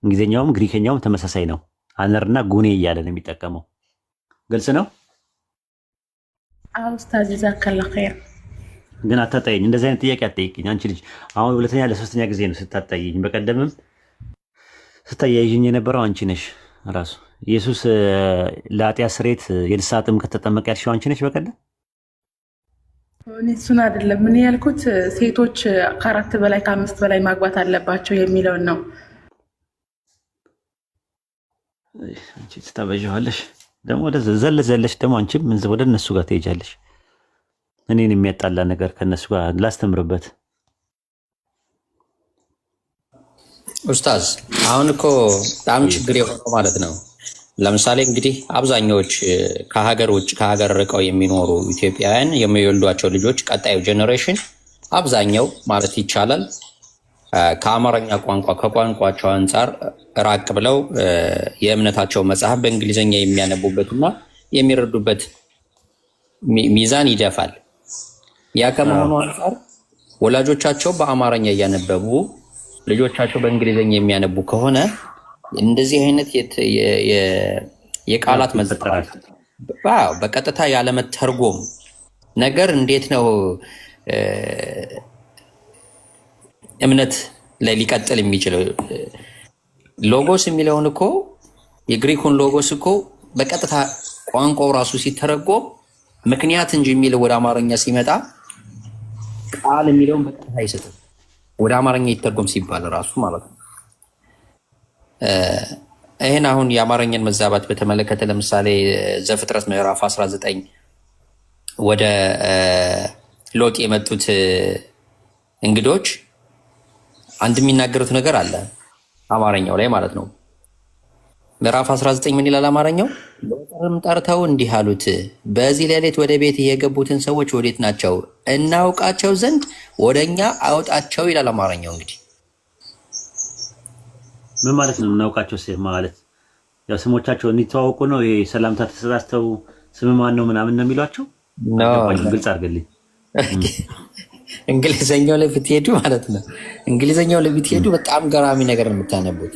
እንግሊዝኛውም ግሪከኛውም ተመሳሳይ ነው። አነርና ጉኔ እያለ ነው የሚጠቀመው። ግልጽ ነው። ኡስታዝ ጀዛከላ ኸይር። ግን አታጣይኝ፣ እንደዚህ አይነት ጥያቄ አትጠይቅኝ አንቺ ልጅ። አሁን ሁለተኛ ለሶስተኛ ጊዜ ነው ስታጣይኝ። በቀደምም ስታያይኝ የነበረው አንቺ ነሽ ራሱ። ኢየሱስ ለኃጢአት ስርየት የንስሐ ጥምቀት ተጠመቀ ያልሽው አንቺ ነሽ በቀደም። እሱን አይደለም ምን ያልኩት፣ ሴቶች ከ4 በላይ ከ5 በላይ ማግባት አለባቸው የሚለውን ነው። አንቺ ትታበዣዋለሽ ደግሞ ወደ ዘለሽ ደግሞ አንቺም ወደ እነሱ ጋር ትሄጃለሽ። እኔን የሚያጣላ ነገር ከእነሱ ጋር ላስተምርበት። ኡስታዝ አሁን እኮ በጣም ችግር የሆነው ማለት ነው። ለምሳሌ እንግዲህ አብዛኛዎች ከሀገር ውጭ ከሀገር ርቀው የሚኖሩ ኢትዮጵያውያን የሚወልዷቸው ልጆች ቀጣዩ ጄኔሬሽን አብዛኛው ማለት ይቻላል ከአማርኛ ቋንቋ ከቋንቋቸው አንጻር ራቅ ብለው የእምነታቸው መጽሐፍ በእንግሊዝኛ የሚያነቡበትና የሚረዱበት ሚዛን ይደፋል። ያ ከመሆኑ አንጻር ወላጆቻቸው በአማርኛ እያነበቡ ልጆቻቸው በእንግሊዝኛ የሚያነቡ ከሆነ እንደዚህ አይነት የቃላት መዘጠራል በቀጥታ ያለመተርጎም ነገር እንዴት ነው እምነት ላይ ሊቀጥል የሚችለው? ሎጎስ የሚለውን እኮ የግሪኩን ሎጎስ እኮ በቀጥታ ቋንቋው ራሱ ሲተረጎም ምክንያት እንጂ የሚለው ወደ አማርኛ ሲመጣ ቃል የሚለውን በቀጥታ አይሰጥም። ወደ አማርኛ ይተርጎም ሲባል ራሱ ማለት ነው። ይህን አሁን የአማርኛን መዛባት በተመለከተ ለምሳሌ ዘፍጥረት ምዕራፍ 19 ወደ ሎጥ የመጡት እንግዶች አንድ የሚናገሩት ነገር አለ አማርኛው ላይ ማለት ነው። ምዕራፍ 19 ምን ይላል አማርኛው? ሎጥንም ጠርተው እንዲህ አሉት፣ በዚህ ሌሊት ወደ ቤት የገቡትን ሰዎች ወዴት ናቸው? እናውቃቸው ዘንድ ወደ እኛ አውጣቸው ይላል አማርኛው። እንግዲህ ምን ማለት ነው? እናውቃቸው ማለት ያው ስሞቻቸው እንዲተዋወቁ ነው። ይሄ ሰላምታ ተሰጣስተው ስም ማን ነው ምናምን ነው የሚሏቸው? ግልጽ አድርግልኝ። እንግሊዘኛው ላይ ብትሄዱ ማለት ነው። እንግሊዘኛው ላይ ብትሄዱ በጣም ገራሚ ነገር ነው የምታነቡት።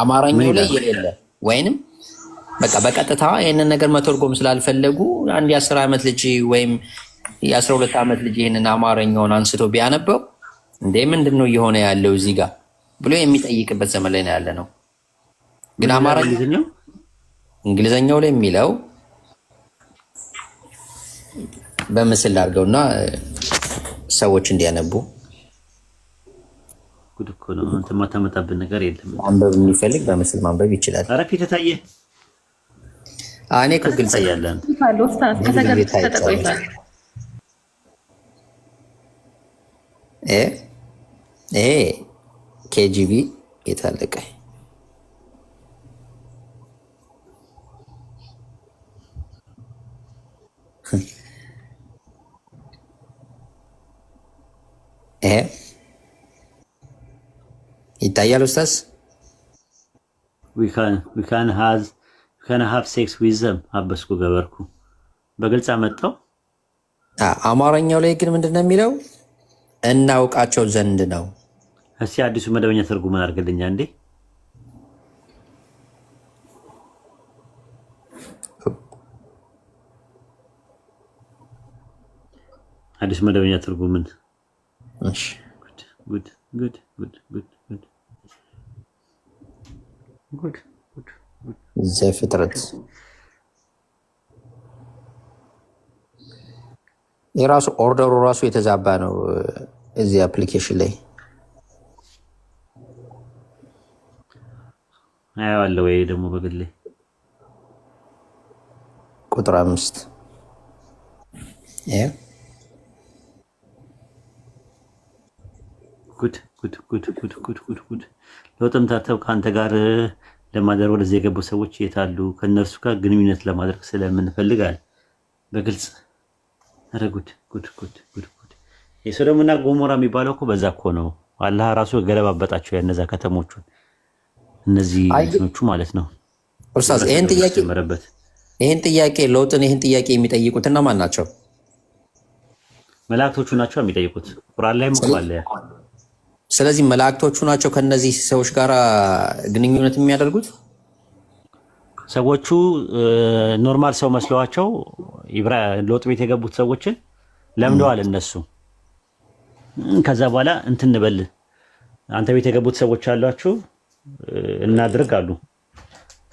አማርኛው ላይ የሌለ ወይንም በቃ በቀጥታ ይህንን ነገር መተርጎም ስላልፈለጉ አንድ የ10 ዓመት ልጅ ወይም የ12 ዓመት ልጅ ይህንን አማርኛውን አንስቶ ቢያነበው እንዴ ምንድን ነው እየሆነ ያለው እዚህ ጋር ብሎ የሚጠይቅበት ዘመን ላይ ነው ያለ ነው። ግን አማርኛው እንግሊዘኛው ላይ የሚለው በምስል አድርገውና ሰዎች እንዲያነቡ ጉድ እኮ ነው። አንተ ማታመጣብን ነገር የለም። ማንበብ የሚፈልግ በምስል ማንበብ ይችላል። ኧረ ፊት ታየ። እኔ እኮ ግልጽ ያለን ኬጂቢ የታለቀ ይታያል ኡስታዝ? we can have sex with them አበስኩ ገበርኩ በግልጽ አመጣው። አማርኛው ላይ ግን ምንድነው የሚለው? እናውቃቸው ዘንድ ነው። እስቲ አዲሱ መደበኛ ትርጉም አድርግልኛ እንዴ። አዲሱ መደበኛ ትርጉምን እሺ ጉድ ዘፍጥረት የራሱ ኦርደሩ ራሱ የተዛባ ነው እዚህ አፕሊኬሽን ላይ አያዋለሁ። ወይ ደግሞ በግሌ ቁጥር 5 ጉድ ለውጥም ታተው ከአንተ ጋር ለማደር ወደዚህ የገቡ ሰዎች የታሉ? ከእነርሱ ጋር ግንኙነት ለማድረግ ስለምንፈልግ አለ በግልጽ። ኧረ ጉድ የሶዶምና ጎሞራ የሚባለው እኮ በዛ እኮ ነው። አላህ ራሱ ገለባበጣቸው ያነዛ ከተሞቹን እነዚህ እንትኖቹ ማለት ነው። ኡስታዝ ይሄን ጥያቄ ለውጥን ይሄን ጥያቄ የሚጠይቁት እና ማን ናቸው? መላእክቶቹ ናቸው የሚጠይቁት። ቁርአን ላይ ሙቀባለ። ስለዚህ መላእክቶቹ ናቸው ከነዚህ ሰዎች ጋር ግንኙነት የሚያደርጉት። ሰዎቹ ኖርማል ሰው መስለዋቸው ሎጥ ቤት የገቡት ሰዎችን ለምደዋል እነሱ። ከዛ በኋላ እንትን እንበል አንተ ቤት የገቡት ሰዎች አሏችሁ እናድርግ አሉ።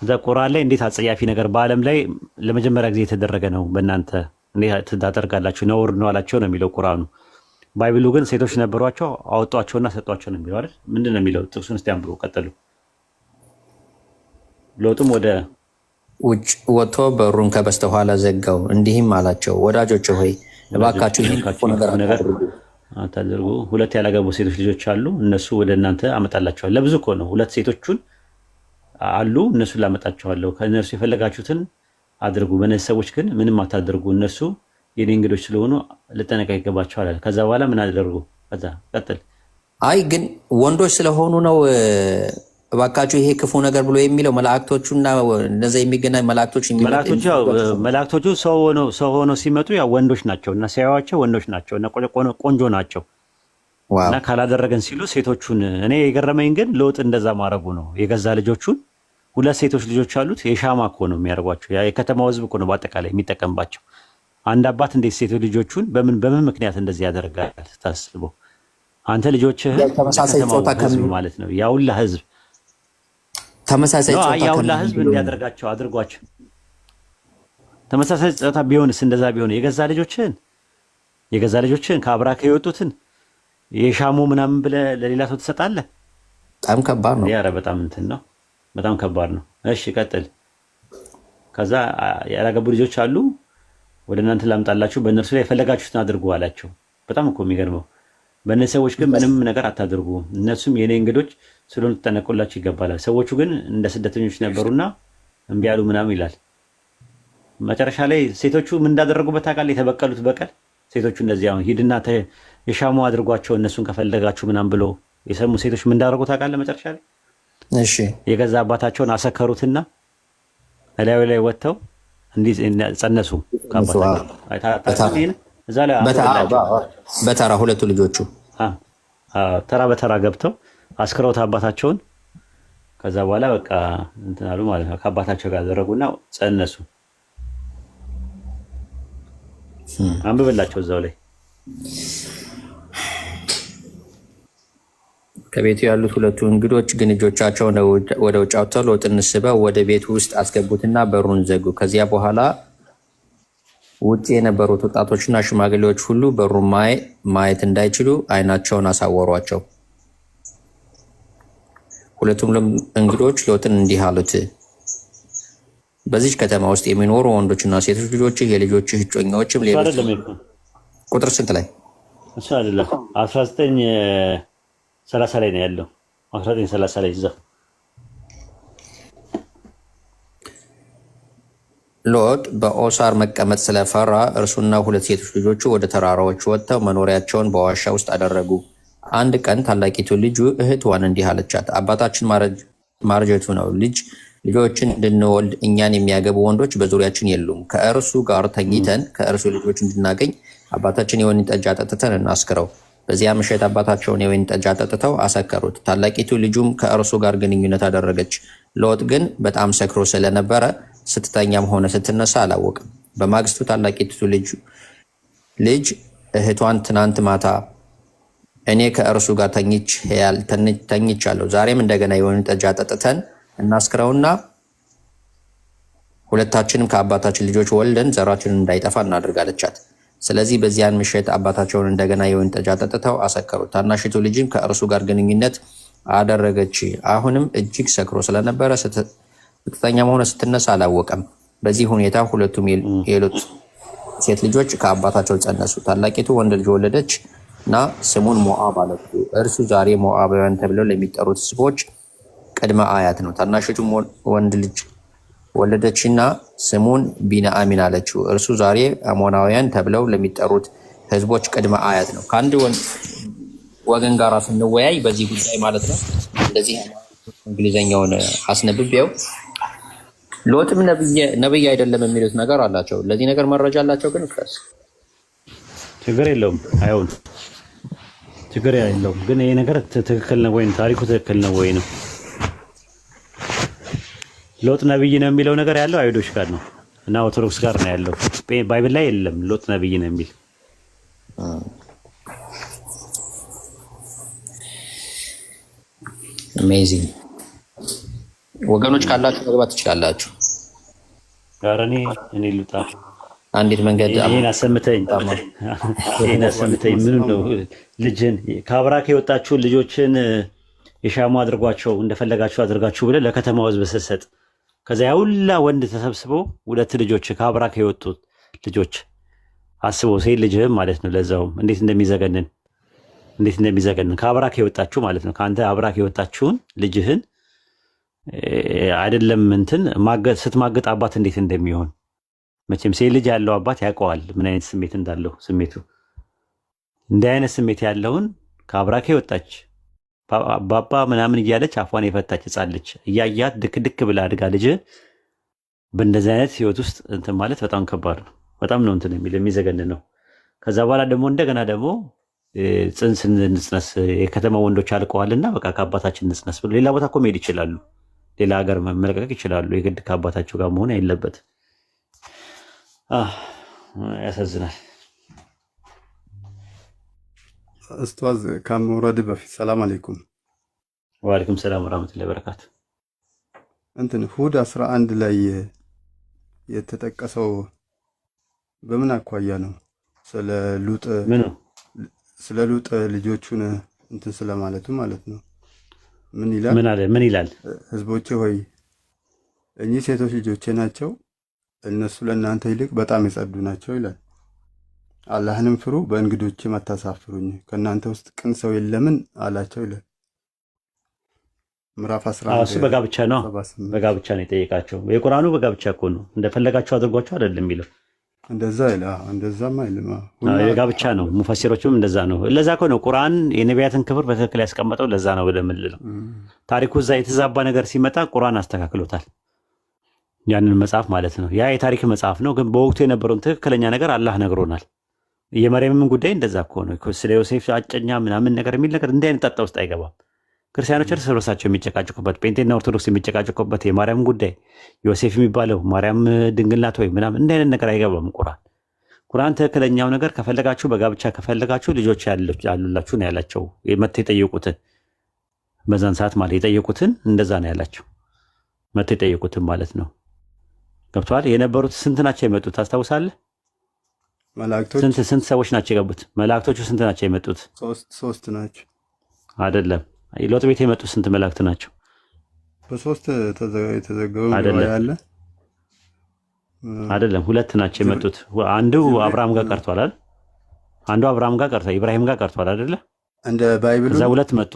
እዛ ቁርአን ላይ እንዴት አጸያፊ ነገር በዓለም ላይ ለመጀመሪያ ጊዜ የተደረገ ነው በእናንተ እንዴት ታደርጋላችሁ ነውር ነው አላቸው ነው የሚለው ቁርአኑ። ባይብሉ ግን ሴቶች ነበሯቸው አወጧቸውና ሰጧቸው ነው የሚለው አይደል? ምንድን ነው የሚለው? ጥቅሱን እስቲ አንብሩ ቀጥሉ። ሎጥም ወደ ውጭ ወጥቶ በሩን ከበስተኋላ ዘጋው፣ እንዲህም አላቸው ወዳጆች ሆይ እባካችሁ ነገር አታድርጉ። ሁለት ያላገቡ ሴቶች ልጆች አሉ፣ እነሱ ወደ እናንተ አመጣላችኋለሁ። ለብዙ እኮ ነው። ሁለት ሴቶቹን አሉ፣ እነሱን ላመጣችኋለሁ። ከእነርሱ የፈለጋችሁትን አድርጉ። በእነዚህ ሰዎች ግን ምንም አታድርጉ፣ እነሱ የኔ እንግዶች ስለሆኑ ልጠነቀቅ ይገባቸዋል አለ። ከዛ በኋላ ምን አደረጉ? ከዛ ቀጥል። አይ ግን ወንዶች ስለሆኑ ነው እባካችሁ ይሄ ክፉ ነገር ብሎ የሚለው መላእክቶቹና እነዛ የሚገናኝ መላእክቶቹ ሰው ሆነው ሲመጡ ያው ወንዶች ናቸው እና ሲያዩዋቸው ወንዶች ናቸው እና ቆንጆ ናቸው እና ካላደረገን ሲሉ ሴቶቹን እኔ የገረመኝ ግን ሎጥ እንደዛ ማድረጉ ነው። የገዛ ልጆቹን 2 ሴቶች ልጆች አሉት። የሻማ እኮ ነው የሚያደርጓቸው። የከተማው ህዝብ እኮ ነው በአጠቃላይ የሚጠቀምባቸው። አንድ አባት እንዴት ሴቶች ልጆቹን በምን ምክንያት እንደዚህ ያደርጋል? ታስበው አንተ ልጆችህ ተመሳሳይ ጾታ ማለት ነው ያውላ ህዝብ ተመሳሳይ ጾታ ያውላ ህዝብ እንዲያደርጋቸው አድርጓቸው። ተመሳሳይ ጾታ ቢሆንስ እንደዛ ቢሆን የገዛ ልጆችህን ከአብራክ የወጡትን የሻሙ ምናምን ብለህ ለሌላ ሰው ትሰጣለህ? በጣም ከባድ ነው። ኧረ በጣም እንትን ነው፣ በጣም ከባድ ነው። እሺ ቀጥል። ከዛ ያላገቡ ልጆች አሉ፣ ወደ እናንተ ላምጣላችሁ፣ በእነርሱ ላይ የፈለጋችሁትን አድርጉ አላቸው። በጣም እኮ የሚገርመው በእነዚህ ሰዎች ግን ምንም ነገር አታድርጉ፣ እነሱም የኔ እንግዶች ስለሆኑ ትጠነቁላችሁ ይገባላል። ሰዎቹ ግን እንደ ስደተኞች ነበሩና እምቢ አሉ ምናምን ይላል። መጨረሻ ላይ ሴቶቹ ምን እንዳደረጉበት ታውቃለህ? የተበቀሉት በቀል ሴቶቹ እንደዚህ አሁን ሂድና የሻሙ አድርጓቸው እነሱን ከፈለጋችሁ ምናምን ብሎ የሰሙ ሴቶች ምን እንዳደረጉ ታውቃለህ? መጨረሻ ላይ እሺ የገዛ አባታቸውን አሰከሩትና እላዩ ላይ ወጥተው እንዲህ ጸነሱ። እዛ ላይ በተራ ሁለቱ ልጆቹ ተራ በተራ ገብተው አስክረውት አባታቸውን። ከዛ በኋላ በቃ እንትን አሉ ማለት ነው። ከአባታቸው ጋር አደረጉና ጸነሱ። አንብብላቸው እዛው ላይ ከቤቱ ያሉት ሁለቱ እንግዶች ግን እጆቻቸውን ወደ ውጭ አውጥተው ሎጥን ስበው ወደ ቤቱ ውስጥ አስገቡትና በሩን ዘጉ። ከዚያ በኋላ ውጭ የነበሩት ወጣቶችና ሽማግሌዎች ሁሉ በሩን ማየት እንዳይችሉ ዓይናቸውን አሳወሯቸው። ሁለቱም እንግዶች ሎጥን እንዲህ አሉት፣ በዚች ከተማ ውስጥ የሚኖሩ ወንዶችና ሴቶች ልጆችህ፣ የልጆችህ እጮኛዎችም ሌሎች። ቁጥር ስንት ላይ? እሱ አይደለም 1930 ላይ ነው ያለው። 1930 ላይ እዛ ሎጥ በኦሳር መቀመጥ ስለፈራ እርሱና 2 ሴቶች ልጆቹ ወደ ተራራዎች ወጥተው መኖሪያቸውን በዋሻ ውስጥ አደረጉ። አንድ ቀን ታላቂቱ ልጁ እህትዋን እንዲህ አለቻት፣ አባታችን ማርጀቱ ነው። ልጆችን እንድንወልድ እኛን የሚያገቡ ወንዶች በዙሪያችን የሉም። ከእርሱ ጋር ተኝተን ከእርሱ ልጆች እንድናገኝ አባታችን የወይን ጠጅ አጠጥተን እናስክረው። በዚያ ምሽት አባታቸውን የወይን ጠጅ አጠጥተው አሰከሩት። ታላቂቱ ልጁም ከእርሱ ጋር ግንኙነት አደረገች። ሎጥ ግን በጣም ሰክሮ ስለነበረ ስትተኛም ሆነ ስትነሳ አላወቅም። በማግስቱ ታላቂቱ ልጅ እህቷን ትናንት ማታ እኔ ከእርሱ ጋር ተኝቻለሁ፣ ዛሬም እንደገና የወይን ጠጅ አጠጥተን እናስክረውና ሁለታችንም ከአባታችን ልጆች ወልደን ዘራችንን እንዳይጠፋ እናድርግ አለቻት። ስለዚህ በዚያን ምሽት አባታቸውን እንደገና የወይን ጠጅ አጠጥተው አሰከሩት። ታናሽቱ ልጅም ከእርሱ ጋር ግንኙነት አደረገች። አሁንም እጅግ ሰክሮ ስለነበረ ስትተኛም ሆነ ስትነሳ አላወቀም። በዚህ ሁኔታ ሁለቱም የሎጥ ሴት ልጆች ከአባታቸው ጸነሱ። ታላቂቱ ወንድ ልጅ ወለደች እና ስሙን ሞዓብ አለችው። እርሱ ዛሬ ሞዓባውያን ተብለው ለሚጠሩት ሕዝቦች ቅድመ አያት ነው። ታናሽቱም ወንድ ልጅ ወለደችና ስሙን ቢንያሚን አለችው። እርሱ ዛሬ አሞናውያን ተብለው ለሚጠሩት ሕዝቦች ቅድመ አያት ነው። ከአንድ ወገን ጋር ስንወያይ በዚህ ጉዳይ ማለት ነው እንደዚህ እንግሊዘኛውን አስነብቤው ሎጥም ነብይ አይደለም የሚሉት ነገር አላቸው። ለዚህ ነገር መረጃ አላቸው። ግን ፍረስ ችግር የለውም አይሆን ችግር የለውም። ግን ይሄ ነገር ትክክል ነው ወይ? ታሪኩ ትክክል ነው ወይ ነው? ሎጥ ነብይ ነው የሚለው ነገር ያለው አይሁዶች ጋር ነው እና ኦርቶዶክስ ጋር ነው ያለው። ባይብል ላይ የለም ሎጥ ነብይ ነው የሚል። አሜዚንግ ወገኖች ካላችሁ መግባት ትችላላችሁ። ጋር እኔ ልውጣ። አንዲት መንገድ ይሄን አሰምተኝ ምን ነው ልጅን ከአብራክ የወጣችሁን ልጆችን የሻሙ አድርጓቸው እንደፈለጋችሁ አድርጋችሁ ብለህ ለከተማው ሕዝብ ስትሰጥ ከዛ ያውላ ወንድ ተሰብስበው 2 ልጆች ከአብራክ የወጡት ልጆች አስበው፣ ሴት ልጅህም ማለት ነው። ለዛውም እንዴት እንደሚዘገንን ከአብራክ የወጣችሁ ማለት ነው። ከአንተ አብራክ የወጣችሁን ልጅህን አይደለም እንትን ስትማግጥ አባት እንዴት እንደሚሆን መቼም ሴት ልጅ ያለው አባት ያውቀዋል ምን አይነት ስሜት እንዳለው። ስሜቱ እንዲህ አይነት ስሜት ያለውን ከአብራክ የወጣች ባባ ምናምን እያለች አፏን የፈታች ሕፃን ልጅ እያያት ድክ ብላ አድጋ ልጅ በእንደዚህ አይነት ህይወት ውስጥ እንትን ማለት በጣም ከባድ ነው። በጣም ነው እንትን የሚዘገን ነው። ከዛ በኋላ ደግሞ እንደገና ደግሞ ጽንስ እንጽነስ የከተማ ወንዶች አልቀዋልና በቃ ከአባታችን እንጽነስ ብሎ ሌላ ቦታ እኮ መሄድ ይችላሉ። ሌላ ሀገር መመለቀቅ ይችላሉ። የግድ ከአባታቸው ጋር መሆን የለበትም። ያሳዝናል። ኡስታዝ ከመውረድ በፊት ሰላም አለይኩም። ወአለይኩም ሰላም ወራህመቱላሂ ወበረካቱ። እንትን ሁድ 11 ላይ የተጠቀሰው በምን አኳያ ነው? ስለ ሉጥ ልጆቹን እንትን ስለማለቱ ማለት ነው። ምን ይላል? ምን ይላል? ህዝቦቼ ሆይ እኚህ ሴቶች ልጆቼ ናቸው፣ እነሱ ለእናንተ ይልቅ በጣም የጸዱ ናቸው ይላል። አላህንም ፍሩ፣ በእንግዶችም አታሳፍሩኝ፣ ከእናንተ ውስጥ ቅን ሰው የለምን አላቸው ይላል። ምዕራፍ 11 እሱ በጋብቻ ነው የጠየቃቸው። የቁርአኑ በጋብቻ እኮ ነው። እንደፈለጋቸው አድርጓቸው አይደለም የሚለው። እንደዛማ አይልም። የጋብቻ ነው። ሙፈሲሮችም እንደዛ ነው። ለዛ እኮ ነው ቁርአን የነቢያትን ክብር በትክክል ያስቀመጠው። ለዛ ነው ወደምንለው ታሪኩ እዛ የተዛባ ነገር ሲመጣ ቁርአን አስተካክሎታል። ያንን መጽሐፍ ማለት ነው። ያ የታሪክ መጽሐፍ ነው፣ ግን በወቅቱ የነበረውን ትክክለኛ ነገር አላህ ነግሮናል። የመርየምን ጉዳይ እንደዛ እኮ ነው። ስለ ዮሴፍ አጨኛ ምናምን ነገር የሚል ነገር እንዲህ አይነት ጣጣ ውስጥ አይገባም። ክርስቲያኖች እርስ በርሳቸው የሚጨቃጭቁበት፣ ጴንጤና ኦርቶዶክስ የሚጨቃጭቁበት የማርያም ጉዳይ ዮሴፍ የሚባለው ማርያም ድንግል ናት ወይ ምናምን እንዲህ አይነት ነገር አይገባም። ቁርአን ትክክለኛው ነገር ከፈለጋችሁ በጋብቻ ከፈለጋችሁ ልጆች ያሉላችሁ ነው ያላቸው። መጥተው የጠየቁትን በዛን ሰዓት ማለት የጠየቁትን እንደዛ ነው ያላቸው። መጥተው የጠየቁትን ማለት ነው። ገብቶሃል? የነበሩት ስንት ናቸው የመጡት ታስታውሳለህ? መላእክቶች ስንት ሰዎች ናቸው የገቡት? መላእክቶቹ ስንት ናቸው የመጡት? ሶስት ናቸው። አይደለም። ሎጥ ቤት የመጡት ስንት መላእክት ናቸው? በሶስት የተዘገበ ያለ አይደለም። ሁለት ናቸው የመጡት። አንዱ አብርሃም ጋር ቀርቷል አይደል? አንዱ አብርሃም ጋር ቀርቷል፣ ኢብራሂም ጋር ቀርቷል አይደለ? እንደ ባይብሉ እዛ ሁለት መጡ።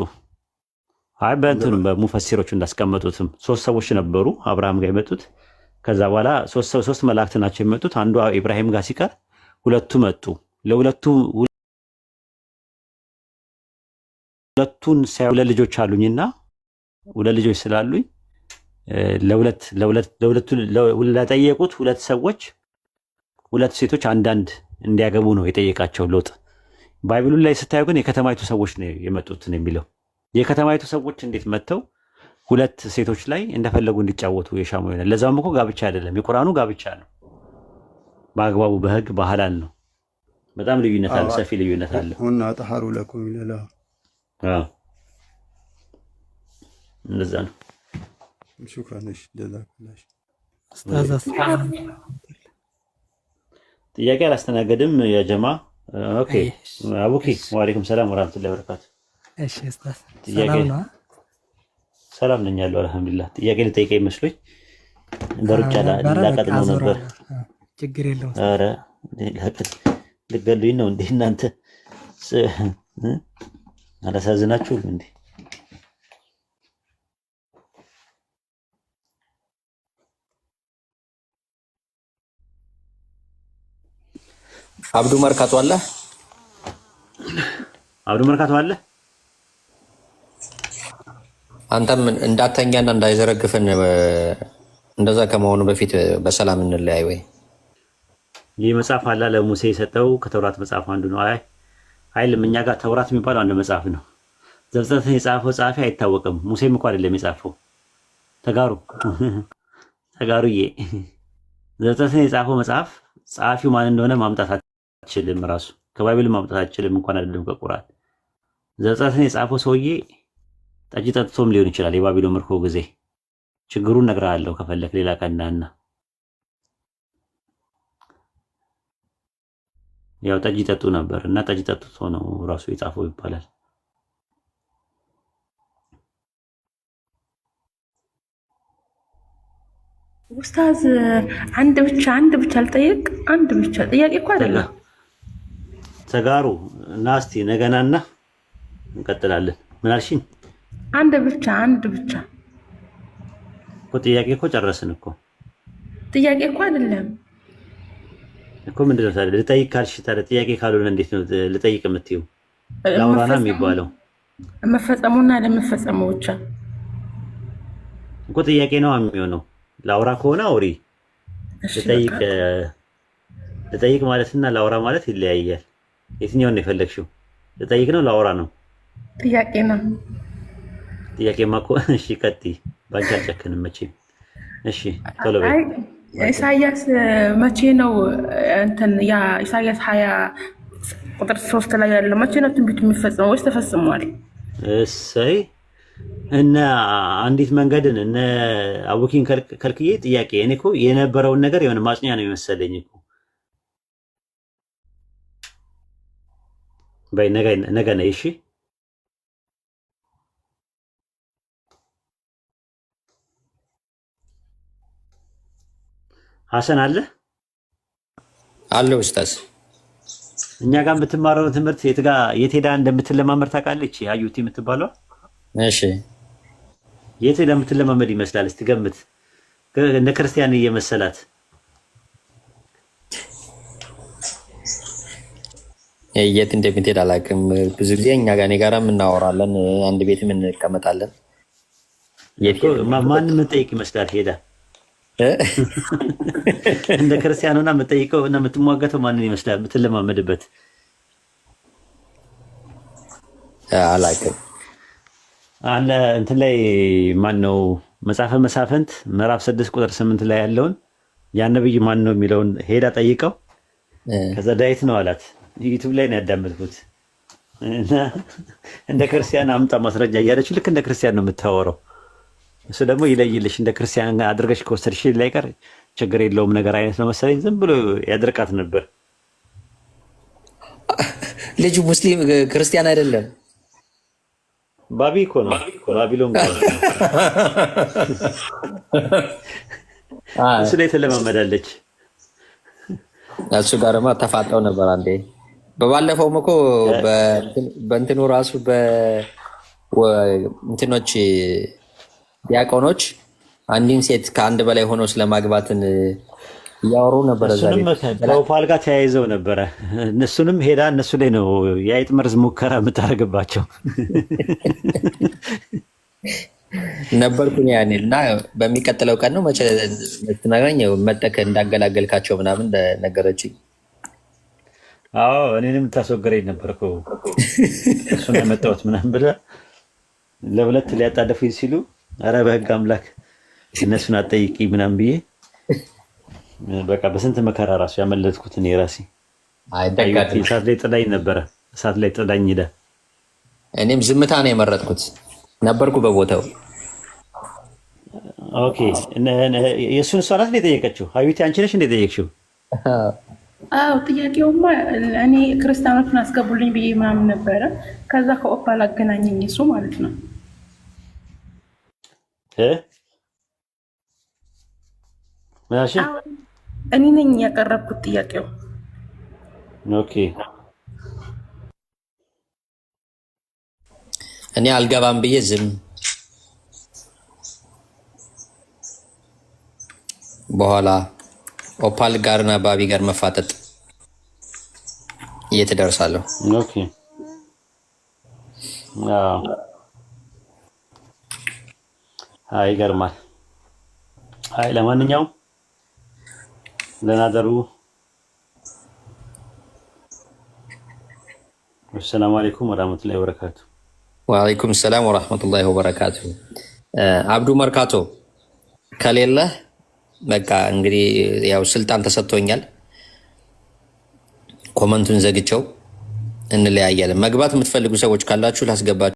አይ በእንትኑ በሙፈሲሮቹ እንዳስቀመጡትም ሶስት ሰዎች ነበሩ አብርሃም ጋር የመጡት። ከዛ በኋላ ሶስት መላእክት ናቸው የመጡት። አንዱ ኢብራሂም ጋር ሲቀር ሁለቱ መጡ። ሁለቱን ሁለት ልጆች አሉኝና ሁለት ልጆች ስላሉኝ ለጠየቁት ሁለት ሰዎች ሁለት ሴቶች አንዳንድ እንዲያገቡ ነው የጠየቃቸው ሎጥ። ባይብሉ ላይ ስታዩ ግን የከተማይቱ ሰዎች ነው የመጡት ነው የሚለው። የከተማይቱ ሰዎች እንዴት መጥተው ሁለት ሴቶች ላይ እንደፈለጉ እንዲጫወቱ የሻሙ ይሆናል። ለዛም እኮ ጋብቻ አይደለም፣ የቁርአኑ ጋብቻ ነው። በአግባቡ በህግ ባህላል ነው። በጣም ልዩነት አለ፣ ሰፊ ልዩነት አለ። ሁና አጥሐሩ ለኩም ይላል። እንደዛ ነው። ሹክራን። ጀዛከላህ ጥያቄ አላስተናገድም የጀማ። ኦኬ አቡኪ ወአለይኩም ሰላም ወራህመቱላሂ ወበረካቱ። እሺ ኡስታዝ ሰላም ነው? ሰላም ነኝ ያለው አልሐምዱሊላህ። ጥያቄ ልጠይቀኝ መስሎኝ በሩጫ ላቀጥ ነው ነበር። ችግር የለውም። ኧረ ልገሉኝ ነው እንዴ እናንተ? አላሳዝናችሁም እንዴ? አብዱ መርካቶ አለ። አብዱ መርካቶ አለ። አንተም እንዳተኛና እንዳይዘረግፍን እንደዛ ከመሆኑ በፊት በሰላም እንለያይ ወይ? ይህ መጽሐፍ አለ ለሙሴ የሰጠው ከተውራት መጽሐፍ አንዱ ነው። አይልም እኛ ጋር ተውራት የሚባለው አንድ መጽሐፍ ነው። ዘፍጥረትን የጻፈው ጸሐፊ አይታወቅም። ሙሴም እኮ አይደለም የጻፈው። ተጋሩዬ ዘፍጥረትን የጻፈው መጽሐፍ ጸሐፊው ማን እንደሆነ ማምጣት አትችልም። ራሱ ከባይብል ማምጣት አትችልም፣ እንኳን አይደለም ከቁርአን። ዘፍጥረትን የጻፈው ሰውዬ ጠጅ ጠጥቶም ሊሆን ይችላል። የባቢሎን ምርኮ ጊዜ ችግሩን እነግርሃለሁ ከፈለክ ሌላ ቀናና። ያው ጠጅ ጠጡ ነበር እና ጠጅ ጠጥቶ ነው ራሱ የጻፈው ይባላል። ኡስታዝ አንድ ብቻ አልጠየቅ። አንድ ብቻ ጥያቄ እኮ አይደለም። ተጋሩ እና እስቲ ነገናና እንቀጥላለን። ምን አልሽኝ? አንድ ብቻ እኮ ጥያቄ እኮ ጨረስን እኮ። ጥያቄ እኮ አይደለም እኮ ምንድን ነው ታዲያ? ልጠይቅ ካልሽ ታዲያ ጥያቄ ካልሆነ እንዴት ነው ልጠይቅ የምትይው? ላውራና የሚባለው መፈጸሙና ለመፈጸሙ ብቻ እኮ ጥያቄ ነው የሚሆነው። ላውራ ከሆነ አውሪ። ልጠይቅ ማለትና ላውራ ማለት ይለያያል። የትኛውን ነው የፈለግሽው? ልጠይቅ ነው ላወራ ነው? ጥያቄ ነው። ጥያቄማ እኮ እሺ፣ ቀጥይ። ባንቺ አልጨክንም መቼም። እሺ ቶሎ በይ። ኢሳያስ መቼ ነው እንትን ያ ኢሳያስ 20 ቁጥር 3 ላይ ያለው መቼ ነው ትንቢቱ የሚፈጸመው ወይስ ተፈጽሟል? እሰይ እነ አንዲት መንገድን እነ አቡኪን ከልክዬ ጥያቄ እኔ እኮ የነበረውን ነገር የሆነ ማጽኛ ነው የመሰለኝ እኮ። በይ ነገ ነይ እሺ። ሐሰን አለ ኡስታዝ። እኛ ጋር የምትማረው ትምህርት የት ሄዳ እንደምትለማመድ ታውቃለች? አዩቲ የምትባለው እሺ፣ የት ሄዳ የምትለማመድ ይመስላል? እስቲ ገምት። እንደ ክርስቲያን እየመሰላት የት እንደምትሄድ አላውቅም። ብዙ ጊዜ እኛ ጋር እኔ ጋርም እናወራለን፣ አንድ ቤትም እንቀመጣለን። ማን የምትጠይቅ ይመስላል? ሄዳ እንደ ክርስቲያን ሆና የምትጠይቀው እና የምትሟገተው ማንን ይመስላል? የምትለማመድበት አላውቅም። አለ እንትን ላይ ማን ነው መጽሐፈ መሳፍንት ምዕራፍ 6 ቁጥር 8 ላይ ያለውን ያ ነብይ ማን ነው የሚለውን ሄዳ ጠይቀው። ከዛ ዳዊት ነው አላት። ዩቲዩብ ላይ ነው ያዳመጥኩት። እና እንደ ክርስቲያን አምጣ ማስረጃ እያለች ልክ እንደ ክርስቲያን ነው የምታወራው። እሱ ደግሞ ይለይልሽ እንደ ክርስቲያን አድርገሽ ከወሰድሽ ላይ ቀር ችግር የለውም ነገር አይነት ነው መሰለኝ። ዝም ብሎ ያድርቃት ነበር። ልጁ ሙስሊም ክርስቲያን አይደለም። ባቢ እኮ ነው ባቢሎን እሱ ላይ ተለማመዳለች። እሱ ጋርማ ተፋጠው ነበር አንዴ። በባለፈውም እኮ በእንትኑ ራሱ በእንትኖች ዲያቆኖች አንድን ሴት ከአንድ በላይ ሆኖ ስለማግባትን እያወሩ ነበረ። ከኦፓል ጋር ተያይዘው ነበረ። እነሱንም ሄዳ እነሱ ላይ ነው የአይጥ መርዝ ሙከራ የምታደርግባቸው ነበርኩኝ ያኔ። እና በሚቀጥለው ቀን ነው መቼ ትነግረኝ መጠከ እንዳገላገልካቸው ምናምን ነገረችኝ። አዎ እኔንም ታስወገረኝ ነበር እኮ እሱን ያመጣሁት ምናምን ብላ ለሁለት ሊያጣደፉኝ ሲሉ ኧረ በህግ አምላክ እነሱን አትጠይቂ ምናምን ብዬ በቃ በስንት መከራ ራሱ ያመለጥኩት እኔ ራሴ። እሳት ላይ ጥላኝ ነበረ። እሳት ላይ ጥላኝ ሄደ። እኔም ዝምታ ነው የመረጥኩት። ነበርኩ በቦታው። ኦኬ የእሱን እሷ ናት የጠየቀችው? ሀዩቲ አንቺ ነሽ እንደ ጠየቅሽው? አዎ ጥያቄውማ እኔ ክርስቲያኖችን አስገቡልኝ ብዬ ምናምን ነበረ። ከዛ ከኦፓል አገናኘኝ እሱ ማለት ነው። እኔ ነኝ ያቀረብኩት ጥያቄው። ኦኬ እኔ አልገባም ብዬ ዝም። በኋላ ኦፓል ጋርና ባቢ ጋር መፋጠጥ እየተደርሳለሁ። ኦኬ አይ ይገርማል። አይ ለማንኛውም ለናደሩ ሰላም አለይኩም ወራህመቱላሂ ወበረካቱ። ወአለይኩም ሰላም ወራህመቱላሂ ወበረካቱ። አብዱ መርካቶ ከሌለ በቃ እንግዲህ ያው ስልጣን ተሰጥቶኛል። ኮመንቱን ዘግቸው እንለያያለን። መግባት የምትፈልጉ ሰዎች ካላችሁ ላስገባችሁ።